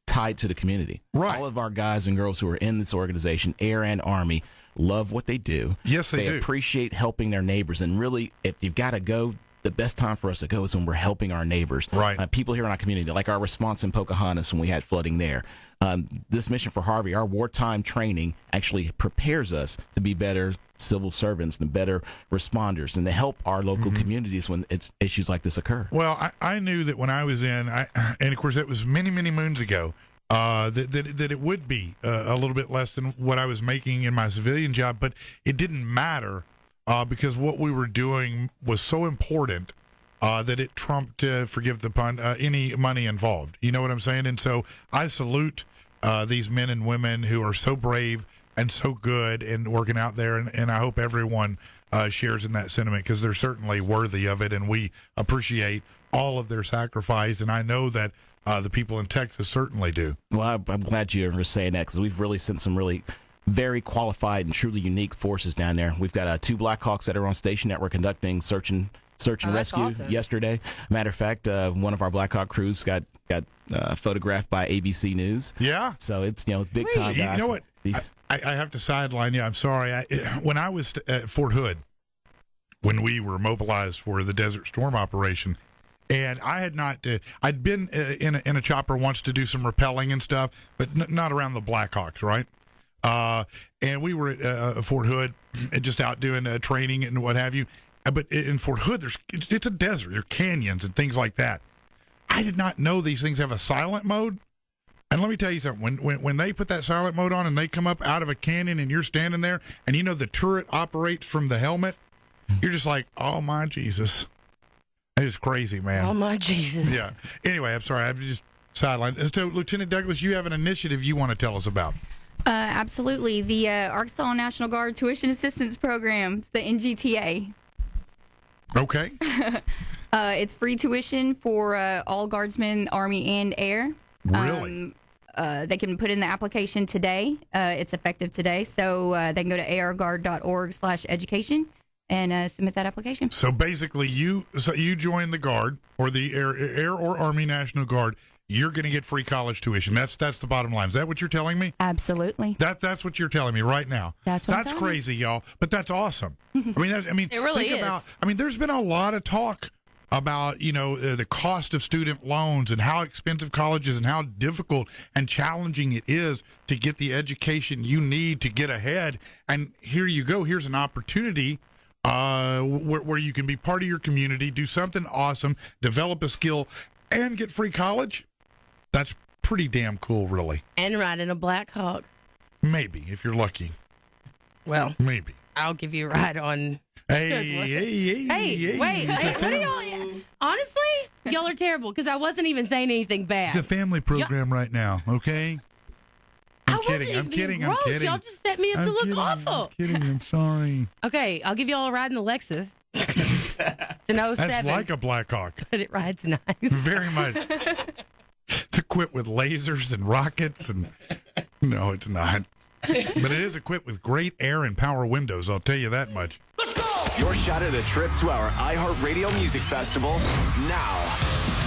Speaker 19: tied to the community.
Speaker 1: Right.
Speaker 19: All of our guys and girls who are in this organization, Air and Army, love what they do.
Speaker 1: Yes, they do.
Speaker 19: They appreciate helping their neighbors. And really, if you've got to go, the best time for us to go is when we're helping our neighbors.
Speaker 1: Right.
Speaker 19: People here in our community, like our response in Pocahontas when we had flooding there. This mission for Harvey, our wartime training actually prepares us to be better civil servants and better responders and to help our local communities when issues like this occur.
Speaker 1: Well, I knew that when I was in, and of course that was many, many moons ago, that it would be a little bit less than what I was making in my civilian job, but it didn't matter because what we were doing was so important that it trumped, forgive the pun, any money involved. You know what I'm saying? And so I salute these men and women who are so brave and so good and working out there, and I hope everyone shares in that sentiment because they're certainly worthy of it, and we appreciate all of their sacrifice, and I know that the people in Texas certainly do.
Speaker 19: Well, I'm glad you're saying that because we've really sent some really very qualified and truly unique forces down there. We've got 2 Blackhawks that are on station that were conducting search and rescue
Speaker 2: awesome.
Speaker 19: yesterday. Matter of fact, one of our Blackhawk crews got photographed by ABC News.
Speaker 1: Yeah.
Speaker 19: So it's big time guys.
Speaker 1: You know what? I have to sideline you. I'm sorry. When I was at Fort Hood, when we were mobilized for the Desert Storm operation, and I had not, I'd been in a chopper once to do some rappelling and stuff, but not around the Blackhawks, right? And we were at Fort Hood, just out doing training and what have you. But in Fort Hood, it's a desert. There are canyons and things like that. I did not know these things have a silent mode. And let me tell you something. When they put that silent mode on and they come up out of a canyon and you're standing there and you know the turret operates from the helmet, you're just like, oh, my Jesus. It's crazy, man.
Speaker 2: Oh, my Jesus.
Speaker 1: Yeah. Anyway, I'm sorry. I'm just sidelined. So, Lieutenant Douglas, you have an initiative you want to tell us about.
Speaker 20: Absolutely. The Arkansas National Guard Tuition Assistance Program, it's the NGTA.
Speaker 1: Okay.
Speaker 20: It's free tuition for all Guardsmen, Army, and Air.
Speaker 1: Really?
Speaker 20: They can put in the application today. It's effective today. So they can go to arguard.org/education and submit that application.
Speaker 1: So basically, you join the Guard or the Air or Army National Guard. You're going to get free college tuition. That's the bottom line. Is that what you're telling me?
Speaker 20: Absolutely.
Speaker 1: That's what you're telling me right now.
Speaker 20: That's what I'm telling
Speaker 1: crazy, y'all. But that's awesome. I mean,
Speaker 2: it really
Speaker 1: think
Speaker 2: is.
Speaker 1: about. I mean, there's been a lot of talk about the cost of student loans and how expensive college is and how difficult and challenging it is to get the education you need to get ahead. And here you go. Here's an opportunity where you can be part of your community, do something awesome, develop a skill, and get free college. That's pretty damn cool, really.
Speaker 2: And ride in a Black Hawk.
Speaker 1: Maybe, if you're lucky.
Speaker 2: Well,
Speaker 1: maybe.
Speaker 2: I'll give you a ride on.
Speaker 1: Hey,
Speaker 2: wait. What are y'all? Honestly, y'all are terrible because I wasn't even saying anything bad.
Speaker 1: It's a family program right now, okay? I'm kidding.
Speaker 2: Y'all just set me up to look awful.
Speaker 1: I'm kidding. I'm sorry.
Speaker 2: Okay, I'll give y'all a ride in the Lexus. It's an 07.
Speaker 1: That's like a Black Hawk.
Speaker 2: But it rides nice.
Speaker 1: Very much. It's equipped with lasers and rockets, and no, it's not. But it is equipped with great air and power windows, I'll tell you that much.
Speaker 12: Your shot at a trip to our iHeartRadio Music Festival now.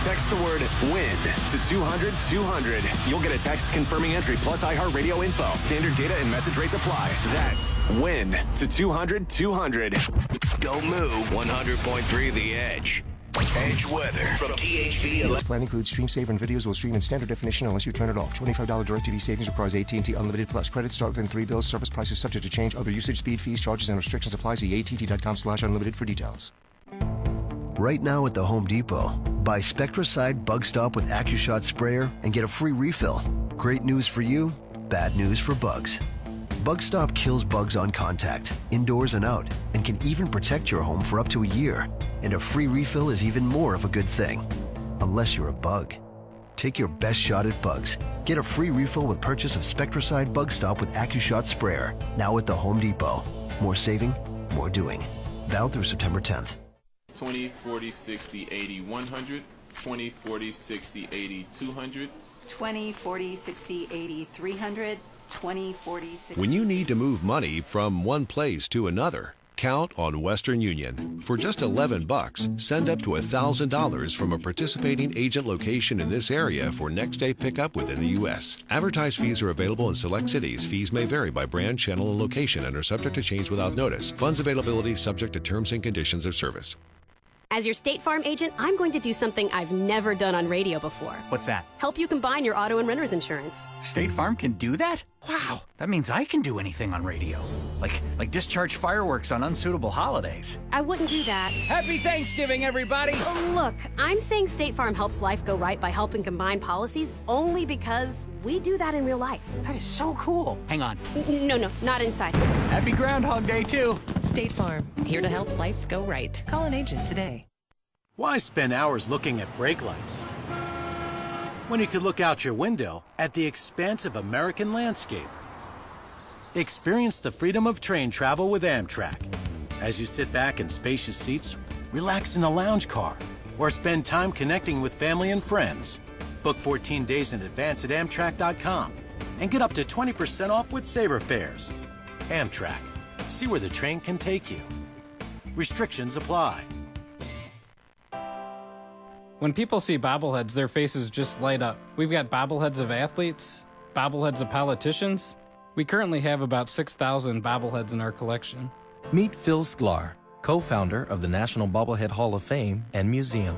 Speaker 12: Text the word WIN to 200-200. You'll get a text confirming entry plus iHeartRadio info. Standard data and message rates apply. That's WIN to 200-200. Don't move. 100.3 The Edge. Edge weather from THV.
Speaker 3: This plan includes stream saver and videos will stream in standard definition unless you turn it off. $25 DirecTV savings requires AT&T Unlimited Plus. Credit start within 3 bills. Service prices subject to change. Other usage, speed, fees, charges, and restrictions apply. See att.com/unlimited for details.
Speaker 5: Right now at the Home Depot, buy Spectracide Bug Stop with AccuShot Sprayer and get a free refill. Great news for you, bad news for bugs. Bug Stop kills bugs on contact, indoors and out, and can even protect your home for up to a year. And a free refill is even more of a good thing. Unless you're a bug. Take your best shot at bugs. Get a free refill with purchase of Spectracide Bug Stop with AccuShot Sprayer. Now at the Home Depot. More saving, more doing. Valid through September 10th.
Speaker 21: 20, 40, 60, 80, 100. 20, 40, 60, 80, 200.
Speaker 22: 20, 40, 60, 80, 300. 20, 40, 60.
Speaker 23: When you need to move money from one place to another, count on Western Union. For just $11, send up to $1,000 from a participating agent location in this area for next day pickup within the U.S. Advertised fees are available in select cities. Fees may vary by brand, channel, and location and are subject to change without notice. Funds availability subject to terms and conditions of service.
Speaker 25: As your State Farm agent, I'm going to do something I've never done on radio before.
Speaker 26: What's that?
Speaker 25: Help you combine your auto and renter's insurance.
Speaker 26: State Farm can do that? Wow, that means I can do anything on radio. Like discharge fireworks on unsuitable holidays.
Speaker 25: I wouldn't do that.
Speaker 26: Happy Thanksgiving, everybody!
Speaker 25: Oh, look, I'm saying State Farm helps life go right by helping combine policies only because we do that in real life.
Speaker 26: That is so cool. Hang on.
Speaker 25: No, not inside.
Speaker 26: Happy Groundhog Day, too.
Speaker 27: State Farm, here to help life go right. Call an agent today.
Speaker 13: Why spend hours looking at brake lights when you could look out your window at the expansive American landscape? Experience the freedom of train travel with Amtrak. As you sit back in spacious seats, relax in a lounge car, or spend time connecting with family and friends. Book 14 days in advance at Amtrak.com and get up to 20% off with saver fares. Amtrak. See where the train can take you. Restrictions apply.
Speaker 29: When people see bobbleheads, their faces just light up. We've got bobbleheads of athletes, bobbleheads of politicians. We currently have about 6,000 bobbleheads in our collection.
Speaker 30: Meet Phil Sklar, co-founder of the National Bobblehead Hall of Fame and Museum.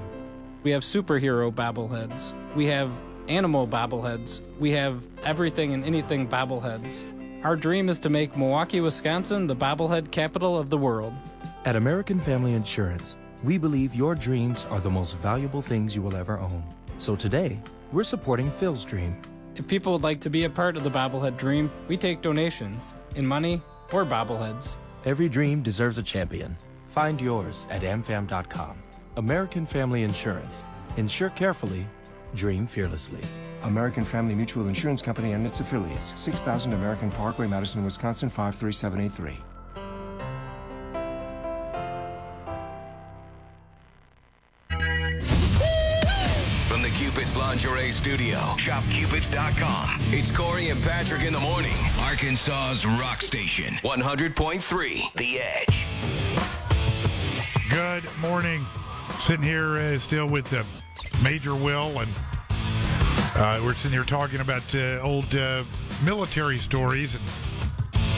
Speaker 29: We have superhero bobbleheads. We have animal bobbleheads. We have everything and anything bobbleheads. Our dream is to make Milwaukee, Wisconsin the bobblehead capital of the world.
Speaker 30: At American Family Insurance, we believe your dreams are the most valuable things you will ever own. So today, we're supporting Phil's dream.
Speaker 29: If people would like to be a part of the bobblehead dream, we take donations in money or bobbleheads.
Speaker 30: Every dream deserves a champion. Find yours at amfam.com. American Family Insurance. Insure carefully, dream fearlessly.
Speaker 3: American Family Mutual Insurance Company and its affiliates. 6000 American Parkway, Madison, Wisconsin, 53783.
Speaker 12: From the Cupid's Lingerie Studio, shopcupids.com. It's Corey and Patrick in the morning. Arkansas's rock station, 100.3 The Edge.
Speaker 1: Good morning. Sitting here still with Major Will, and we're sitting here talking about old military stories. And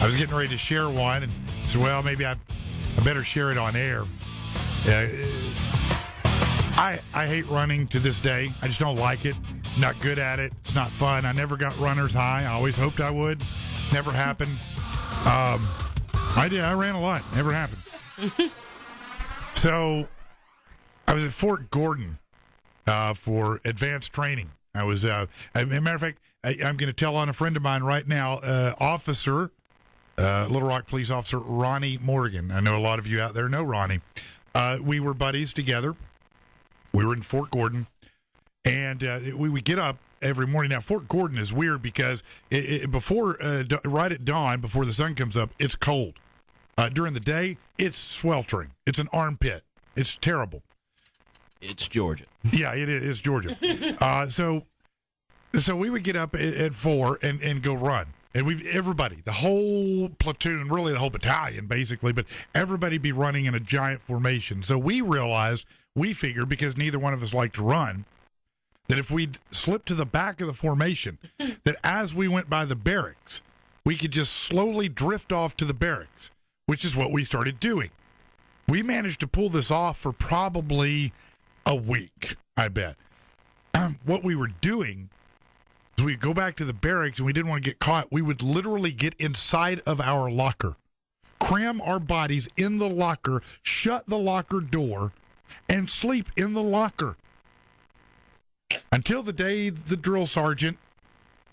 Speaker 1: I was getting ready to share one, and said, well, maybe I better share it on air. I hate running to this day. I just don't like it. Not good at it. It's not fun. I never got runner's high. I always hoped I would. Never happened. I did. I ran a lot. Never happened. So I was at Fort Gordon for advanced training. I was, as a matter of fact, I'm going to tell on a friend of mine right now, Little Rock police officer Ronnie Morgan. I know a lot of you out there know Ronnie. We were buddies together. We were in Fort Gordon, and we would get up every morning. Now, Fort Gordon is weird because right at dawn, before the sun comes up, it's cold. During the day, it's sweltering. It's an armpit. It's terrible.
Speaker 19: It's Georgia.
Speaker 1: Yeah, it is. It's Georgia. So we would get up at 4 and go run. And everybody, the whole platoon, really the whole battalion, basically, but everybody be running in a giant formation. So we figured, because neither one of us liked to run, that if we slipped to the back of the formation, that as we went by the barracks, we could just slowly drift off to the barracks, which is what we started doing. We managed to pull this off for probably a week, I bet. What we were doing is we'd go back to the barracks, and we didn't want to get caught. We would literally get inside of our locker, cram our bodies in the locker, shut the locker door, and sleep in the locker. Until the day the drill sergeant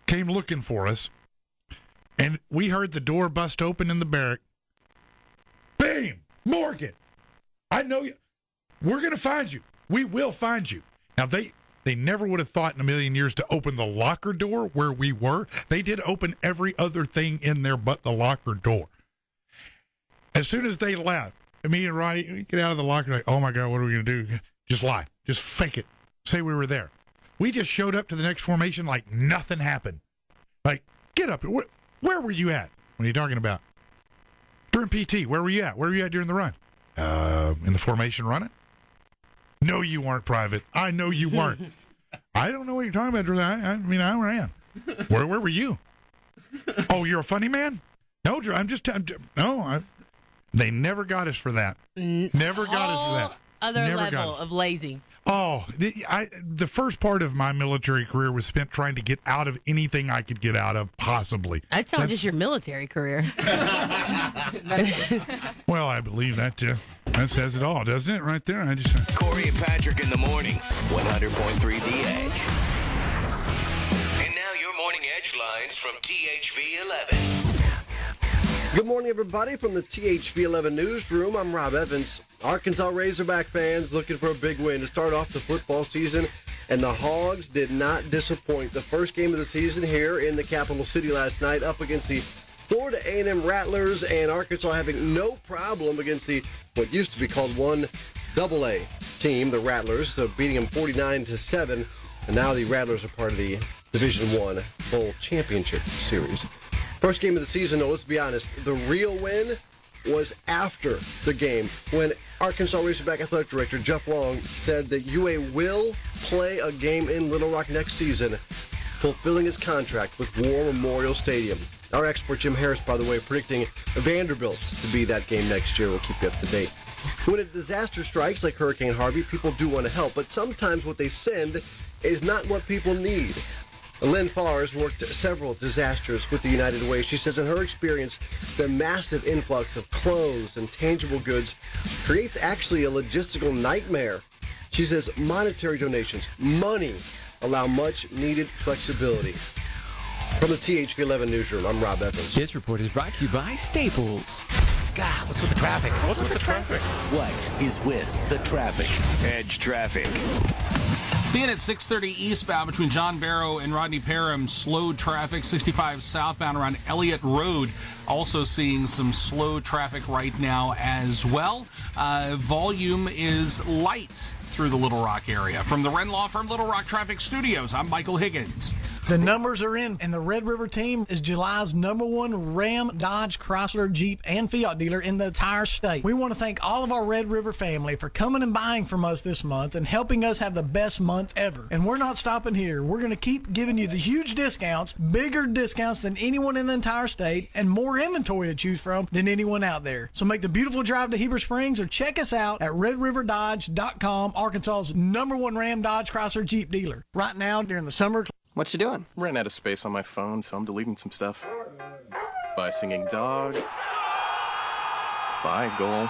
Speaker 1: came looking for us, and we heard the door bust open in the barrack. Bam! Morgan! I know you. We're going to find you. We will find you. Now, they never would have thought in a million years to open the locker door where we were. They did open every other thing in there but the locker door. As soon as they left, me and Ronnie get out of the locker, like, oh my God, what are we going to do? Just lie. Just fake it. Say we were there. We just showed up to the next formation like nothing happened. Like, get up. Where were you at? What are you talking about? During PT, where were you at? Where were you at during the run? In the formation running? No, you weren't, Private. I know you weren't. I don't know what you're talking about. I ran. Where were you? Oh, you're a funny man? No, they never got us for that. Never got us for that.
Speaker 2: Other
Speaker 1: never
Speaker 2: level of lazy.
Speaker 1: Oh, the first part of my military career was spent trying to get out of anything I could get out of, possibly.
Speaker 2: That's not just your military career.
Speaker 1: Well, I believe that says it all, doesn't it? Right there.
Speaker 12: Corey and Patrick in the morning, 100.3 The Edge. And now your morning Edge lines from THV 11.
Speaker 4: Good morning, everybody, from the THV 11 newsroom. I'm Rob Evans. Arkansas Razorback fans looking for a big win to start off the football season, and the Hogs did not disappoint. The first game of the season here in the capital city last night, up against the Florida A&M Rattlers, and Arkansas having no problem against what used to be called 1AA team, the Rattlers, so beating them 49-7, and now the Rattlers are part of the Division I Bowl Championship Series. First game of the season, though, let's be honest, the real win was after the game when Arkansas Razorback Athletic Director Jeff Long said that UA will play a game in Little Rock next season, fulfilling his contract with War Memorial Stadium. Our expert Jim Harris, by the way, predicting Vanderbilt to be that game next year. We'll keep you up to date. When a disaster strikes like Hurricane Harvey, people do want to help, but sometimes what they send is not what people need. Lynn Farr has worked several disasters with the United Way. She says in her experience, the massive influx of clothes and tangible goods creates actually a logistical nightmare. She says monetary donations, money, allow much needed flexibility. From the THV 11 newsroom, I'm Rob Evans.
Speaker 6: This report is brought to you by Staples.
Speaker 12: God, what's with the traffic?
Speaker 6: What's with the traffic?
Speaker 12: What is with the traffic? Edge traffic.
Speaker 11: Seeing at 6:30 eastbound between John Barrow and Rodney Parham, slowed traffic. 65 southbound around Elliott Road, also seeing some slow traffic right now as well. Volume is light through the Little Rock area. From the Wren Law Firm Little Rock Traffic Studios, I'm Michael Higgins.
Speaker 7: The numbers are in, and the Red River team is July's #1 Ram, Dodge, Chrysler, Jeep, and Fiat dealer in the entire state. We want to thank all of our Red River family for coming and buying from us this month and helping us have the best month ever. And we're not stopping here. We're going to keep giving you the huge discounts, bigger discounts than anyone in the entire state, and more inventory to choose from than anyone out there. So make the beautiful drive to Heber Springs or check us out at redriverdodge.com, Arkansas's #1 Ram, Dodge, Chrysler, Jeep dealer. Right now, during the summer.
Speaker 8: What you doing? Ran out of space on my phone, so I'm deleting some stuff. Bye, singing dog. Bye, goal.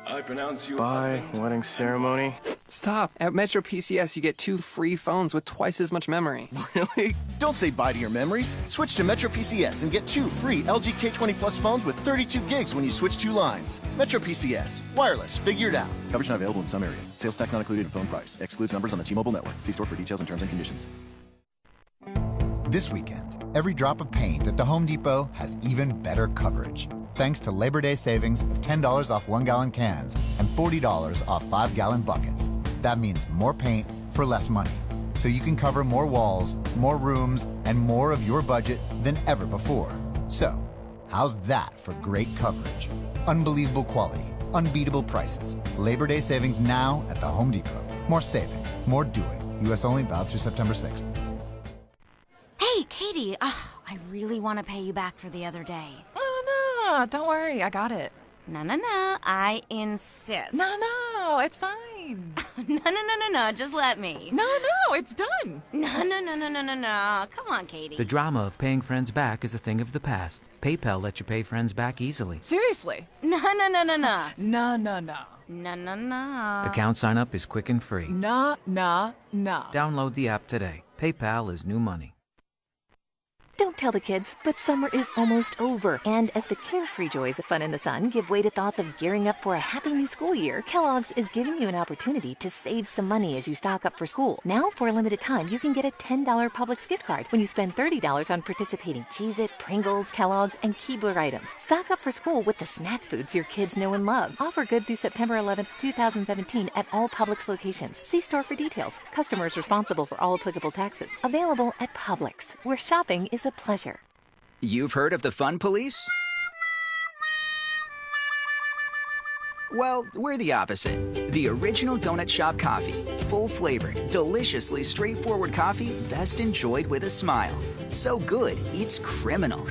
Speaker 9: I pronounce you.
Speaker 8: Bye, wedding ceremony.
Speaker 9: Stop. At Metro PCS, you get 2 free phones with twice as much memory.
Speaker 8: Really?
Speaker 10: Don't say bye to your memories. Switch to Metro PCS and get 2 free LG K20 Plus phones with 32 gigs when you switch 2 lines. Metro PCS. Wireless. Figured out. Coverage not available in some areas. Sales tax not included in phone price. Excludes numbers on the T-Mobile network. See store for details and terms and conditions.
Speaker 15: This weekend, every drop of paint at the Home Depot has even better coverage. Thanks to Labor Day savings of $10 off 1-gallon cans and $40 off 5-gallon buckets. That means more paint for less money. So you can cover more walls, more rooms, and more of your budget than ever before. So, how's that for great coverage? Unbelievable quality, unbeatable prices. Labor Day savings now at the Home Depot. More saving, more doing. U.S. only, valid through September 6th.
Speaker 16: Hey, Katie, I really want to pay you back for the other day.
Speaker 27: Oh, no, don't worry, I got it.
Speaker 16: No, I insist.
Speaker 27: No, it's fine.
Speaker 16: No, just let me.
Speaker 27: No, it's done.
Speaker 16: No, come on, Katie.
Speaker 17: The drama of paying friends back is a thing of the past. PayPal lets you pay friends back easily.
Speaker 27: Seriously?
Speaker 16: No.
Speaker 17: No. Account sign up is quick and free.
Speaker 27: No.
Speaker 17: Download the app today. PayPal is new money.
Speaker 18: Don't tell the kids, but summer is almost over. And as the carefree joys of fun in the sun give way to thoughts of gearing up for a happy new school year, Kellogg's is giving you an opportunity to save some money as you stock up for school. Now, for a limited time, you can get a $10 Publix gift card when you spend $30 on participating Cheez-It, Pringles, Kellogg's, and Keebler items. Stock up for school with the snack foods your kids know and love. Offer good through September 11th, 2017 at all Publix locations. See store for details. Customers responsible for all applicable taxes. Available at Publix, where shopping is a pleasure.
Speaker 24: You've heard of the Fun Police? Well, we're the opposite. The original Donut Shop coffee. Full-flavored, deliciously straightforward coffee best enjoyed with a smile. So good, it's criminal.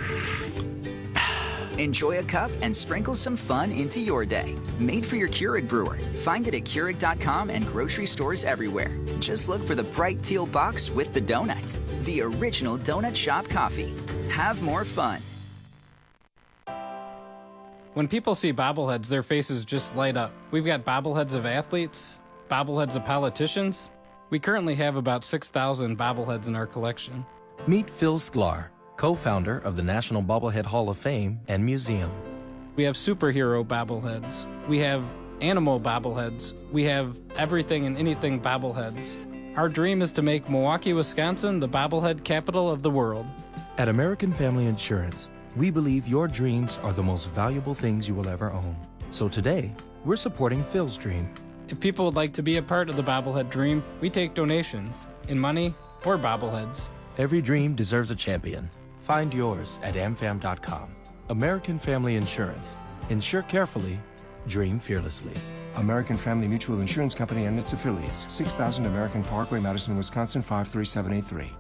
Speaker 24: Enjoy a cup and sprinkle some fun into your day. Made for your Keurig brewer. Find it at Keurig.com and grocery stores everywhere. Just look for the bright teal box with the donut. The original Donut Shop coffee. Have more fun.
Speaker 29: When people see bobbleheads, their faces just light up. We've got bobbleheads of athletes, bobbleheads of politicians. We currently have about 6,000 bobbleheads in our collection.
Speaker 30: Meet Phil Sklar, co-founder of the National Bobblehead Hall of Fame and Museum.
Speaker 29: We have superhero bobbleheads. We have animal bobbleheads. We have everything and anything bobbleheads. Our dream is to make Milwaukee, Wisconsin the bobblehead capital of the world.
Speaker 30: At American Family Insurance, we believe your dreams are the most valuable things you will ever own. So today, we're supporting Phil's dream.
Speaker 29: If people would like to be a part of the bobblehead dream, we take donations in money or bobbleheads.
Speaker 30: Every dream deserves a champion. Find yours at amfam.com. American Family Insurance. Insure carefully, dream fearlessly.
Speaker 3: American Family Mutual Insurance Company and its affiliates. 6000 American Parkway, Madison, Wisconsin, 53783.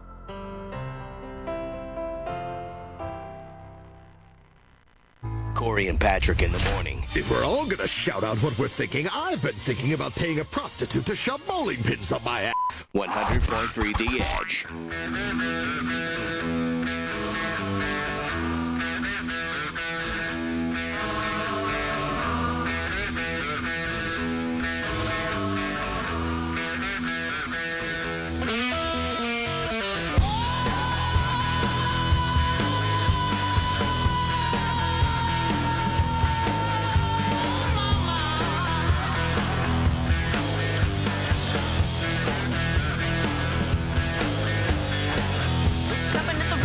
Speaker 12: Corey and Patrick in the morning.
Speaker 28: If we're all gonna shout out what we're thinking, I've been thinking about paying a prostitute to shove bowling pins up my ass.
Speaker 12: 100.3 The Edge.
Speaker 31: Stepping at the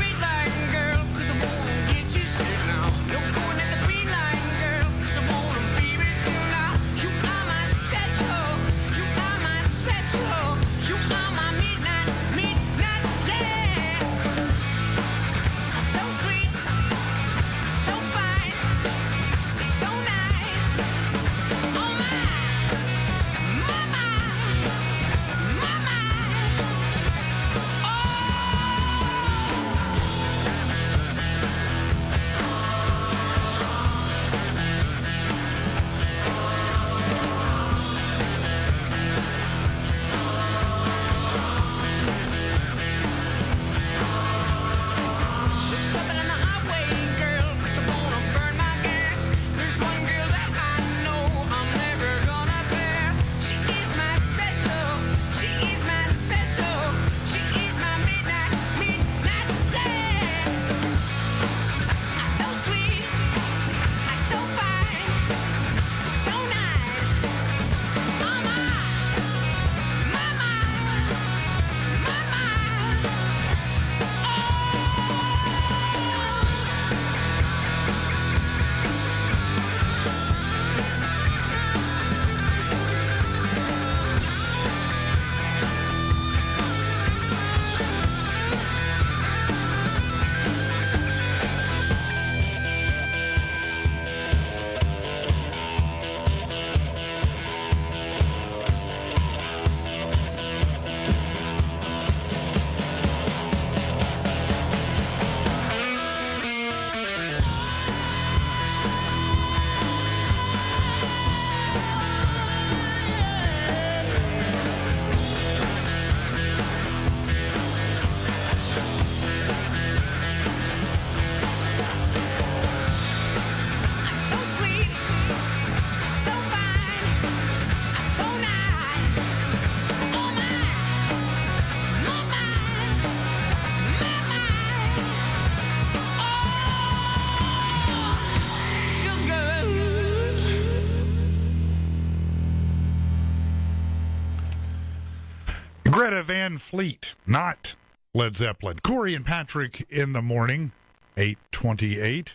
Speaker 1: Greta Van Fleet, not Led Zeppelin. Corey and Patrick in the morning, 8:28.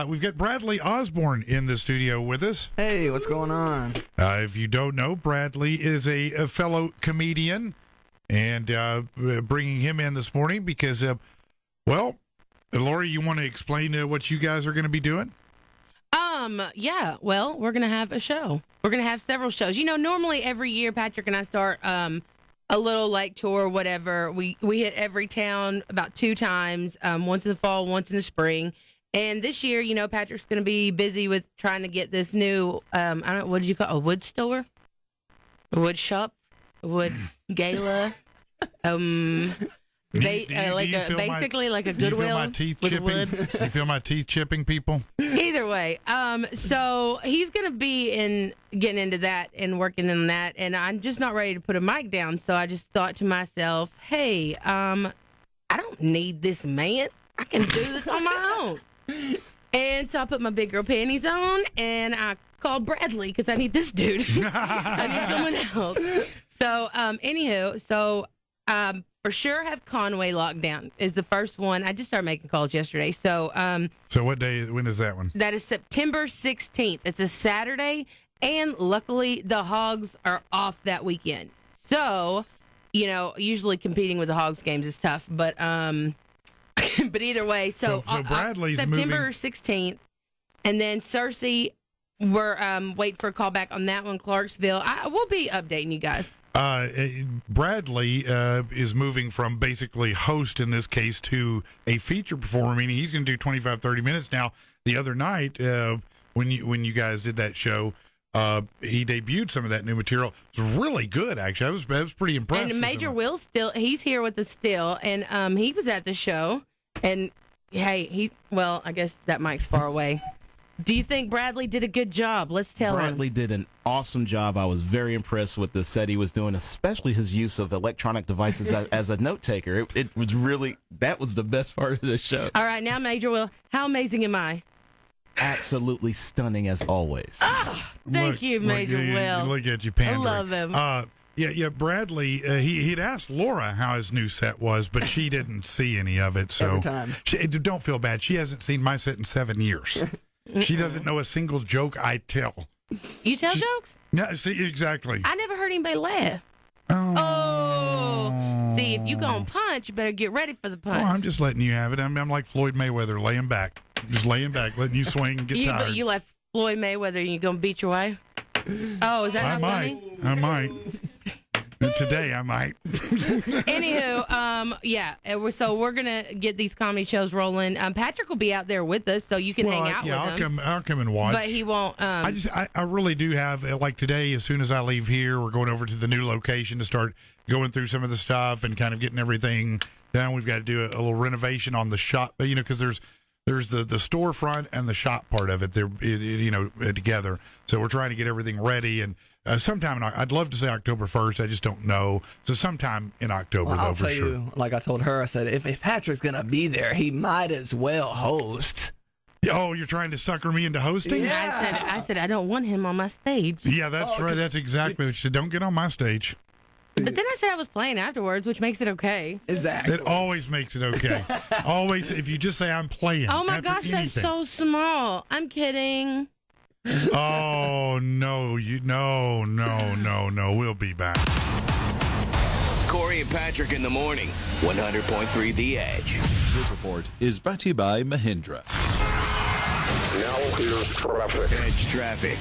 Speaker 1: We've got Bradley Osborne in the studio with us.
Speaker 5: Hey, what's going on?
Speaker 1: If you don't know, Bradley is a fellow comedian, and bringing him in this morning because, Lori, you want to explain what you guys are going to be doing?
Speaker 2: Yeah, well, we're going to have a show. We're going to have several shows. You know, normally every year, Patrick and I start a little lake tour, whatever. We hit every town about 2 times, once in the fall, once in the spring. And this year, you know, Patrick's going to be busy with trying to get this new, I don't know, what did you call it? A wood store? A wood shop? A wood gala? Basically like a Goodwill.
Speaker 1: You feel my teeth chipping? You feel my teeth chipping, people?
Speaker 2: Either way, so he's going to be getting into that and working on that, and I'm just not ready to put a mic down, so I just thought to myself, hey, I don't need this man. I can do this on my own. And so I put my big girl panties on, and I called Bradley because I need this dude. I need someone else. So, for sure have Conway locked down is the first one. I just started making calls yesterday. So
Speaker 1: what day, when is that one?
Speaker 2: That is September 16th. It's a Saturday, and luckily the Hogs are off that weekend. So, you know, usually competing with the Hogs games is tough, but but either way, so
Speaker 1: Bradley's
Speaker 2: September
Speaker 1: moving.
Speaker 2: 16th, and then Cersei, we're waiting for a call back on that one, Clarksville. I will be updating you guys.
Speaker 1: Bradley is moving from basically host in this case to a feature performer, meaning he's going to do 25-30 minutes. Now, the other night when you guys did that show, he debuted some of that new material. It was really good, actually. I was pretty impressed.
Speaker 2: And Major Will he's here with us still, and he was at the show. And hey, I guess that mic's far away. Do you think Bradley did a good job? Let's tell him.
Speaker 13: Bradley did an awesome job. I was very impressed with the set he was doing, especially his use of electronic devices as a note taker. It was really, that was the best part of the show.
Speaker 2: All right, now Major Will, how amazing am I?
Speaker 13: Absolutely stunning as always.
Speaker 2: Oh, thank you, Major Will.
Speaker 1: Look at you pandering.
Speaker 2: I love him.
Speaker 1: Yeah, Bradley, he'd asked Laura how his new set was, but she didn't see any of it. So
Speaker 5: every time.
Speaker 1: Don't feel bad. She hasn't seen my set in 7 years. She doesn't know a single joke I tell.
Speaker 2: You tell jokes?
Speaker 1: Yeah, see, exactly.
Speaker 2: I never heard anybody laugh. Oh. See, if you gonna punch, you better get ready for the punch.
Speaker 1: Oh, I'm just letting you have it. I'm like Floyd Mayweather, laying back. Just laying back, letting you swing and get tired.
Speaker 2: You like Floyd Mayweather and you gonna beat your wife? Oh, is that not funny?
Speaker 1: I might. Today I might.
Speaker 2: Anywho, yeah. So we're gonna get these comedy shows rolling. Patrick will be out there with us, so you can hang out with him.
Speaker 1: I'll come and watch.
Speaker 2: But he won't.
Speaker 1: I really do have, like today. As soon as I leave here, we're going over to the new location to start going through some of the stuff and kind of getting everything down. We've got to do a little renovation on the shop, because there's the storefront and the shop part of it. They're together. So we're trying to get everything ready and. Sometime I'd love to say October 1st. I just don't know. So sometime in October,
Speaker 5: I'll
Speaker 1: for
Speaker 5: tell
Speaker 1: sure.
Speaker 5: you, like I told her, I said, if Patrick's going to be there, he might as well host.
Speaker 1: Oh, you're trying to sucker me into hosting?
Speaker 2: Yeah. I said I don't want him on my stage.
Speaker 1: Yeah, that's right. That's exactly what she said. Don't get on my stage.
Speaker 2: But then I said I was playing afterwards, which makes it okay.
Speaker 5: Exactly.
Speaker 1: It always makes it okay. Always, if you just say I'm playing.
Speaker 2: Oh my gosh, that's so small. I'm kidding.
Speaker 1: Oh, no, no. We'll be back.
Speaker 12: Corey and Patrick in the morning. 100.3 The Edge.
Speaker 14: This report is brought to you by Mahindra.
Speaker 12: Now here's traffic. Edge traffic.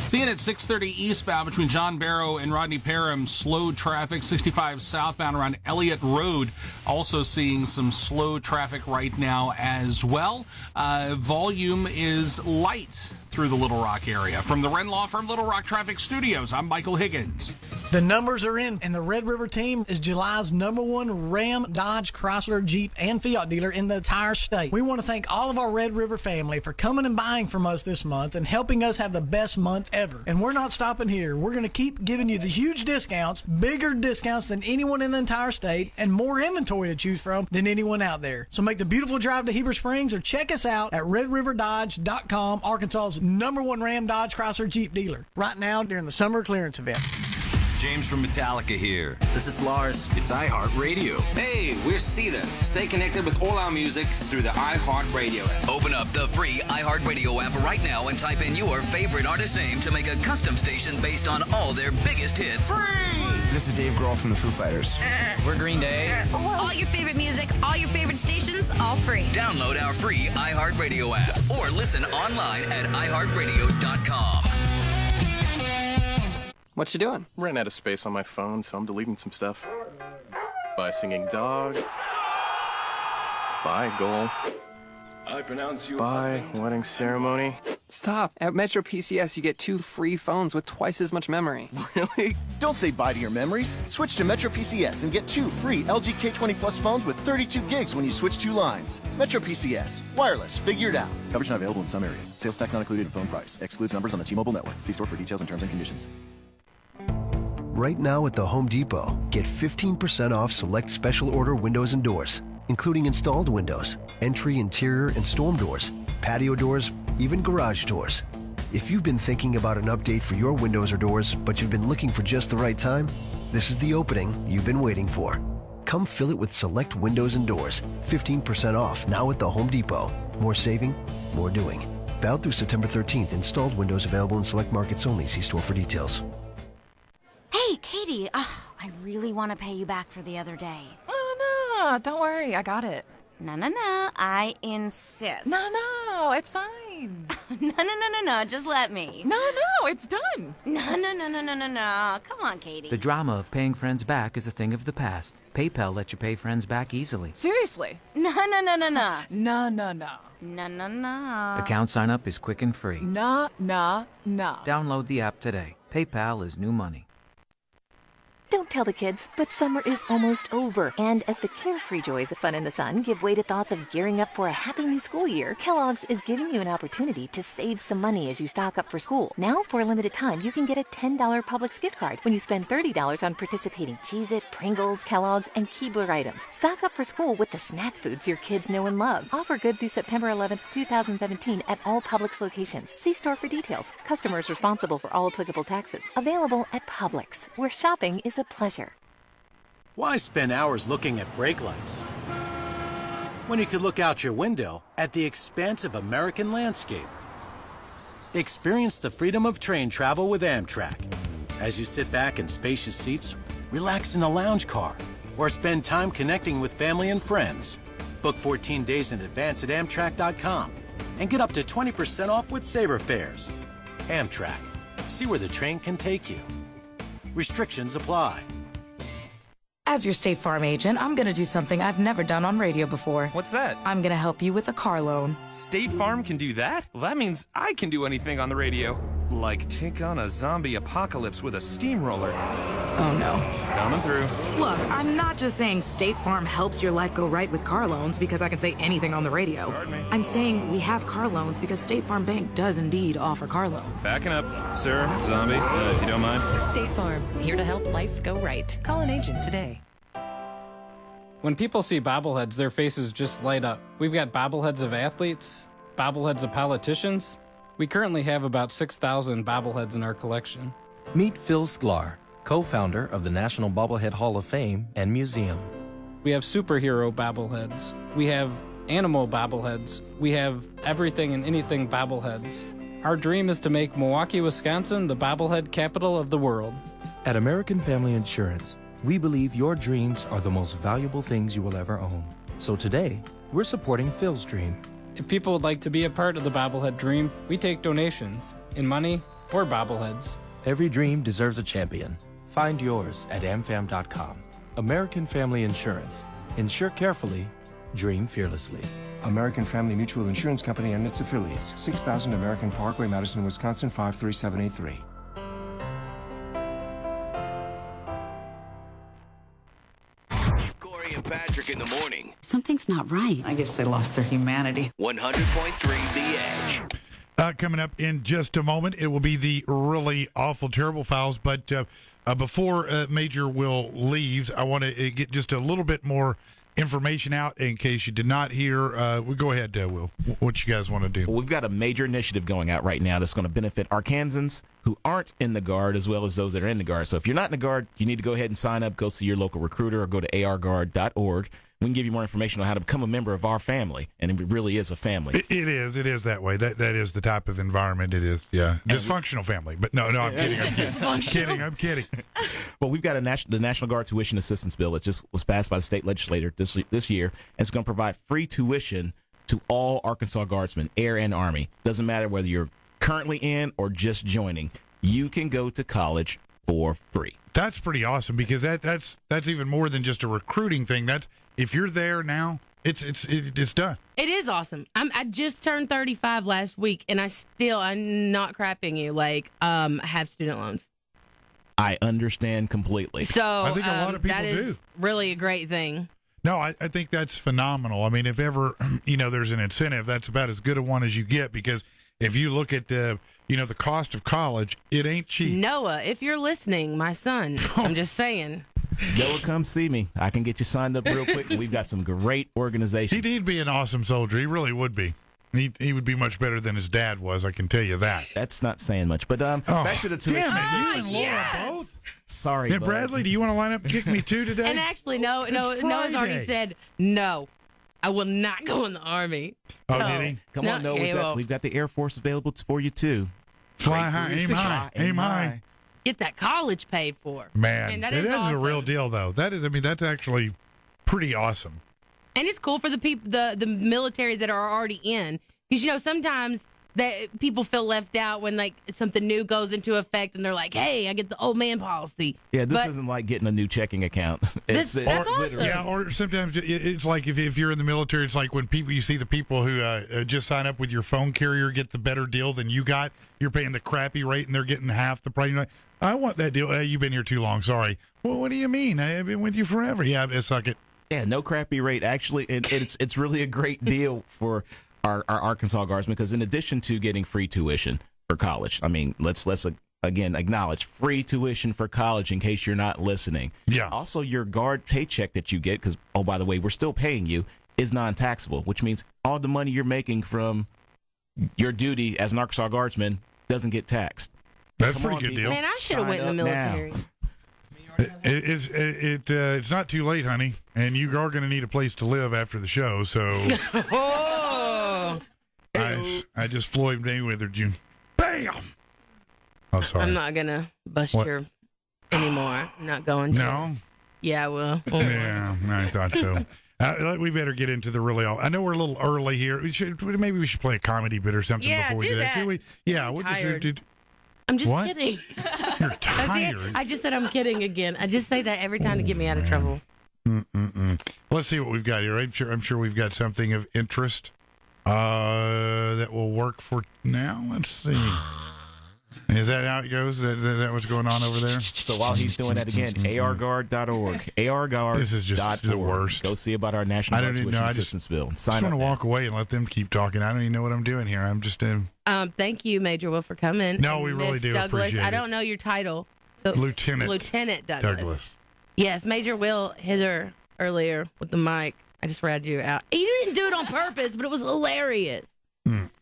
Speaker 11: Seeing at 6:30 eastbound between John Barrow and Rodney Parham, slow traffic. 65 southbound around Elliott Road, also seeing some slow traffic right now as well. Volume is light through the Little Rock area. From the Wren Law Firm Little Rock Traffic Studios, I'm Michael Higgins.
Speaker 7: The numbers are in, and the Red River team is July's #1 Ram, Dodge, Chrysler, Jeep, and Fiat dealer in the entire state. We want to thank all of our Red River family for coming and buying from us this month and helping us have the best month ever. And we're not stopping here. We're going to keep giving you the huge discounts, bigger discounts than anyone in the entire state, and more inventory to choose from than anyone out there. So make the beautiful drive to Heber Springs or check us out at RedRiverDodge.com, Arkansas's #1 Ram, Dodge, Chrysler, Jeep dealer. Right now during the summer clearance event.
Speaker 4: James from Metallica here. This is Lars. It's iHeartRadio.
Speaker 6: Hey, we're Seether. Stay connected with all our music through the iHeartRadio app.
Speaker 12: Open up the free iHeartRadio app right now and type in your favorite artist name to make a custom station based on all their biggest hits.
Speaker 9: This is Dave Grohl from the Foo Fighters.
Speaker 27: We're Green Day.
Speaker 16: All your favorite music, all your favorite stations, all free.
Speaker 12: Download our free iHeartRadio app or listen online at iHeartRadio.com.
Speaker 8: What you doing? Ran out of space on my phone, so I'm deleting some stuff. By singing dog. By goal.
Speaker 30: I pronounce you.
Speaker 8: By wedding ceremony.
Speaker 30: Stop. At Metro PCS, you get 2 free phones with twice as much memory.
Speaker 8: Really?
Speaker 10: Don't say bye to your memories. Switch to Metro PCS and get 2 free LG K20 Plus phones with 32 gigs when you switch 2 lines. Metro PCS. Wireless. Figured out. Coverage not available in some areas. Sales tax not included in phone price. Excludes numbers on the T-Mobile network. See store for details and terms and conditions.
Speaker 19: Right now at the Home Depot, get 15% off select special order windows and doors, including installed windows, entry, interior, and storm doors, patio doors, even garage doors. If you've been thinking about an update for your windows or doors, but you've been looking for just the right time, this is the opening you've been waiting for. Come fill it with select windows and doors, 15% off now at the Home Depot. More saving, more doing. Valid through September 13th. Installed windows available in select markets only. See store for details.
Speaker 16: Hey, Katie, I really want to pay you back for the other day.
Speaker 27: Oh, no, don't worry. I got it.
Speaker 16: No, I insist.
Speaker 27: No, it's fine.
Speaker 16: No, just let me.
Speaker 27: No, it's done.
Speaker 16: No. Come on, Katie.
Speaker 17: The drama of paying friends back is a thing of the past. PayPal lets you pay friends back easily.
Speaker 27: Seriously?
Speaker 16: No.
Speaker 27: No.
Speaker 17: Account sign up is quick and free.
Speaker 27: No.
Speaker 17: Download the app today. PayPal is new money.
Speaker 18: Don't tell the kids, but summer is almost over. And as the carefree joys of fun in the sun give way to thoughts of gearing up for a happy new school year, Kellogg's is giving you an opportunity to save some money as you stock up for school. Now, for a limited time, you can get a $10 Publix gift card when you spend $30 on participating Cheez-It, Pringles, Kellogg's, and Keebler items. Stock up for school with the snack foods your kids know and love. Offer good through September 11th, 2017 at all Publix locations. See store for details. Customers responsible for all applicable taxes. Available at Publix, where shopping is a pleasure.
Speaker 20: Why spend hours looking at brake lights when you could look out your window at the expansive American landscape? Experience the freedom of train travel with Amtrak as you sit back in spacious seats, relax in a lounge car, or spend time connecting with family and friends. Book 14 days in advance at Amtrak.com and get up to 20% off with Saver Fares. Amtrak. See where the train can take you. Restrictions apply.
Speaker 27: As your State Farm agent, I'm going to do something I've never done on radio before.
Speaker 30: What's that?
Speaker 27: I'm going to help you with a car loan.
Speaker 30: State Farm can do that? Well, that means I can do anything on the radio. Like take on a zombie apocalypse with a steamroller.
Speaker 27: Oh, no.
Speaker 30: Coming through.
Speaker 27: Look, I'm not just saying State Farm helps your life go right with car loans because I can say anything on the radio.
Speaker 30: Pardon me?
Speaker 27: I'm saying we have car loans because State Farm Bank does indeed offer car loans.
Speaker 30: Backing up. Sir, zombie, if you don't mind.
Speaker 27: State Farm, here to help life go right. Call an agent today.
Speaker 29: When people see bobbleheads, their faces just light up. We've got bobbleheads of athletes, bobbleheads of politicians. We currently have about 6,000 bobbleheads in our collection.
Speaker 30: Meet Phil Sklar, co-founder of the National Bobblehead Hall of Fame and Museum.
Speaker 29: We have superhero bobbleheads. We have animal bobbleheads. We have everything and anything bobbleheads. Our dream is to make Milwaukee, Wisconsin the bobblehead capital of the world.
Speaker 30: At American Family Insurance, we believe your dreams are the most valuable things you will ever own. So today, we're supporting Phil's dream.
Speaker 29: If people would like to be a part of the bobblehead dream, we take donations in money or bobbleheads.
Speaker 30: Every dream deserves a champion. Find yours at amfam.com. American Family Insurance. Insure carefully, dream fearlessly.
Speaker 3: American Family Mutual Insurance Company and its affiliates. 6000 American Parkway, Madison, Wisconsin, 53783.
Speaker 12: Corey and Patrick in the morning.
Speaker 21: Something's not right. I guess they lost their humanity.
Speaker 12: 100.3 The Edge.
Speaker 1: Coming up in just a moment, it will be the really awful, terrible fouls. But before Major Will leaves, I want to get just a little bit more information out in case you did not hear. We'll go ahead, Will. What you guys want to do?
Speaker 2: Well, we've got a major initiative going out right now that's going to benefit Arkansans who aren't in the Guard as well as those that are in the Guard. So if you're not in the Guard, you need to go ahead and sign up. Go see your local recruiter or go to arguard.org. We can give you more information on how to become a member of our family, and it really is a family.
Speaker 1: It is that way. That is the type of environment it is. Yeah, dysfunctional family. But no, I'm kidding. I'm kidding.
Speaker 2: Well, we've got the National Guard Tuition Assistance Bill that just was passed by the state legislature this year, and it's going to provide free tuition to all Arkansas Guardsmen, Air and Army. Doesn't matter whether you're currently in or just joining. You can go to college for free.
Speaker 1: That's pretty awesome because that's even more than just a recruiting thing. That's if you're there now, it's done.
Speaker 5: It is awesome. I just turned 35 last week, and I'm not crapping you. Have student loans.
Speaker 2: I understand completely.
Speaker 5: So
Speaker 1: I think a lot of people
Speaker 5: that is really a great thing.
Speaker 1: No, I think that's phenomenal. I mean, if ever there's an incentive, that's about as good a one as you get because if you look at the cost of college, it ain't cheap.
Speaker 5: Noah, if you're listening, my son, I'm just saying.
Speaker 2: Noah, come see me. I can get you signed up real quick. We've got some great organizations.
Speaker 1: He'd be an awesome soldier. He really would be. He would be much better than his dad was, I can tell you that.
Speaker 2: That's not saying much. But back to the tuition.
Speaker 1: Damn it, you and Laura both?
Speaker 2: Sorry,
Speaker 1: yeah, Bradley, do you want to line up and kick me too today?
Speaker 5: And actually, Noah's already said, no, I will not go in the Army.
Speaker 1: Oh, did he?
Speaker 2: Come on, Noah. We've got the Air Force available for you, too.
Speaker 1: Fly high, aim high, aim high.
Speaker 5: Get that college paid for.
Speaker 1: Man,
Speaker 5: that
Speaker 1: is
Speaker 5: awesome.
Speaker 1: a real deal, though. That's actually pretty awesome.
Speaker 5: And it's cool for the people, the military that are already in, because sometimes that people feel left out when something new goes into effect, and they're like, "Hey, I get the old man policy."
Speaker 2: Yeah, this isn't like getting a new checking account.
Speaker 5: That's awesome.
Speaker 1: Yeah, or sometimes it's like if you're in the military, it's like when you see the people who just sign up with your phone carrier get the better deal than you got. You're paying the crappy rate, and they're getting half the price. You're like, I want that deal. You've been here too long. Sorry. Well, what do you mean? I've been with you forever. Yeah, suck it.
Speaker 2: Yeah, no crappy rate. Actually, it's really a great deal for our Arkansas Guardsmen because in addition to getting free tuition for college, I mean, let's again acknowledge free tuition for college in case you're not listening.
Speaker 1: Yeah.
Speaker 2: Also, your Guard paycheck that you get, because, oh, by the way, we're still paying you, is non-taxable, which means all the money you're making from your duty as an Arkansas Guardsman doesn't get taxed.
Speaker 1: That's a pretty good deal.
Speaker 5: Man, I should have went in the military.
Speaker 1: It's not too late, honey, and you are going to need a place to live after the show. So, I just Floyd Mayweather June. Bam. Oh, sorry.
Speaker 5: I'm not gonna bust your anymore. I'm not going to.
Speaker 1: No.
Speaker 5: Yeah, I will.
Speaker 1: Yeah, I thought so. We better get into the really. I know we're a little early here. Maybe we should play a comedy bit or something before we do that. Should we? Yeah, we'll just.
Speaker 5: I'm just
Speaker 1: what?
Speaker 5: kidding.
Speaker 1: You're tired.
Speaker 5: I just said I'm kidding again. I just say that every time to get me out of trouble.
Speaker 1: Let's see what we've got here. I'm sure we've got something of interest that will work for now. Let's see. Is that how it goes? Is that what's going on over there?
Speaker 2: So while he's doing that again, arguard.org. arguard.org.
Speaker 1: This is just the worst.
Speaker 2: Go see about our National Guard Tuition Assistance Bill.
Speaker 1: I just want to walk away and let them keep talking. I don't even know what I'm doing here. I'm just in.
Speaker 5: Thank you, Major Will, for coming.
Speaker 1: No, we really do
Speaker 5: Douglas,
Speaker 1: appreciate it.
Speaker 5: I don't know your title. So Lieutenant Douglas. Yes, Major Will hit her earlier with the mic. I just read you out. He didn't do it on purpose, but it was hilarious.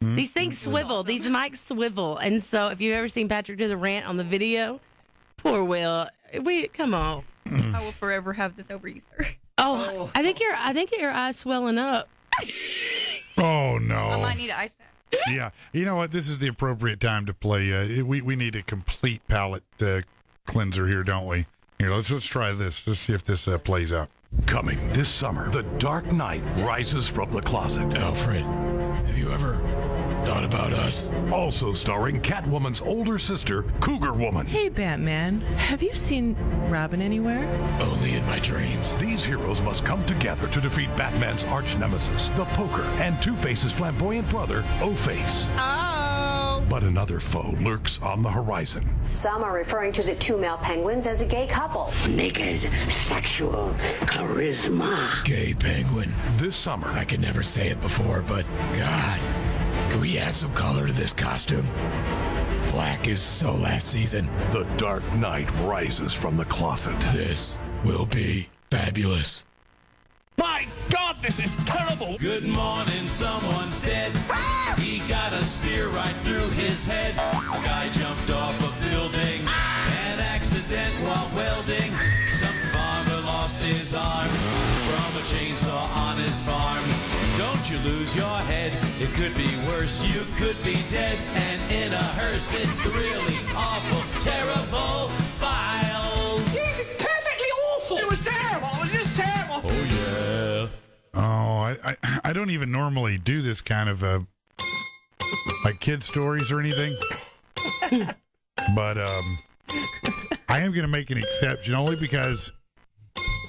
Speaker 5: These things swivel. These mics swivel. And so if you've ever seen Patrick do the rant on the video, poor Will. Come on.
Speaker 13: I will forever have this over you, sir.
Speaker 5: Oh, I think your eye's swelling up.
Speaker 1: Oh, no.
Speaker 13: I might need an ice pack.
Speaker 1: Yeah. You know what? This is the appropriate time to play. We need a complete palate cleanser here, don't we? Here, let's try this. Let's see if this plays out.
Speaker 15: Coming this summer, The Dark Knight rises from the closet.
Speaker 22: Alfred, have you ever thought about us?
Speaker 15: Also starring Catwoman's older sister, Cougar Woman.
Speaker 23: Hey, Batman, have you seen Robin anywhere?
Speaker 22: Only in my dreams.
Speaker 15: These heroes must come together to defeat Batman's arch nemesis, the Poker, and Two-Face's flamboyant brother, O-Face. But another foe lurks on the horizon.
Speaker 24: Some are referring to the two male penguins as a gay couple.
Speaker 22: Naked, sexual, charisma. Gay penguin.
Speaker 15: This summer.
Speaker 22: I could never say it before, but God, can we add some color to this costume? Black is so last season.
Speaker 15: The Dark Knight rises from the closet.
Speaker 22: This will be fabulous.
Speaker 15: By This is terrible. Good morning, someone's dead. He got a spear right through his head. A guy jumped off a building. An accident while welding. Some farmer lost his arm from a chainsaw on his farm. Don't you lose your head. It could be worse. You could be dead and in a hearse. It's the really awful, terrible Files.
Speaker 4: This is perfectly awful. It was terrible. It was just terrible.
Speaker 15: Oh, yeah.
Speaker 1: Oh, I don't even normally do this kind of like kid stories or anything. But I am going to make an exception only because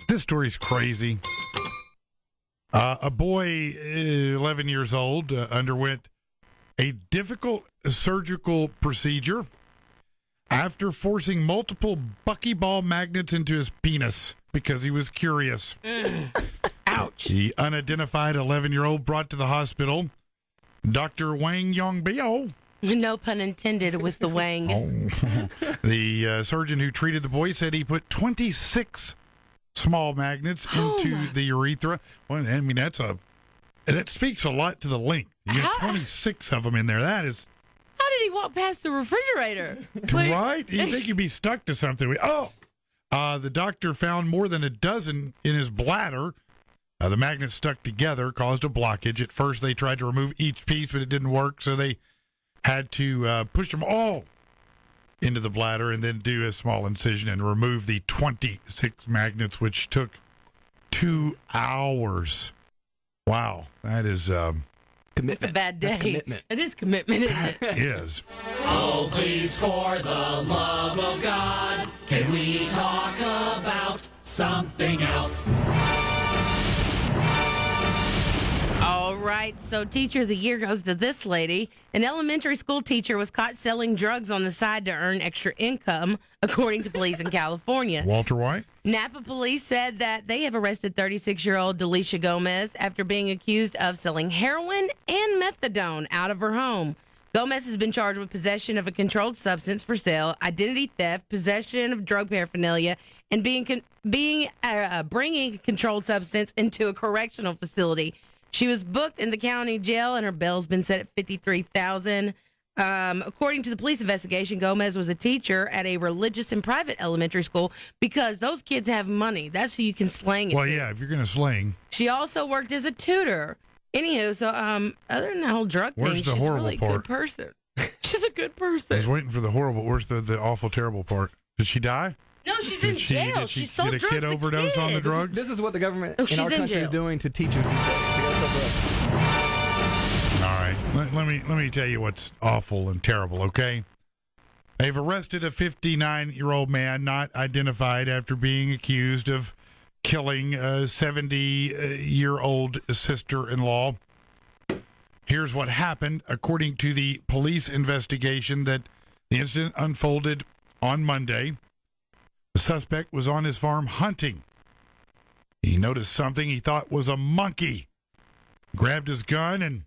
Speaker 1: this story's crazy. A boy, 11 years old, underwent a difficult surgical procedure after forcing multiple buckyball magnets into his penis because he was curious.
Speaker 5: Ouch.
Speaker 1: The unidentified 11-year-old brought to the hospital Dr. Wang Yongbyo.
Speaker 5: No pun intended with the Wang.
Speaker 1: Oh. The surgeon who treated the boy said he put 26 small magnets into the urethra. Well, I mean, that speaks a lot to the length. You got 26 of them in there. That is...
Speaker 5: How did he walk past the refrigerator?
Speaker 1: Right? You think he'd be stuck to something. The doctor found more than a dozen in his bladder. The magnets stuck together caused a blockage. At first, they tried to remove each piece, but it didn't work, so they had to push them all into the bladder and then do a small incision and remove the 26 magnets, which took 2 hours. Wow, that is
Speaker 5: commitment. It's a bad day.
Speaker 6: That's commitment.
Speaker 5: It is commitment, isn't it?
Speaker 1: It is.
Speaker 4: Oh, please, for the love of God, can we talk about something else?
Speaker 5: All right, so Teacher of the Year goes to this lady. An elementary school teacher was caught selling drugs on the side to earn extra income, according to police in California.
Speaker 1: Walter White?
Speaker 5: Napa police said that they have arrested 36-year-old Delisha Gomez after being accused of selling heroin and methadone out of her home. Gomez has been charged with possession of a controlled substance for sale, identity theft, possession of drug paraphernalia, and bringing a controlled substance into a correctional facility. She was booked in the county jail, and her bail's been set at $53,000. According to the police investigation, Gomez was a teacher at a religious and private elementary school because those kids have money. That's who you can slang it
Speaker 1: Well,
Speaker 5: to.
Speaker 1: yeah, if you're going to sling.
Speaker 5: She also worked as a tutor. Anywho, so other than the whole drug thing, she's a really good person. She's a good person.
Speaker 1: I was waiting for the horrible. Where's the awful, terrible part? Did she die?
Speaker 5: No, she's in jail. She sold drugs
Speaker 1: to kids. Did a kid overdose on the drugs?
Speaker 6: This is what the government
Speaker 5: in
Speaker 6: our country is doing to teachers these days. They gotta sell drugs.
Speaker 1: All right. Let me tell you what's awful and terrible, okay? They've arrested a 59-year-old man not identified after being accused of killing a 70-year-old sister-in-law. Here's what happened. According to the police investigation, that the incident unfolded on Monday. The suspect was on his farm hunting. He noticed something he thought was a monkey. Grabbed his gun, and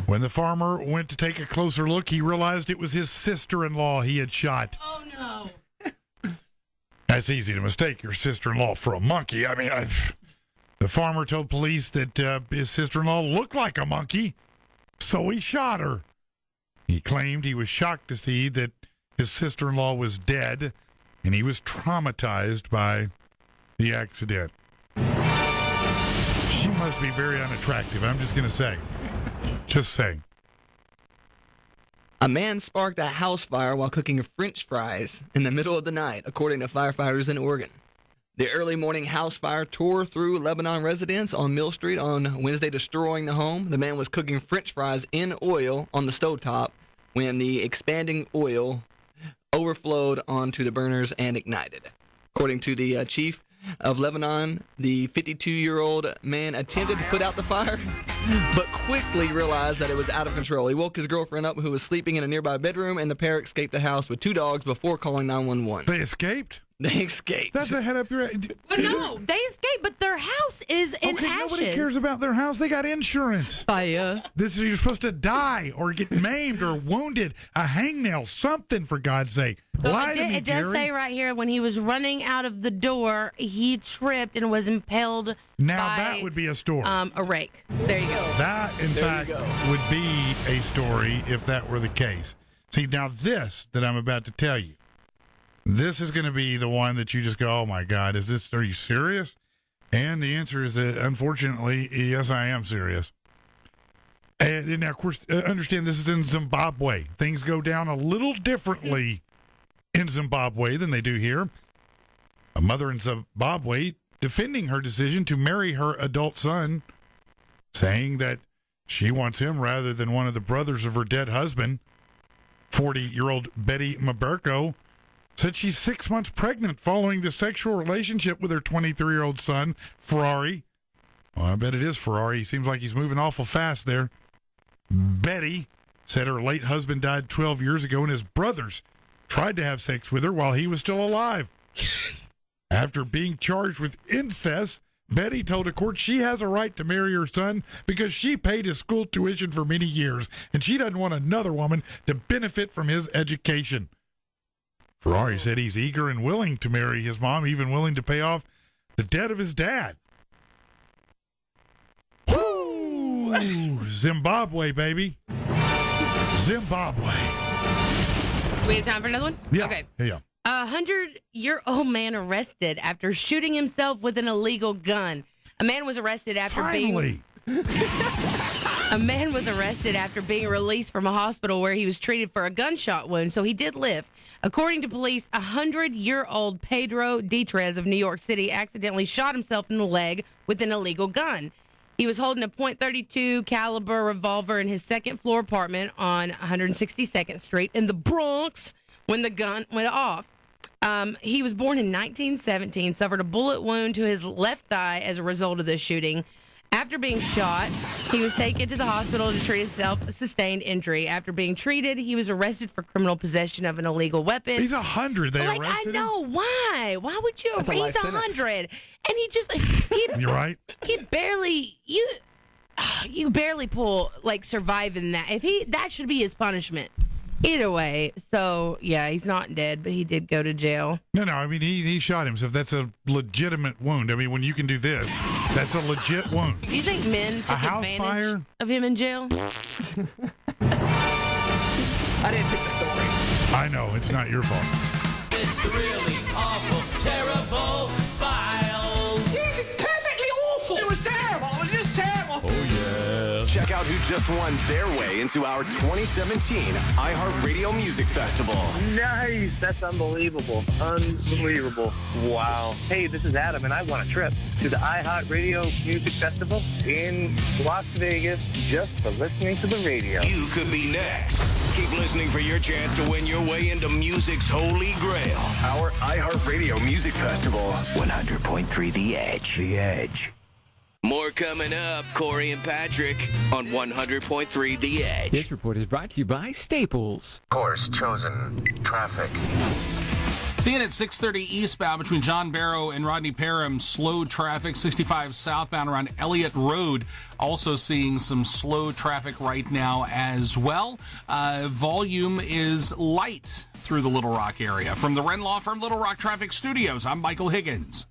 Speaker 1: when the farmer went to take a closer look, he realized it was his sister-in-law he had shot.
Speaker 5: Oh, no.
Speaker 1: That's easy to mistake your sister-in-law for a monkey. I mean, the farmer told police that his sister-in-law looked like a monkey, so he shot her. He claimed he was shocked to see that his sister-in-law was dead, and he was traumatized by the accident. She must be very unattractive, I'm just going to say. Just saying.
Speaker 6: A man sparked a house fire while cooking French fries in the middle of the night, according to firefighters in Oregon. The early morning house fire tore through Lebanon residence on Mill Street on Wednesday, destroying the home. The man was cooking French fries in oil on the stovetop when the expanding oil overflowed onto the burners and ignited. According to the chief of Lebanon, the 52-year-old man attempted to put out the fire, but quickly realized that it was out of control. He woke his girlfriend up, who was sleeping in a nearby bedroom, and the pair escaped the house with 2 dogs before calling 911.
Speaker 1: They escaped?
Speaker 6: They escaped.
Speaker 1: That's a head up your.
Speaker 5: Well, no, they escaped, but their house is in
Speaker 1: Okay,
Speaker 5: ashes.
Speaker 1: nobody cares about their house. They got insurance.
Speaker 5: Fire.
Speaker 1: You're supposed to die or get maimed or wounded. A hangnail, something, for God's sake. Lie to me,
Speaker 5: It does
Speaker 1: Jerry.
Speaker 5: say right here, when he was running out of the door, he tripped and was impaled
Speaker 1: Now
Speaker 5: by,
Speaker 1: that would be a story.
Speaker 5: a rake. There you go.
Speaker 1: That, in fact, would be a story if that were the case. See, now this that I'm about to tell you, this is going to be the one that you just go, oh, my God, are you serious? And the answer is that, unfortunately, yes, I am serious. And now, of course, understand this is in Zimbabwe. Things go down a little differently in Zimbabwe than they do here. A mother in Zimbabwe defending her decision to marry her adult son, saying that she wants him rather than one of the brothers of her dead husband. 40-year-old Betty Maberko said she's 6 months pregnant following the sexual relationship with her 23-year-old son, Ferrari. Well, I bet it is Ferrari. He seems like he's moving awful fast there. Betty said her late husband died 12 years ago and his brothers tried to have sex with her while he was still alive. After being charged with incest, Betty told a court she has a right to marry her son because she paid his school tuition for many years, and she doesn't want another woman to benefit from his education. Ferrari said he's eager and willing to marry his mom, even willing to pay off the debt of his dad. Woo! Zimbabwe, baby. Zimbabwe.
Speaker 5: We have time for another one?
Speaker 1: Yeah.
Speaker 5: Okay.
Speaker 1: Yeah.
Speaker 5: A 100-year-old man arrested after shooting himself with an illegal gun. A man was arrested after
Speaker 1: Finally.
Speaker 5: A man was arrested after being released from a hospital where he was treated for a gunshot wound, so he did live. According to police, a 100-year-old Pedro Detrez of New York City accidentally shot himself in the leg with an illegal gun. He was holding a .32 caliber revolver in his second-floor apartment on 162nd Street in the Bronx when the gun went off. He was born in 1917, suffered a bullet wound to his left thigh as a result of this shooting. After being shot, he was taken to the hospital to treat his self-sustained injury. After being treated, he was arrested for criminal possession of an illegal weapon.
Speaker 1: He's 100. They arrested him?
Speaker 5: I know. Why? Why would you?
Speaker 1: That's a
Speaker 5: He's
Speaker 1: life sentence.
Speaker 5: 100. And he just...
Speaker 1: You're right.
Speaker 5: He barely... You barely survive in that. That should be his punishment. Either way, so yeah, he's not dead, but he did go to jail.
Speaker 1: No, I mean, he shot himself. That's a legitimate wound. I mean, when you can do this, that's a legit wound.
Speaker 5: Do you think men took advantage of him in jail?
Speaker 6: I didn't pick the story.
Speaker 1: I know, it's not your fault.
Speaker 15: It's the really awful, terrible files.
Speaker 4: This is perfectly awful. It was terrible. It was just terrible.
Speaker 12: Oh, yeah. Check out who just won their way into our 2017 iHeartRadio Music Festival.
Speaker 7: Nice. That's unbelievable. Unbelievable. Wow. Hey, this is Adam, and I won a trip to the iHeartRadio Music Festival in Las Vegas just for listening to the radio.
Speaker 12: You could be next. Keep listening for your chance to win your way into music's holy grail. Our iHeartRadio Music Festival. 100.3 The Edge. The Edge. More coming up. Corey and Patrick on 100.3 The Edge.
Speaker 8: This report is brought to you by Staples.
Speaker 7: Course chosen. Traffic.
Speaker 9: Seeing at 6:30 eastbound between John Barrow and Rodney Parham, slow traffic. 65 southbound around Elliott Road. Also seeing some slow traffic right now as well. Volume is light through the Little Rock area. From the Wren Law Firm Little Rock Traffic Studios, I'm Michael Higgins.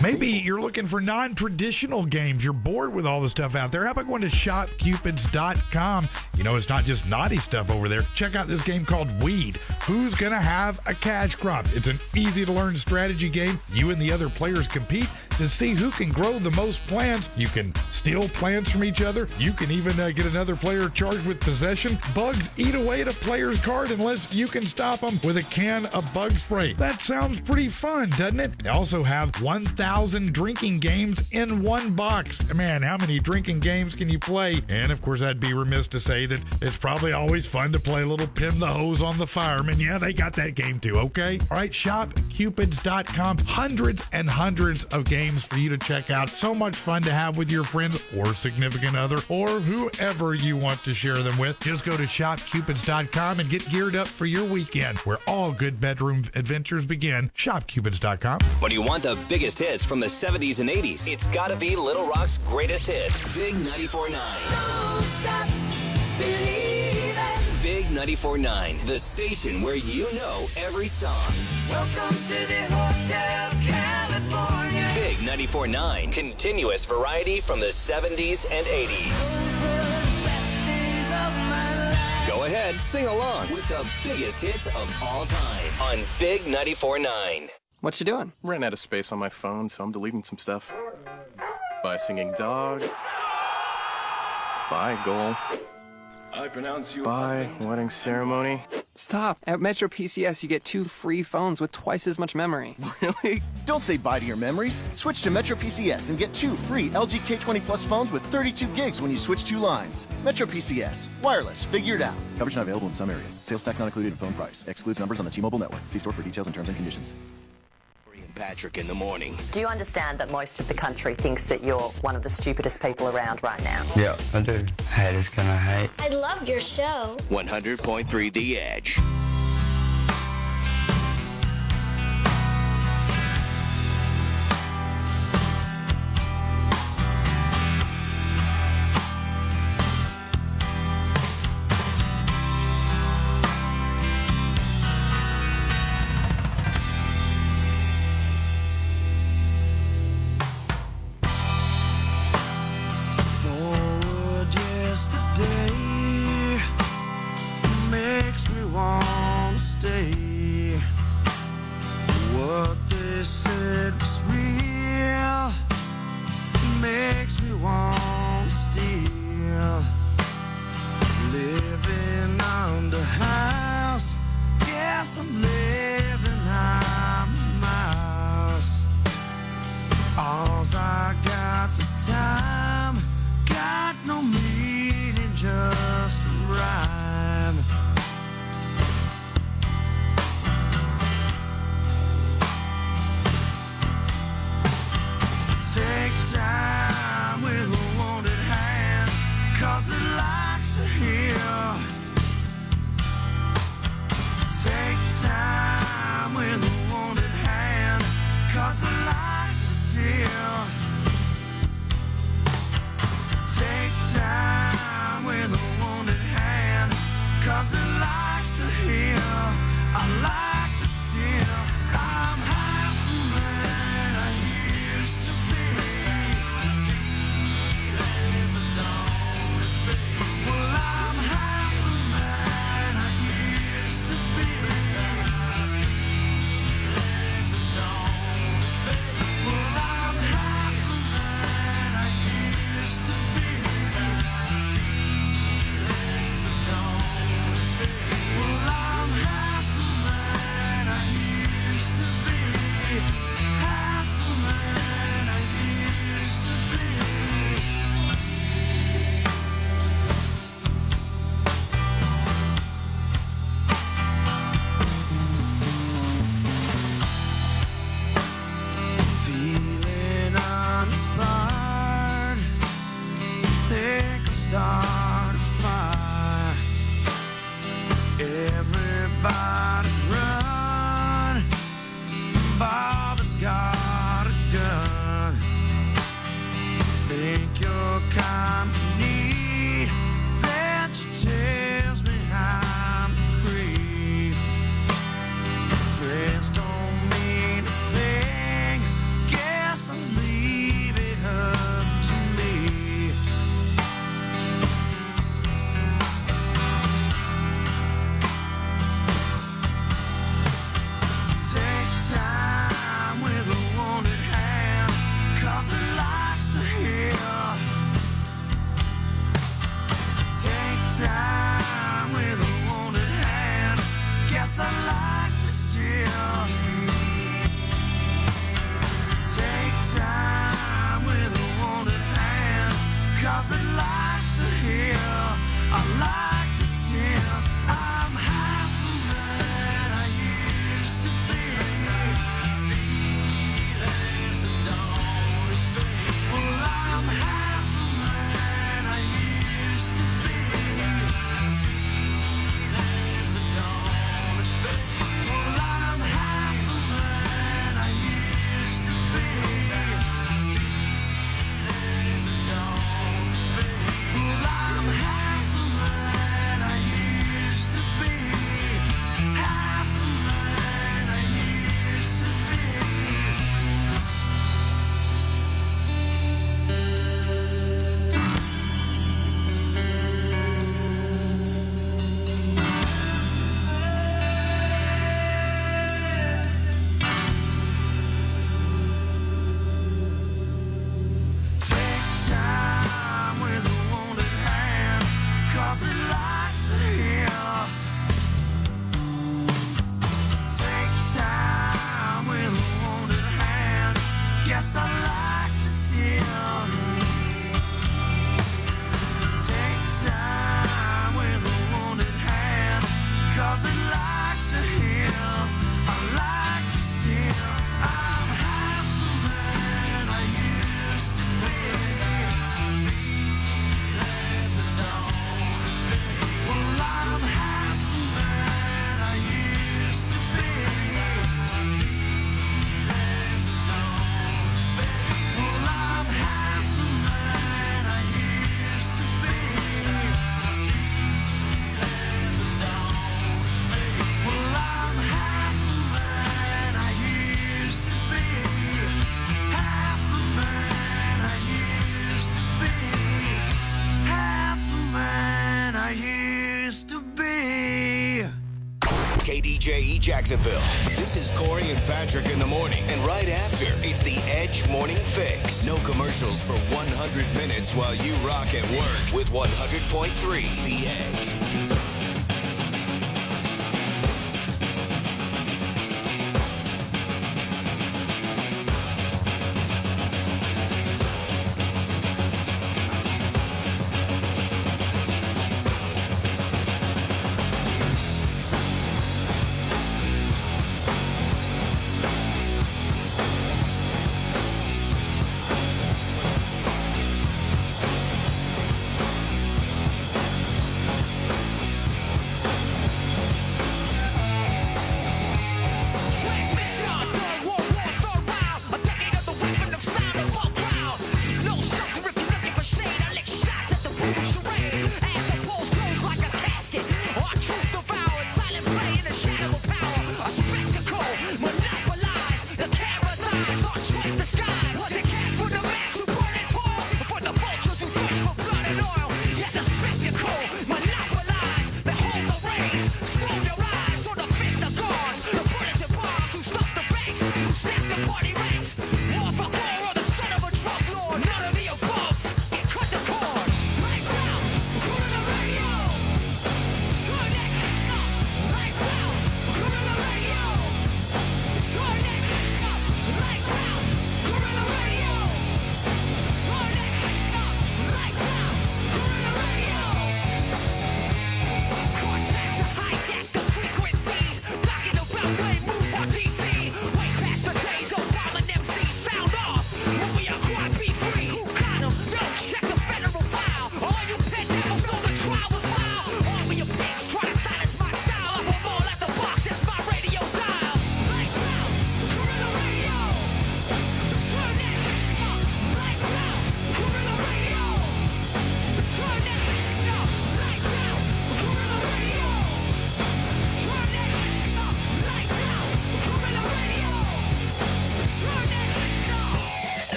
Speaker 1: Maybe you're looking for non-traditional games. You're bored with all the stuff out there. How about going to shopcupids.com? You know, it's not just naughty stuff over there. Check out this game called Weed. Who's going to have a cash crop? It's an easy-to-learn strategy game. You and the other players compete to see who can grow the most plants. You can steal plants from each other. You can even get another player charged with possession. Bugs eat away at a player's card unless you can stop them with a can of bug spray. That sounds pretty fun, doesn't it? They also have 1,000 1,000 drinking games in one box. Man, how many drinking games can you play? And of course, I'd be remiss to say that it's probably always fun to play a little pin the hose on the fireman. Yeah, they got that game too, okay? All right, shopcupids.com. Hundreds and hundreds of games for you to check out. So much fun to have with your friends or significant other or whoever you want to share them with. Just go to shopcupids.com and get geared up for your weekend, where all good bedroom adventures begin. Shopcupids.com.
Speaker 12: But you want the biggest hits from the 70s and 80s. It's gotta be Little Rock's greatest hits. Big 94.9. Don't stop believing. Big 94.9, the station where you know every song. Welcome to the Hotel California. Big 94.9, continuous variety from the 70s and 80s. Go ahead, sing along with the biggest hits of all time on Big 94.9.
Speaker 10: What you doing? Ran out of space on my phone, so I'm deleting some stuff. By singing dog. By goal. I pronounce you. By wedding ceremony.
Speaker 11: Stop. At Metro PCS, you get 2 free phones with twice as much memory.
Speaker 10: Really?
Speaker 14: Don't say bye to your memories. Switch to Metro PCS and get 2 free LG K20 Plus phones with 32 gigs when you switch 2 lines. Metro PCS. Wireless. Figured out. Coverage not available in some areas. Sales tax not included in phone price. Excludes numbers on the T-Mobile network. See store for details and terms and conditions.
Speaker 12: Patrick in the morning.
Speaker 16: Do you understand that most of the country thinks that you're one of the stupidest people around right now?
Speaker 17: Yeah, I do. Haters gonna hate.
Speaker 16: I love your show.
Speaker 12: 100.3 The Edge. KDJE Jacksonville. This is Corey and Patrick in the morning. And right after, it's the Edge Morning Fix. No commercials for 100 minutes while you rock at work with 100.3 The Edge.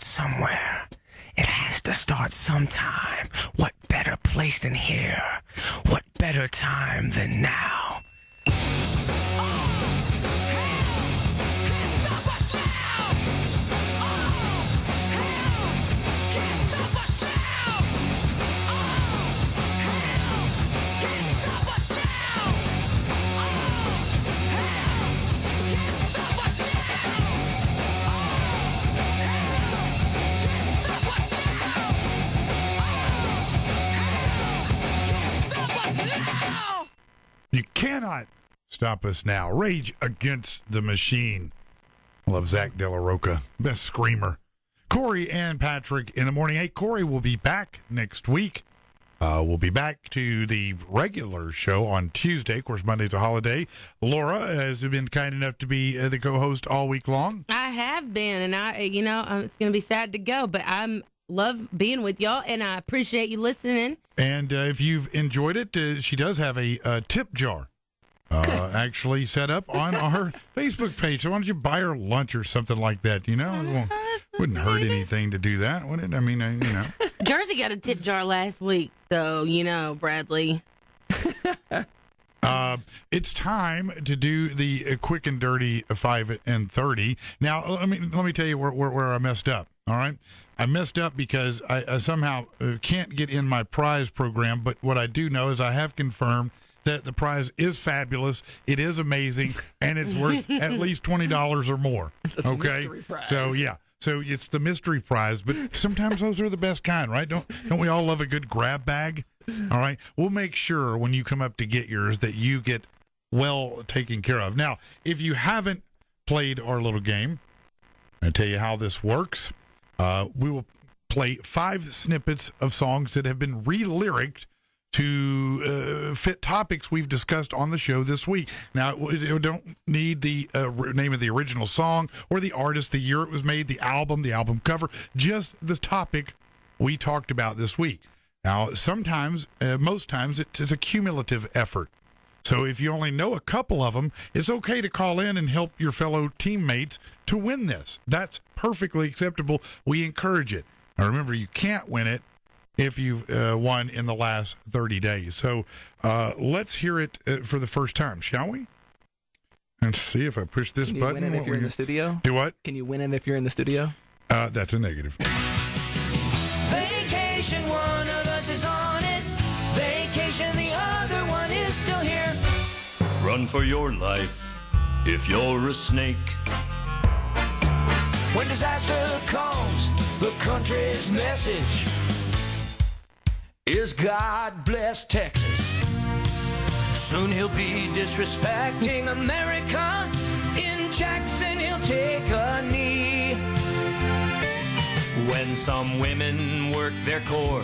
Speaker 3: Somewhere. It has to start sometime. What better place than here? What better time than now?
Speaker 1: You cannot stop us now. Rage Against the Machine. I love Zach De La Roca, best screamer. Corey and Patrick in the morning. Hey, Corey will be back next week. We'll be back to the regular show on Tuesday. Of course, Monday's a holiday. Laura has been kind enough to be the co-host all week long.
Speaker 5: I have been, and it's going to be sad to go, but I'm love being with y'all, and I appreciate you listening.
Speaker 1: And if you've enjoyed it, she does have a tip jar actually set up on our Facebook page. So why don't you buy her lunch or something like that? Wouldn't hurt anything to do that, would it? I mean,
Speaker 5: Jersey got a tip jar last week, so Bradley.
Speaker 1: It's time to do the quick and dirty 5 and 30. Now, let me tell you where I messed up. All right, I messed up because I somehow can't get in my prize program. But what I do know is I have confirmed that the prize is fabulous. It is amazing, and it's worth at least $20 or more. Okay, so yeah. So it's the mystery prize, but sometimes those are the best kind, right? Don't we all love a good grab bag? All right. We'll make sure when you come up to get yours that you get well taken care of. Now, if you haven't played our little game, I'll tell you how this works. We will play 5 snippets of songs that have been re-lyriced to fit topics we've discussed on the show this week. Now, you don't need the name of the original song or the artist, the year it was made, the album cover, just the topic we talked about this week. Now, sometimes, most times, it's a cumulative effort. So if you only know a couple of them, it's okay to call in and help your fellow teammates to win this. That's perfectly acceptable. We encourage it. Now, remember, you can't win it if you've won in the last 30 days. So let's hear it for the first time, shall we? And see if I push this button.
Speaker 6: Can you win it if you're in the studio?
Speaker 1: Do what?
Speaker 6: Can you win it if you're in the studio?
Speaker 1: That's a negative.
Speaker 15: Vacation, one of us is on it. Vacation, the other one is still here.
Speaker 18: Run for your life if you're a snake.
Speaker 15: When disaster comes, the country's message is God bless Texas. Soon he'll be disrespecting America. In Jackson he'll take a knee.
Speaker 18: When some women work their core,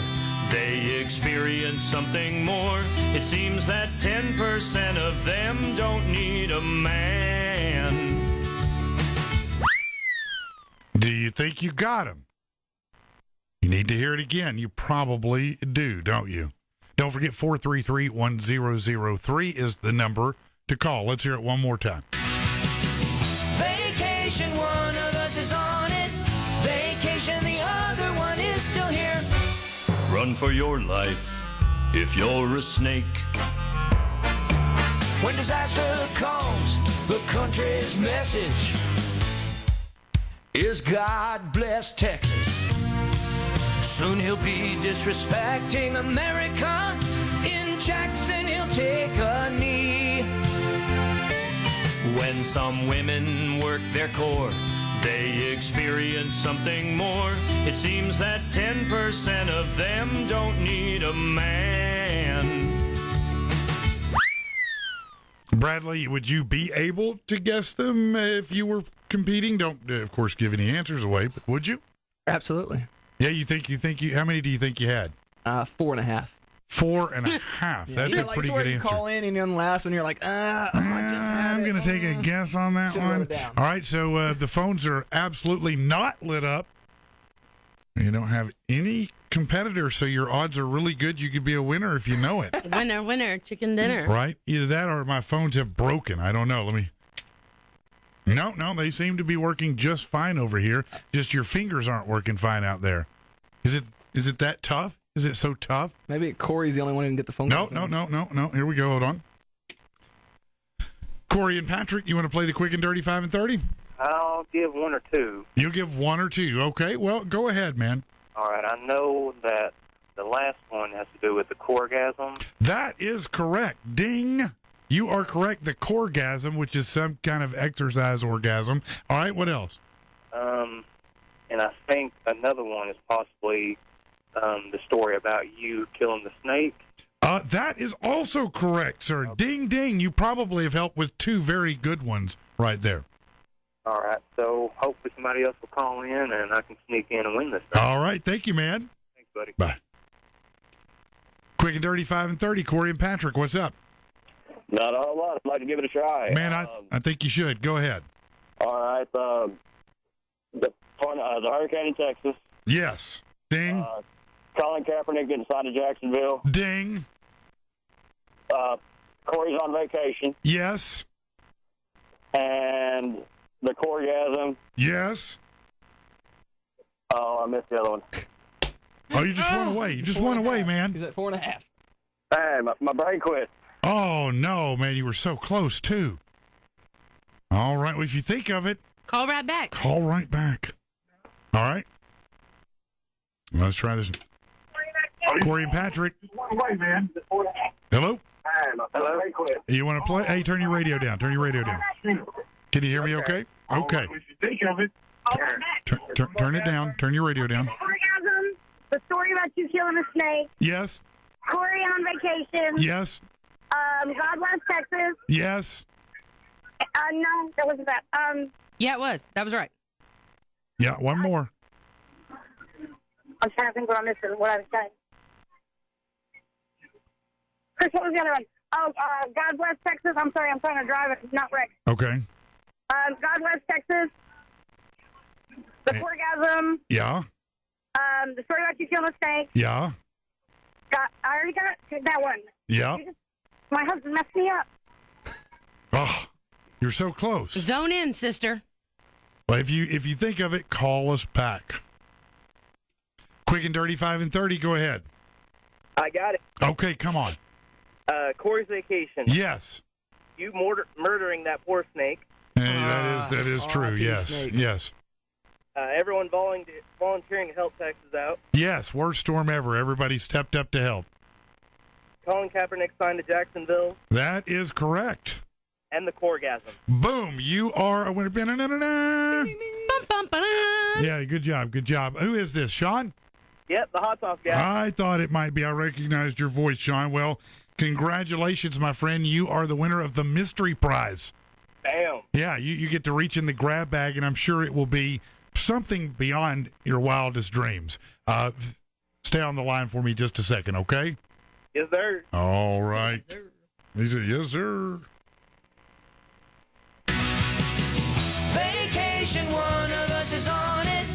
Speaker 18: they experience something more. It seems that 10% of them don't need a man.
Speaker 1: Do you think you got him? You need to hear it again. You probably do, don't you? Don't forget 433-1003 is the number to call. Let's hear it one more time.
Speaker 15: Vacation, one of us is on it. Vacation, the other one is still here.
Speaker 18: Run for your life if you're a snake.
Speaker 15: When disaster comes, the country's message is God bless Texas. Soon he'll be disrespecting America. In Jackson he'll take a knee.
Speaker 18: When some women work their core, they experience something more. It seems that 10% of them don't need a man.
Speaker 1: Bradley, would you be able to guess them if you were competing? Don't, of course, give any answers away, but would you?
Speaker 6: Absolutely.
Speaker 1: Yeah, you think how many do you think you had?
Speaker 6: 4.5.
Speaker 1: 4.5. That's a pretty good answer.
Speaker 6: You call in and you're on the last one, you're like,
Speaker 1: I'm going to take a guess on that one. All right, so the phones are absolutely not lit up. You don't have any competitors, so your odds are really good. You could be a winner if you know it.
Speaker 5: Winner, chicken dinner.
Speaker 1: Right? Either that or my phones have broken. I don't know. Let me... No, they seem to be working just fine over here. Just your fingers aren't working fine out there. Is it that tough? Is it so tough?
Speaker 6: Maybe Corey's the only one who can get the phone.
Speaker 1: No. Here we go. Hold on. Corey and Patrick, you want to play the quick and dirty 5 and 30?
Speaker 7: I'll give one or two.
Speaker 1: You'll give one or two. Okay, well, go ahead, man.
Speaker 7: All right, I know that the last one has to do with the coregasm.
Speaker 1: That is correct. Ding. You are correct. The coregasm, which is some kind of exercise orgasm. All right, what else?
Speaker 7: And I think another one is possibly the story about you killing the snake.
Speaker 1: That is also correct, sir. Okay. Ding, ding. You probably have helped with two very good ones right there.
Speaker 7: All right, so hopefully somebody else will call in and I can sneak in and win this thing.
Speaker 1: All right, thank you, man.
Speaker 7: Thanks, buddy.
Speaker 1: Bye. Quick and dirty 5 and 30. Corey and Patrick, what's up?
Speaker 19: Not a whole lot. I'd like to give it a try.
Speaker 1: Man, I think you should. Go ahead.
Speaker 19: All right. The hurricane in Texas.
Speaker 1: Yes. Ding.
Speaker 19: Colin Kaepernick getting signed to Jacksonville.
Speaker 1: Ding.
Speaker 19: Corey's on vacation.
Speaker 1: Yes.
Speaker 19: And the coregasm.
Speaker 1: Yes.
Speaker 19: Oh, I missed the other one.
Speaker 1: Oh, you just went away. You just went away, man.
Speaker 6: He's at 4.5.
Speaker 19: Hey, my brain quit.
Speaker 1: Oh, no, man. You were so close, too. All right. Well, if you think of it.
Speaker 5: Call right back.
Speaker 1: Call right back. All right. Let's try this. Corey and Patrick. Hello?
Speaker 19: Hello?
Speaker 1: You want to play? Hey, turn your radio down. Turn your radio down. Can you hear me okay? Okay.
Speaker 19: If you think of it.
Speaker 1: Turn it down. Turn your radio down.
Speaker 20: The story about you killing a snake.
Speaker 1: Yes.
Speaker 20: Corey on vacation.
Speaker 1: Yes.
Speaker 20: God bless Texas.
Speaker 1: Yes.
Speaker 20: No, that wasn't that.
Speaker 5: Yeah, it was. That was right.
Speaker 1: Yeah, one more.
Speaker 20: I'm trying to think what I missed. What I was saying. Chris, what was the other one? Oh, God bless Texas. I'm sorry, I'm trying to drive it, not Rex.
Speaker 1: Okay.
Speaker 20: God bless Texas. The orgasm.
Speaker 1: Yeah.
Speaker 20: The story about you killing a snake.
Speaker 1: Yeah.
Speaker 20: I already got that one.
Speaker 1: Yeah.
Speaker 20: My husband messed me up.
Speaker 1: Oh, you're so close.
Speaker 5: Zone in, sister.
Speaker 1: Well, if you think of it, call us back. Quick and dirty, 5 and 30. Go ahead.
Speaker 7: I got it.
Speaker 1: Okay, come on.
Speaker 7: Corey's Vacation.
Speaker 1: Yes.
Speaker 7: You murdering that poor snake.
Speaker 1: That is true. Yes.
Speaker 7: snake.
Speaker 1: Yes.
Speaker 7: Everyone volunteering to help Texas out.
Speaker 1: Yes. Worst storm ever. Everybody stepped up to help.
Speaker 7: Colin Kaepernick signed to Jacksonville.
Speaker 1: That is correct.
Speaker 7: And the Corgasm.
Speaker 1: Boom. You are a winner. Yeah, good job. Good job. Who is this, Sean?
Speaker 7: Yep, the hot sauce guy.
Speaker 1: I thought it might be. I recognized your voice, Sean. Well, congratulations, my friend. You are the winner of the mystery prize.
Speaker 7: Bam.
Speaker 1: Yeah, you get to reach in the grab bag, and I'm sure it will be something beyond your wildest dreams. Stay on the line for me just a second, okay?
Speaker 7: Yes, sir.
Speaker 1: All right. He said, yes, sir.
Speaker 15: Vacation, one of us is on it.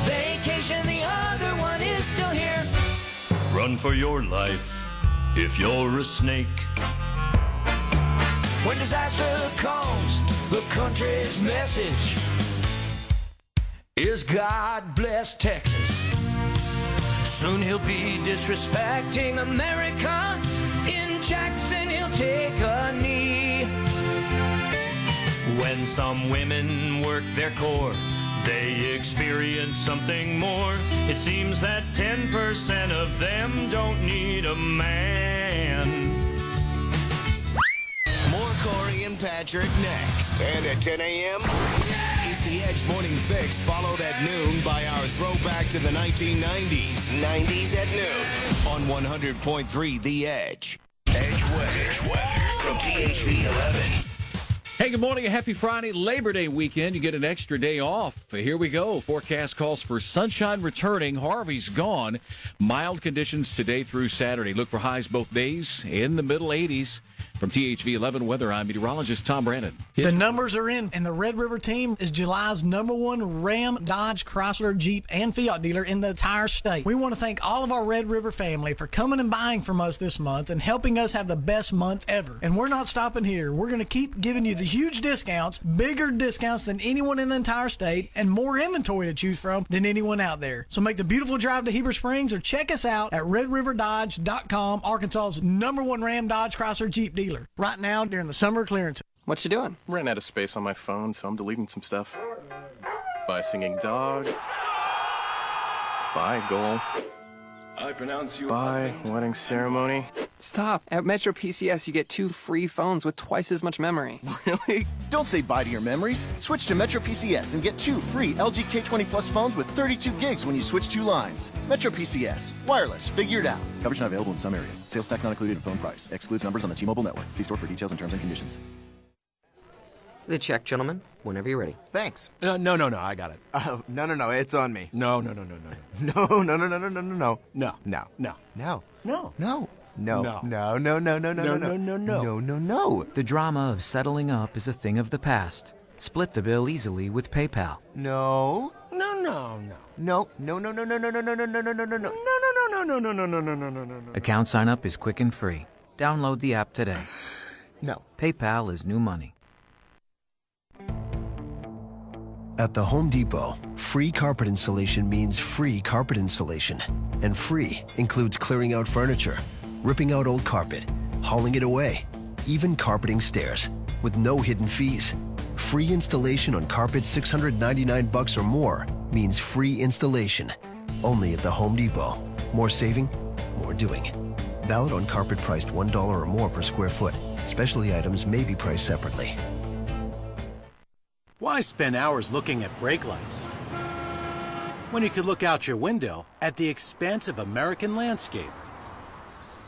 Speaker 15: Vacation, the other one is still here. Run for your life if you're a snake. When disaster comes, the country's message is God bless Texas. Soon he'll be disrespecting America. In Jackson, he'll take a knee. When some women work their core, they experience something more. It seems that 10% of them don't need a man.
Speaker 12: More Corey and Patrick next. And at 10 a.m., it's the Edge Morning Fix, followed at noon by our throwback to the 1990s. 90s at noon on 100.3 The Edge. Edge weather from THV 11.
Speaker 8: Hey, good morning. A happy Friday, Labor Day weekend. You get an extra day off. Here we go. Forecast calls for sunshine returning. Harvey's gone. Mild conditions today through Saturday. Look for highs both days in the middle 80s. From THV 11 Weather, I'm meteorologist Tom Brandon.
Speaker 2: The numbers are in, and the Red River team is July's #1 Ram, Dodge, Chrysler, Jeep, and Fiat dealer in the entire state. We want to thank all of our Red River family for coming and buying from us this month and helping us have the best month ever. And we're not stopping here. We're going to keep giving you the huge discounts, bigger discounts than anyone in the entire state, and more inventory to choose from than anyone out there. So make the beautiful drive to Heber Springs or check us out at RedRiverDodge.com, Arkansas's #1 Ram, Dodge, Chrysler, Jeep dealer. Right now during the summer clearance.
Speaker 10: What you doing? Ran out of space on my phone, so I'm deleting some stuff. By singing dog. By goal.
Speaker 11: I pronounce you.
Speaker 10: By wedding ceremony.
Speaker 11: Stop. At Metro PCS, you get 2 free phones with twice as much memory.
Speaker 10: Really?
Speaker 14: Don't say bye to your memories. Switch to Metro PCS and get 2 free LG K20 Plus phones with 32 gigs when you switch 2 lines. Metro PCS. Wireless. Figured out. Coverage not available in some areas. Sales tax not included in phone price. Excludes numbers on the T-Mobile network. See store for details and terms and conditions.
Speaker 13: The check, gentlemen, whenever you're ready.
Speaker 21: Thanks.
Speaker 13: No,
Speaker 21: I got it. No, it's on me. No. No.
Speaker 23: The drama of settling up is a thing of the past. Split the bill easily with PayPal.
Speaker 21: No.
Speaker 23: Account sign up is quick and free. Download the app today.
Speaker 21: No.
Speaker 23: PayPal is new money.
Speaker 25: At the Home Depot, free carpet installation means free carpet installation. And free includes clearing out furniture, ripping out old carpet, hauling it away, even carpeting stairs, with no hidden fees. Free installation on carpet $699 or more means free installation. Only at the Home Depot. More saving, more doing. Valid on carpet priced $1 or more per square foot. Specialty items may be priced separately.
Speaker 26: Why spend hours looking at brake lights when you could look out your window at the expansive American landscape?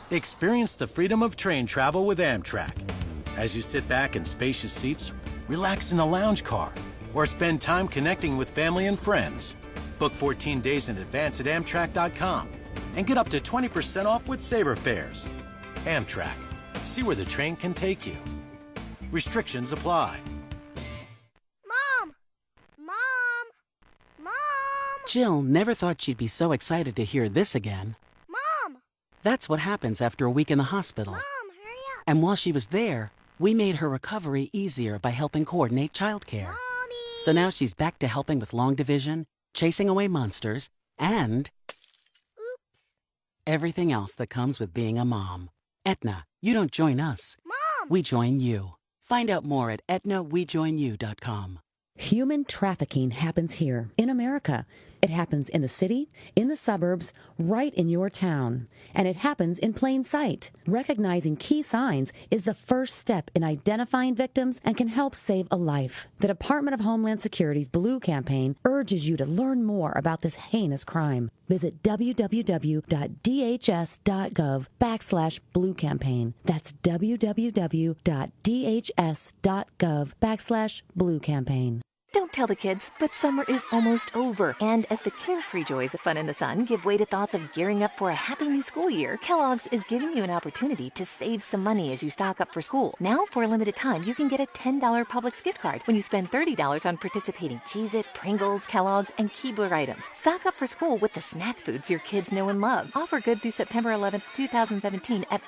Speaker 26: Experience the freedom of train travel with Amtrak as you sit back in spacious seats, relax in a lounge car, or spend time connecting with family and friends. Book 14 days in advance at Amtrak.com and get up to 20% off with Saver Fares. Amtrak. See where the train can take you. Restrictions apply.
Speaker 4: Mom! Mom! Mom!
Speaker 9: Jill never thought she'd be so excited to hear this again.
Speaker 4: Mom!
Speaker 9: That's what happens after a week in the hospital.
Speaker 4: Mom, hurry up!
Speaker 9: And while she was there, we made her recovery easier by helping coordinate childcare.
Speaker 4: Mommy!
Speaker 9: So now she's back to helping with long division, chasing away monsters, and everything else that comes with being a mom. Aetna, you don't join us.
Speaker 4: Mom!
Speaker 9: We join you. Find out more at aetnawejoinyou.com.
Speaker 16: Human trafficking happens here in America. It happens in the city, in the suburbs, right in your town. And it happens in plain sight. Recognizing key signs is the first step in identifying victims and can help save a life. The Department of Homeland Security's Blue Campaign urges you to learn more about this heinous crime. Visit www.dhs.gov/Blue Campaign. That's www.dhs.gov/Blue Campaign.
Speaker 17: Don't tell the kids, but summer is almost over. And as the carefree joys of fun in the sun give way to thoughts of gearing up for a happy new school year, Kellogg's is giving you an opportunity to save some money as you stock up for school. Now, for a limited time, you can get a $10 Publix gift card when you spend $30 on participating Cheez-It, Pringles, Kellogg's, and Keebler items. Stock up for school with the snack foods your kids know and love. Offer good through September 11th, 2017 at